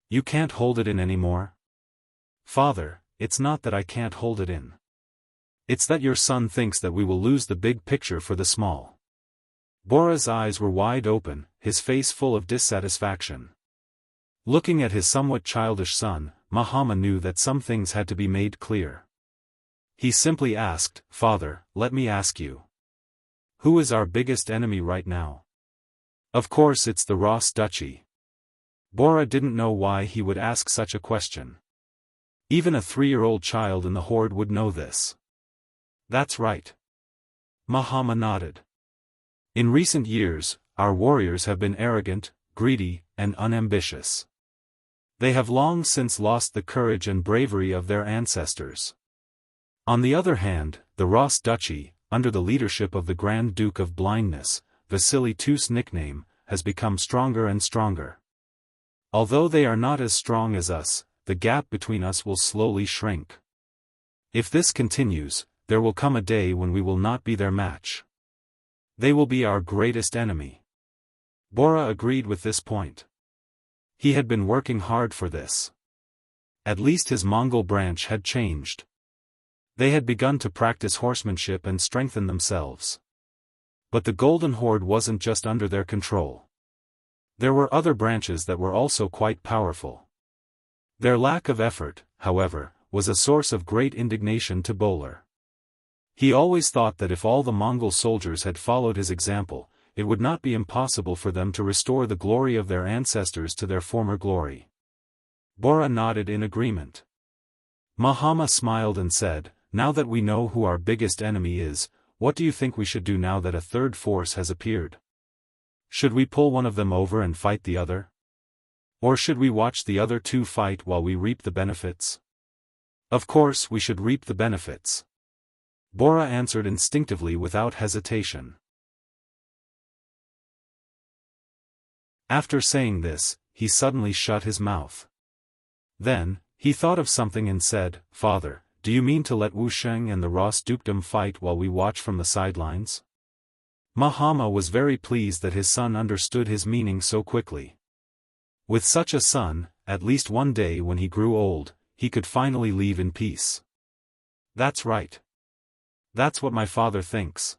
You can't hold it in anymore? Father, it's not that I can't hold it in. It's that your son thinks that we will lose the big picture for the small. Bora's eyes were wide open, his face full of dissatisfaction. Looking at his somewhat childish son, Mahama knew that some things had to be made clear. He simply asked, Father, let me ask you. Who is our biggest enemy right now? Of course it's the Ross Duchy. Bora didn't know why he would ask such a question. Even a 3-year-old child in the Horde would know this. That's right. Mahama nodded. In recent years, our warriors have been arrogant, greedy, and unambitious. They have long since lost the courage and bravery of their ancestors. On the other hand, the Ross Duchy, under the leadership of the Grand Duke of Blindness, Vasily II's nickname, has become stronger and stronger. Although they are not as strong as us, the gap between us will slowly shrink. If this continues, there will come a day when we will not be their match. They will be our greatest enemy. Bora agreed with this point. He had been working hard for this. At least his Mongol branch had changed. They had begun to practice horsemanship and strengthen themselves. But the Golden Horde wasn't just under their control. There were other branches that were also quite powerful. Their lack of effort, however, was a source of great indignation to Bowler. He always thought that if all the Mongol soldiers had followed his example, it would not be impossible for them to restore the glory of their ancestors to their former glory. Bora nodded in agreement. Mahama smiled and said, Now that we know who our biggest enemy is, what do you think we should do now that a third force has appeared? Should we pull one of them over and fight the other? Or should we watch the other two fight while we reap the benefits? Of course we should reap the benefits. Bora answered instinctively without hesitation. After saying this, he suddenly shut his mouth. Then, he thought of something and said, Father, do you mean to let Wuxia and the Ross dukedom fight while we watch from the sidelines? Mahama was very pleased that his son understood his meaning so quickly. With such a son, at least one day when he grew old, he could finally leave in peace. That's right. That's what my father thinks.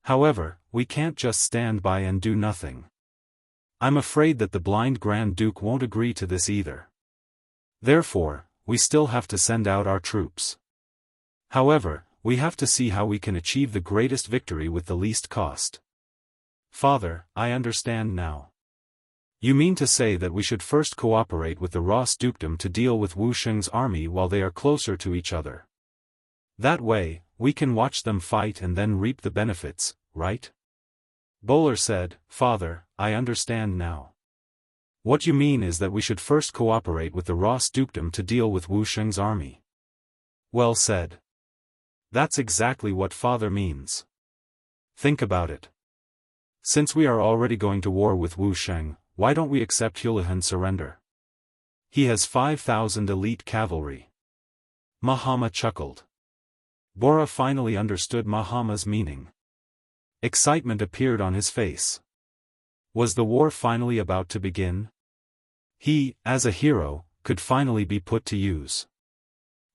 However, we can't just stand by and do nothing. I'm afraid that the blind Grand Duke won't agree to this either. Therefore, we still have to send out our troops. However, we have to see how we can achieve the greatest victory with the least cost. Father, I understand now. You mean to say that we should first cooperate with the Ross dukedom to deal with Wuxia's army while they are closer to each other. That way, we can watch them fight and then reap the benefits, right? Bowler said, Father, I understand now. What you mean is that we should first cooperate with the Ross dukedom to deal with Wuxia's army. Well said. That's exactly what Father means. Think about it. Since we are already going to war with Wuxia, why don't we accept Hulahan's surrender? He has 5,000 elite cavalry. Mahama chuckled. Bora finally understood Mahama's meaning. Excitement appeared on his face. Was the war finally about to begin? He, as a hero, could finally be put to use.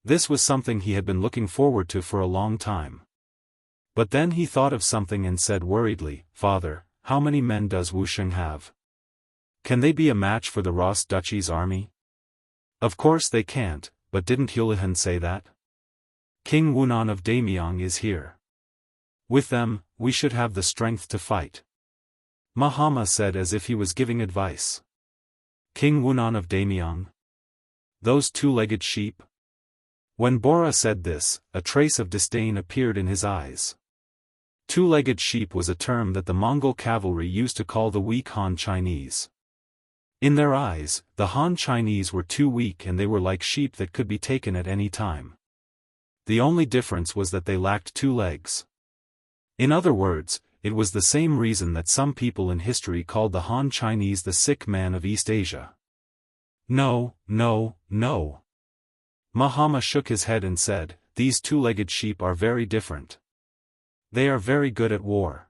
This was something he had been looking forward to for a long time. But then he thought of something and said worriedly, "Father, how many men does Wuxia have? Can they be a match for the Ross Duchy's army?" Of course they can't, but didn't Yuan say that? King Wunan of Daimyong is here. With them, we should have the strength to fight. Mahama said as if he was giving advice. King Wunan of Daimyong? Those two-legged sheep? When Bora said this, a trace of disdain appeared in his eyes. Two-legged sheep was a term that the Mongol cavalry used to call the weak Han Chinese. In their eyes, the Han Chinese were too weak and they were like sheep that could be taken at any time. The only difference was that they lacked two legs. In other words, it was the same reason that some people in history called the Han Chinese the sick man of East Asia. No, no, no. Mahama shook his head and said, "These two-legged sheep are very different. They are very good at war.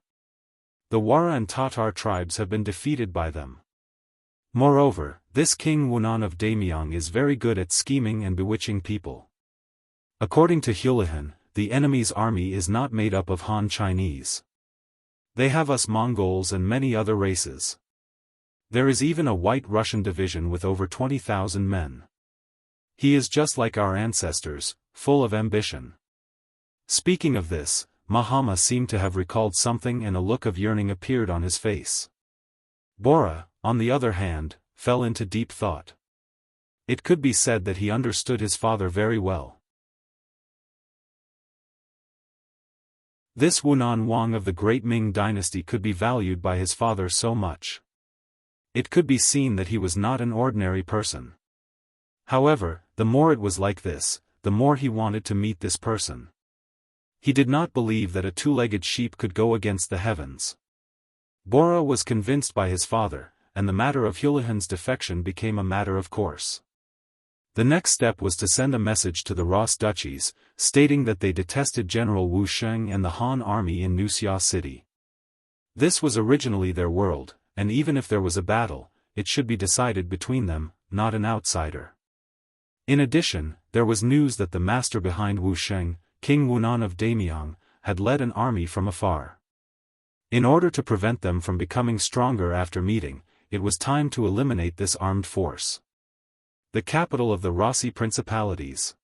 The Wara and Tatar tribes have been defeated by them. Moreover, this King Wunan of Daimyong is very good at scheming and bewitching people. According to Yuan, the enemy's army is not made up of Han Chinese. They have us Mongols and many other races. There is even a White Russian division with over 20,000 men. He is just like our ancestors, full of ambition." Speaking of this, Mahama seemed to have recalled something and a look of yearning appeared on his face. Bora, on the other hand, fell into deep thought. It could be said that he understood his father very well. This Wunan Wang of the great Ming dynasty could be valued by his father so much. It could be seen that he was not an ordinary person. However, the more it was like this, the more he wanted to meet this person. He did not believe that a two-legged sheep could go against the heavens. Bora was convinced by his father, and the matter of Yuan's defection became a matter of course. The next step was to send a message to the Ross duchies, stating that they detested General Wu Sheng and the Han army in Wuxia City. This was originally their world, and even if there was a battle, it should be decided between them, not an outsider. In addition, there was news that the master behind Wu Sheng, King Wunan of Daimyong, had led an army from afar. In order to prevent them from becoming stronger after meeting, it was time to eliminate this armed force. The capital of the Rossi Principalities.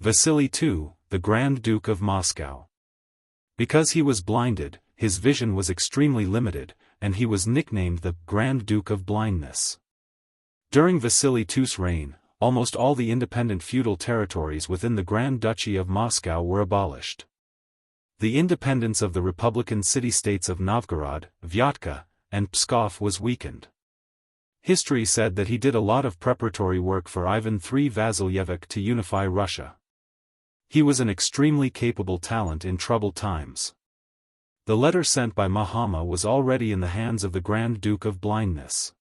Vasily II, the Grand Duke of Moscow. Because he was blinded, his vision was extremely limited, and he was nicknamed the Grand Duke of Blindness. During Vasily II's reign, almost all the independent feudal territories within the Grand Duchy of Moscow were abolished. The independence of the republican city-states of Novgorod, Vyatka, and Pskov was weakened. History said that he did a lot of preparatory work for Ivan III Vasilyevich to unify Russia. He was an extremely capable talent in troubled times. The letter sent by Mahama was already in the hands of the Grand Duke of Blindness.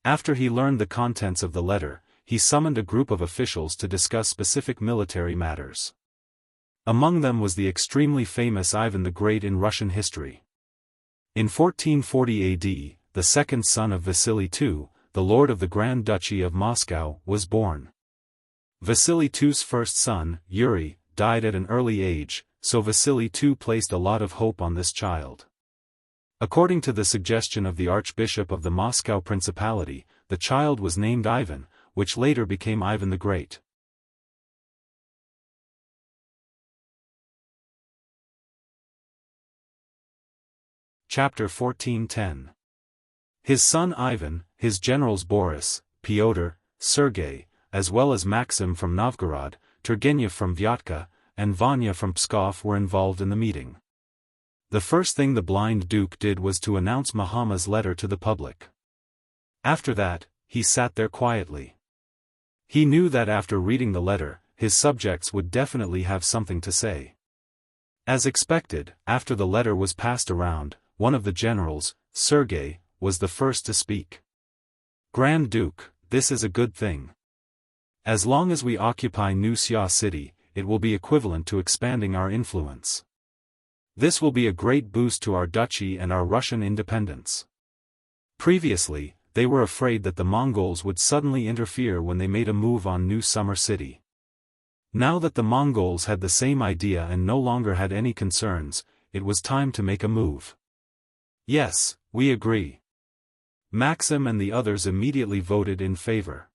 After he learned the contents of the letter, he summoned a group of officials to discuss specific military matters. Among them was the extremely famous Ivan the Great in Russian history. In 1440 AD, the second son of Vasily II, the lord of the Grand Duchy of Moscow, was born. Vasily II's first son, Yuri, died at an early age, so Vasily II placed a lot of hope on this child. According to the suggestion of the Archbishop of the Moscow Principality, the child was named Ivan, which later became Ivan the Great. Chapter 14:10. His son Ivan, his generals Boris, Pyotr, Sergei, as well as Maxim from Novgorod, Turgenev from Vyatka, and Vanya from Pskov were involved in the meeting. The first thing the blind duke did was to announce Mahama's letter to the public. After that, he sat there quietly. He knew that after reading the letter, his subjects would definitely have something to say. As expected, after the letter was passed around, one of the generals, Sergei, was the first to speak. "Grand Duke, this is a good thing. As long as we occupy Wuxia City, it will be equivalent to expanding our influence. This will be a great boost to our duchy and our Russian independence. Previously, they were afraid that the Mongols would suddenly interfere when they made a move on New Summer City. Now that the Mongols had the same idea and no longer had any concerns, it was time to make a move. Yes, we agree. Maxim and the others immediately voted in favor.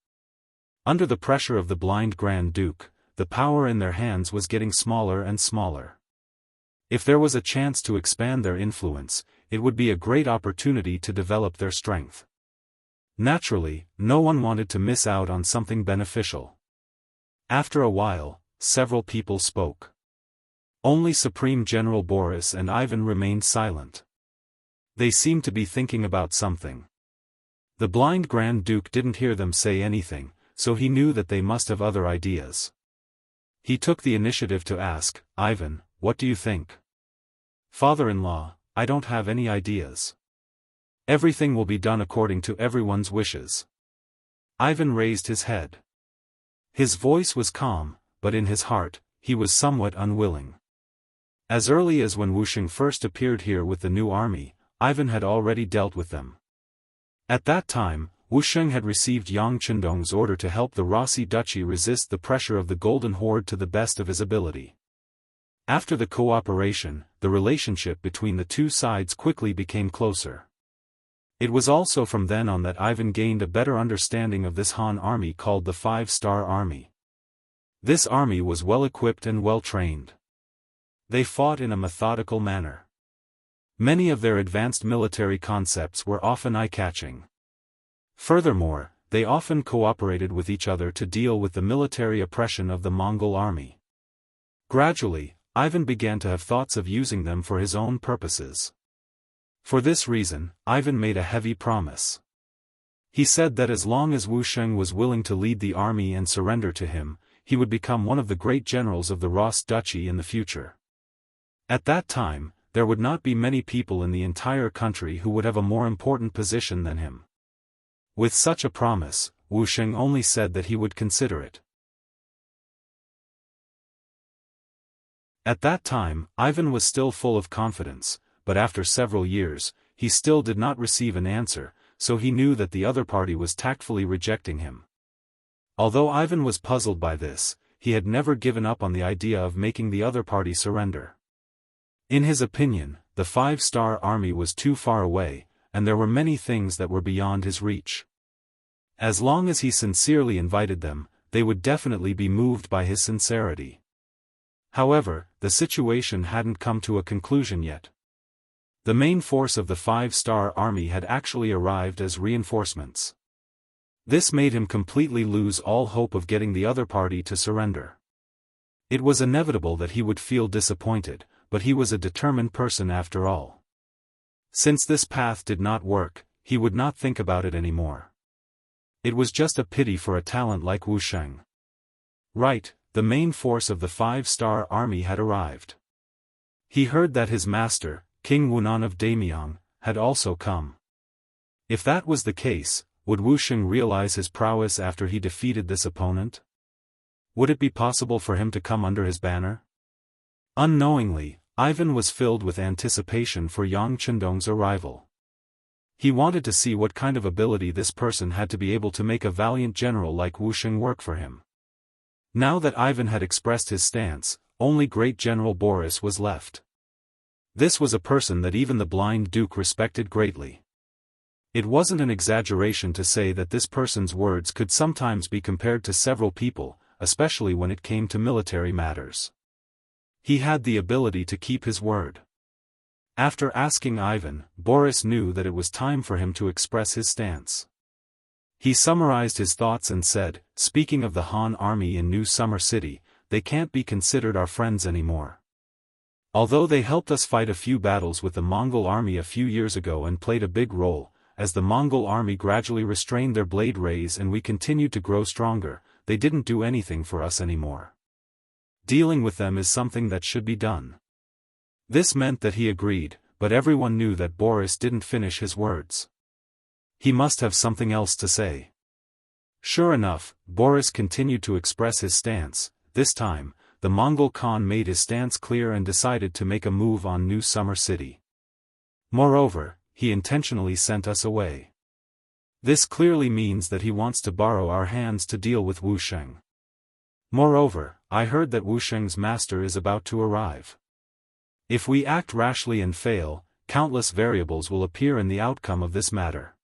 Under the pressure of the blind Grand Duke, the power in their hands was getting smaller and smaller. If there was a chance to expand their influence, it would be a great opportunity to develop their strength. Naturally, no one wanted to miss out on something beneficial. After a while, several people spoke. Only Supreme General Boris and Ivan remained silent. They seemed to be thinking about something. The blind Grand Duke didn't hear them say anything, so he knew that they must have other ideas. He took the initiative to ask, "Ivan, what do you think?" "Father-in-law, I don't have any ideas. Everything will be done according to everyone's wishes." Ivan raised his head. His voice was calm, but in his heart, he was somewhat unwilling. As early as when Wuxia first appeared here with the new army, Ivan had already dealt with them. At that time, Wuxia had received Yang Qindong's order to help the Rossi Duchy resist the pressure of the Golden Horde to the best of his ability. After the cooperation, the relationship between the two sides quickly became closer. It was also from then on that Ivan gained a better understanding of this Han army called the Five-Star Army. This army was well-equipped and well-trained. They fought in a methodical manner. Many of their advanced military concepts were often eye-catching. Furthermore, they often cooperated with each other to deal with the military oppression of the Mongol army. Gradually, Ivan began to have thoughts of using them for his own purposes. For this reason, Ivan made a heavy promise. He said that as long as Wuxia was willing to lead the army and surrender to him, he would become one of the great generals of the Ros Duchy in the future. At that time, there would not be many people in the entire country who would have a more important position than him. With such a promise, Wuxia only said that he would consider it. At that time, Ivan was still full of confidence, but after several years, he still did not receive an answer, so he knew that the other party was tactfully rejecting him. Although Ivan was puzzled by this, he had never given up on the idea of making the other party surrender. In his opinion, the Five-Star Army was too far away, and there were many things that were beyond his reach. As long as he sincerely invited them, they would definitely be moved by his sincerity. However, the situation hadn't come to a conclusion yet. The main force of the Five-Star Army had actually arrived as reinforcements. This made him completely lose all hope of getting the other party to surrender. It was inevitable that he would feel disappointed, but he was a determined person after all. Since this path did not work, he would not think about it anymore. It was just a pity for a talent like Wuxia. Right, the main force of the Five-Star Army had arrived. He heard that his master, King Wunan of Damyang, had also come. If that was the case, would Wuxia realize his prowess after he defeated this opponent? Would it be possible for him to come under his banner? Unknowingly, Ivan was filled with anticipation for Yang Qindong's arrival. He wanted to see what kind of ability this person had to be able to make a valiant general like Wuxia work for him. Now that Ivan had expressed his stance, only great General Boris was left. This was a person that even the blind duke respected greatly. It wasn't an exaggeration to say that this person's words could sometimes be compared to several people, especially when it came to military matters. He had the ability to keep his word. After asking Ivan, Boris knew that it was time for him to express his stance. He summarized his thoughts and said, "Speaking of the Han army in New Summer City, they can't be considered our friends anymore. Although they helped us fight a few battles with the Mongol army a few years ago and played a big role, as the Mongol army gradually restrained their blade rays and we continued to grow stronger, they didn't do anything for us anymore. Dealing with them is something that should be done." This meant that he agreed, but everyone knew that Boris didn't finish his words. He must have something else to say. Sure enough, Boris continued to express his stance. This time, the Mongol Khan made his stance clear and decided to make a move on New Summer City. Moreover, he intentionally sent us away. This clearly means that he wants to borrow our hands to deal with Wu Sheng. Moreover, I heard that Wu Sheng's master is about to arrive. If we act rashly and fail, countless variables will appear in the outcome of this matter.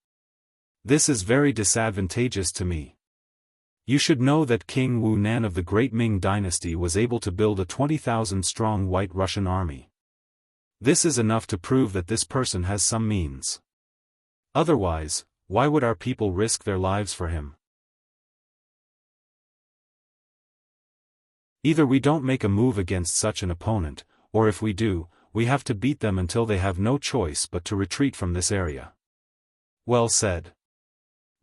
This is very disadvantageous to me. You should know that King Wu Nan of the Great Ming Dynasty was able to build a 20,000-strong White Russian army. This is enough to prove that this person has some means. Otherwise, why would our people risk their lives for him? Either we don't make a move against such an opponent, or if we do, we have to beat them until they have no choice but to retreat from this area. Well said.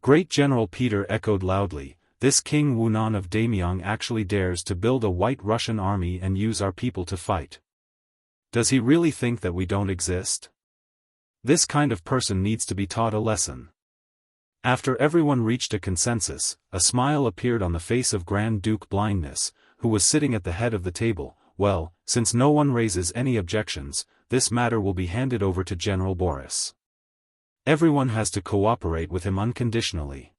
Great General Peter echoed loudly, this King Wu Nan of Damyang actually dares to build a White Russian army and use our people to fight. Does he really think that we don't exist? This kind of person needs to be taught a lesson. After everyone reached a consensus, a smile appeared on the face of Grand Duke Blindness, who was sitting at the head of the table. Well, since no one raises any objections, this matter will be handed over to General Boris. Everyone has to cooperate with him unconditionally.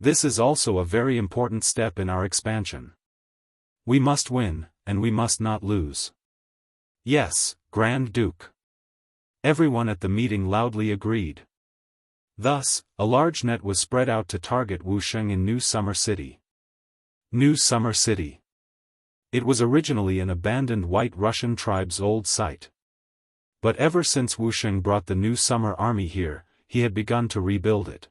This is also a very important step in our expansion. We must win, and we must not lose. Yes, Grand Duke. Everyone at the meeting loudly agreed. Thus, a large net was spread out to target Wu Sheng in New Summer City. New Summer City. It was originally an abandoned White Russian tribe's old site. But ever since Wu Sheng brought the New Summer Army here, he had begun to rebuild it.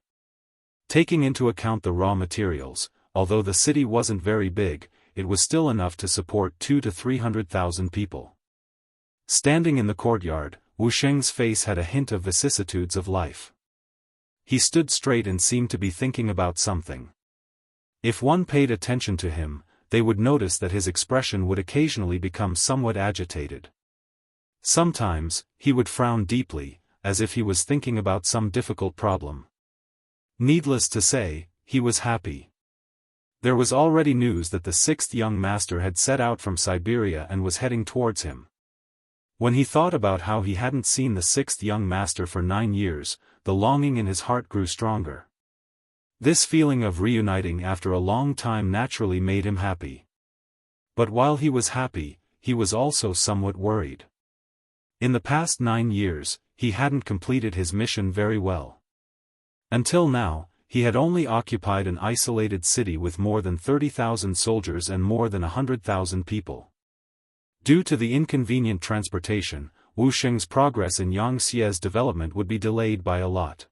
Taking into account the raw materials, although the city wasn't very big, it was still enough to support 200,000 to 300,000 people. Standing in the courtyard, Wu Sheng's face had a hint of vicissitudes of life. He stood straight and seemed to be thinking about something. If one paid attention to him, they would notice that his expression would occasionally become somewhat agitated. Sometimes, he would frown deeply, as if he was thinking about some difficult problem. Needless to say, he was happy. There was already news that the sixth young master had set out from Siberia and was heading towards him. When he thought about how he hadn't seen the sixth young master for 9 years, the longing in his heart grew stronger. This feeling of reuniting after a long time naturally made him happy. But while he was happy, he was also somewhat worried. In the past 9 years, he hadn't completed his mission very well. Until now, he had only occupied an isolated city with more than 30,000 soldiers and more than 100,000 people. Due to the inconvenient transportation, Wu Sheng's progress in Yangtze's development would be delayed by a lot.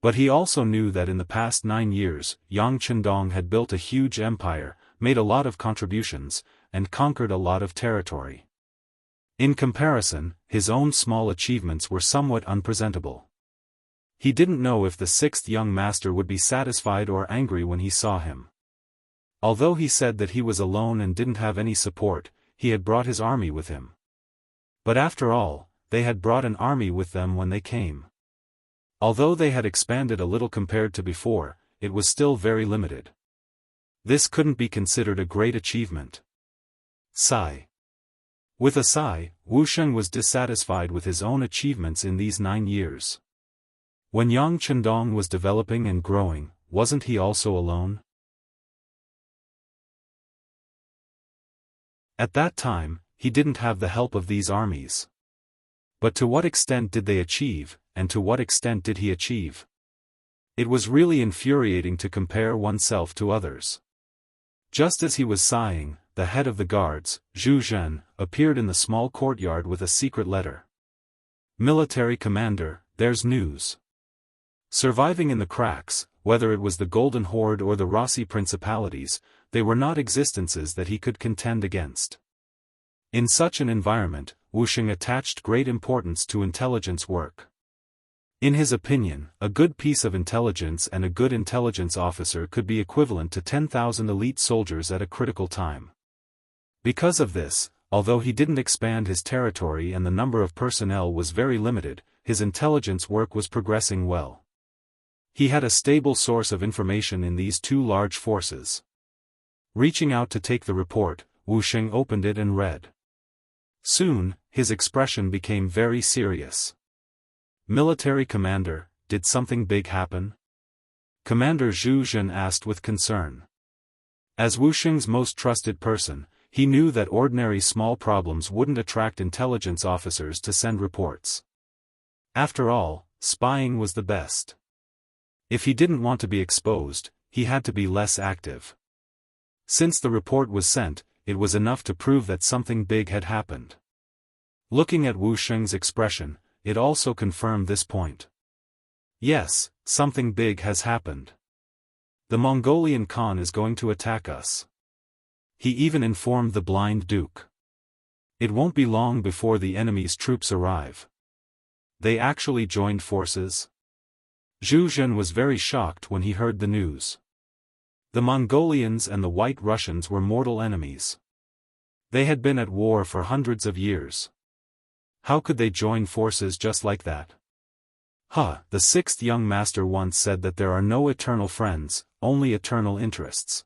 But he also knew that in the past 9 years, Yang Chendong had built a huge empire, made a lot of contributions, and conquered a lot of territory. In comparison, his own small achievements were somewhat unpresentable. He didn't know if the sixth young master would be satisfied or angry when he saw him. Although he said that he was alone and didn't have any support, he had brought his army with him. But after all, they had brought an army with them when they came. Although they had expanded a little compared to before, it was still very limited. This couldn't be considered a great achievement. Sigh. With a sigh, Wu Sheng was dissatisfied with his own achievements in these 9 years. When Yang Chendong was developing and growing, wasn't he also alone? At that time, he didn't have the help of these armies. But to what extent did they achieve, and to what extent did he achieve? It was really infuriating to compare oneself to others. Just as he was sighing, the head of the guards, Zhu Zhen, appeared in the small courtyard with a secret letter. Military Commander, there's news. Surviving in the cracks, whether it was the Golden Horde or the Rossi Principalities, they were not existences that he could contend against. In such an environment, Wu Sheng attached great importance to intelligence work. In his opinion, a good piece of intelligence and a good intelligence officer could be equivalent to 10,000 elite soldiers at a critical time. Because of this, although he didn't expand his territory and the number of personnel was very limited, his intelligence work was progressing well. He had a stable source of information in these two large forces. Reaching out to take the report, Wuxia opened it and read. Soon, his expression became very serious. Military commander, did something big happen? Commander Zhu Zhen asked with concern. As Wuxia's most trusted person, he knew that ordinary small problems wouldn't attract intelligence officers to send reports. After all, spying was the best. If he didn't want to be exposed, he had to be less active. Since the report was sent, it was enough to prove that something big had happened. Looking at Wuxia's expression, it also confirmed this point. Yes, something big has happened. The Mongolian Khan is going to attack us. He even informed the blind duke. It won't be long before the enemy's troops arrive. They actually joined forces? Zhu Zhen was very shocked when he heard the news. The Mongolians and the White Russians were mortal enemies. They had been at war for hundreds of years. How could they join forces just like that? The sixth young master once said that there are no eternal friends, only eternal interests.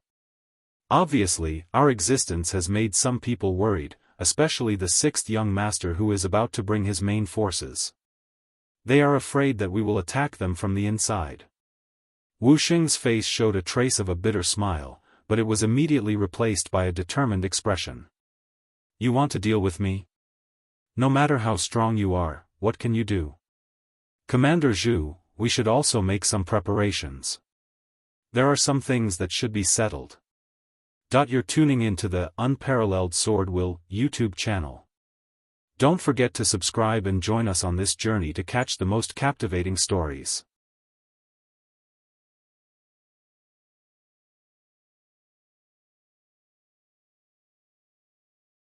Obviously, our existence has made some people worried, especially the sixth young master who is about to bring his main forces. They are afraid that we will attack them from the inside. Wuxia's face showed a trace of a bitter smile, but it was immediately replaced by a determined expression. You want to deal with me? No matter how strong you are, what can you do? Commander Zhu, we should also make some preparations. There are some things that should be settled. You're tuning into the Unparalleled SwordWill YouTube channel. Don't forget to subscribe and join us on this journey to catch the most captivating stories.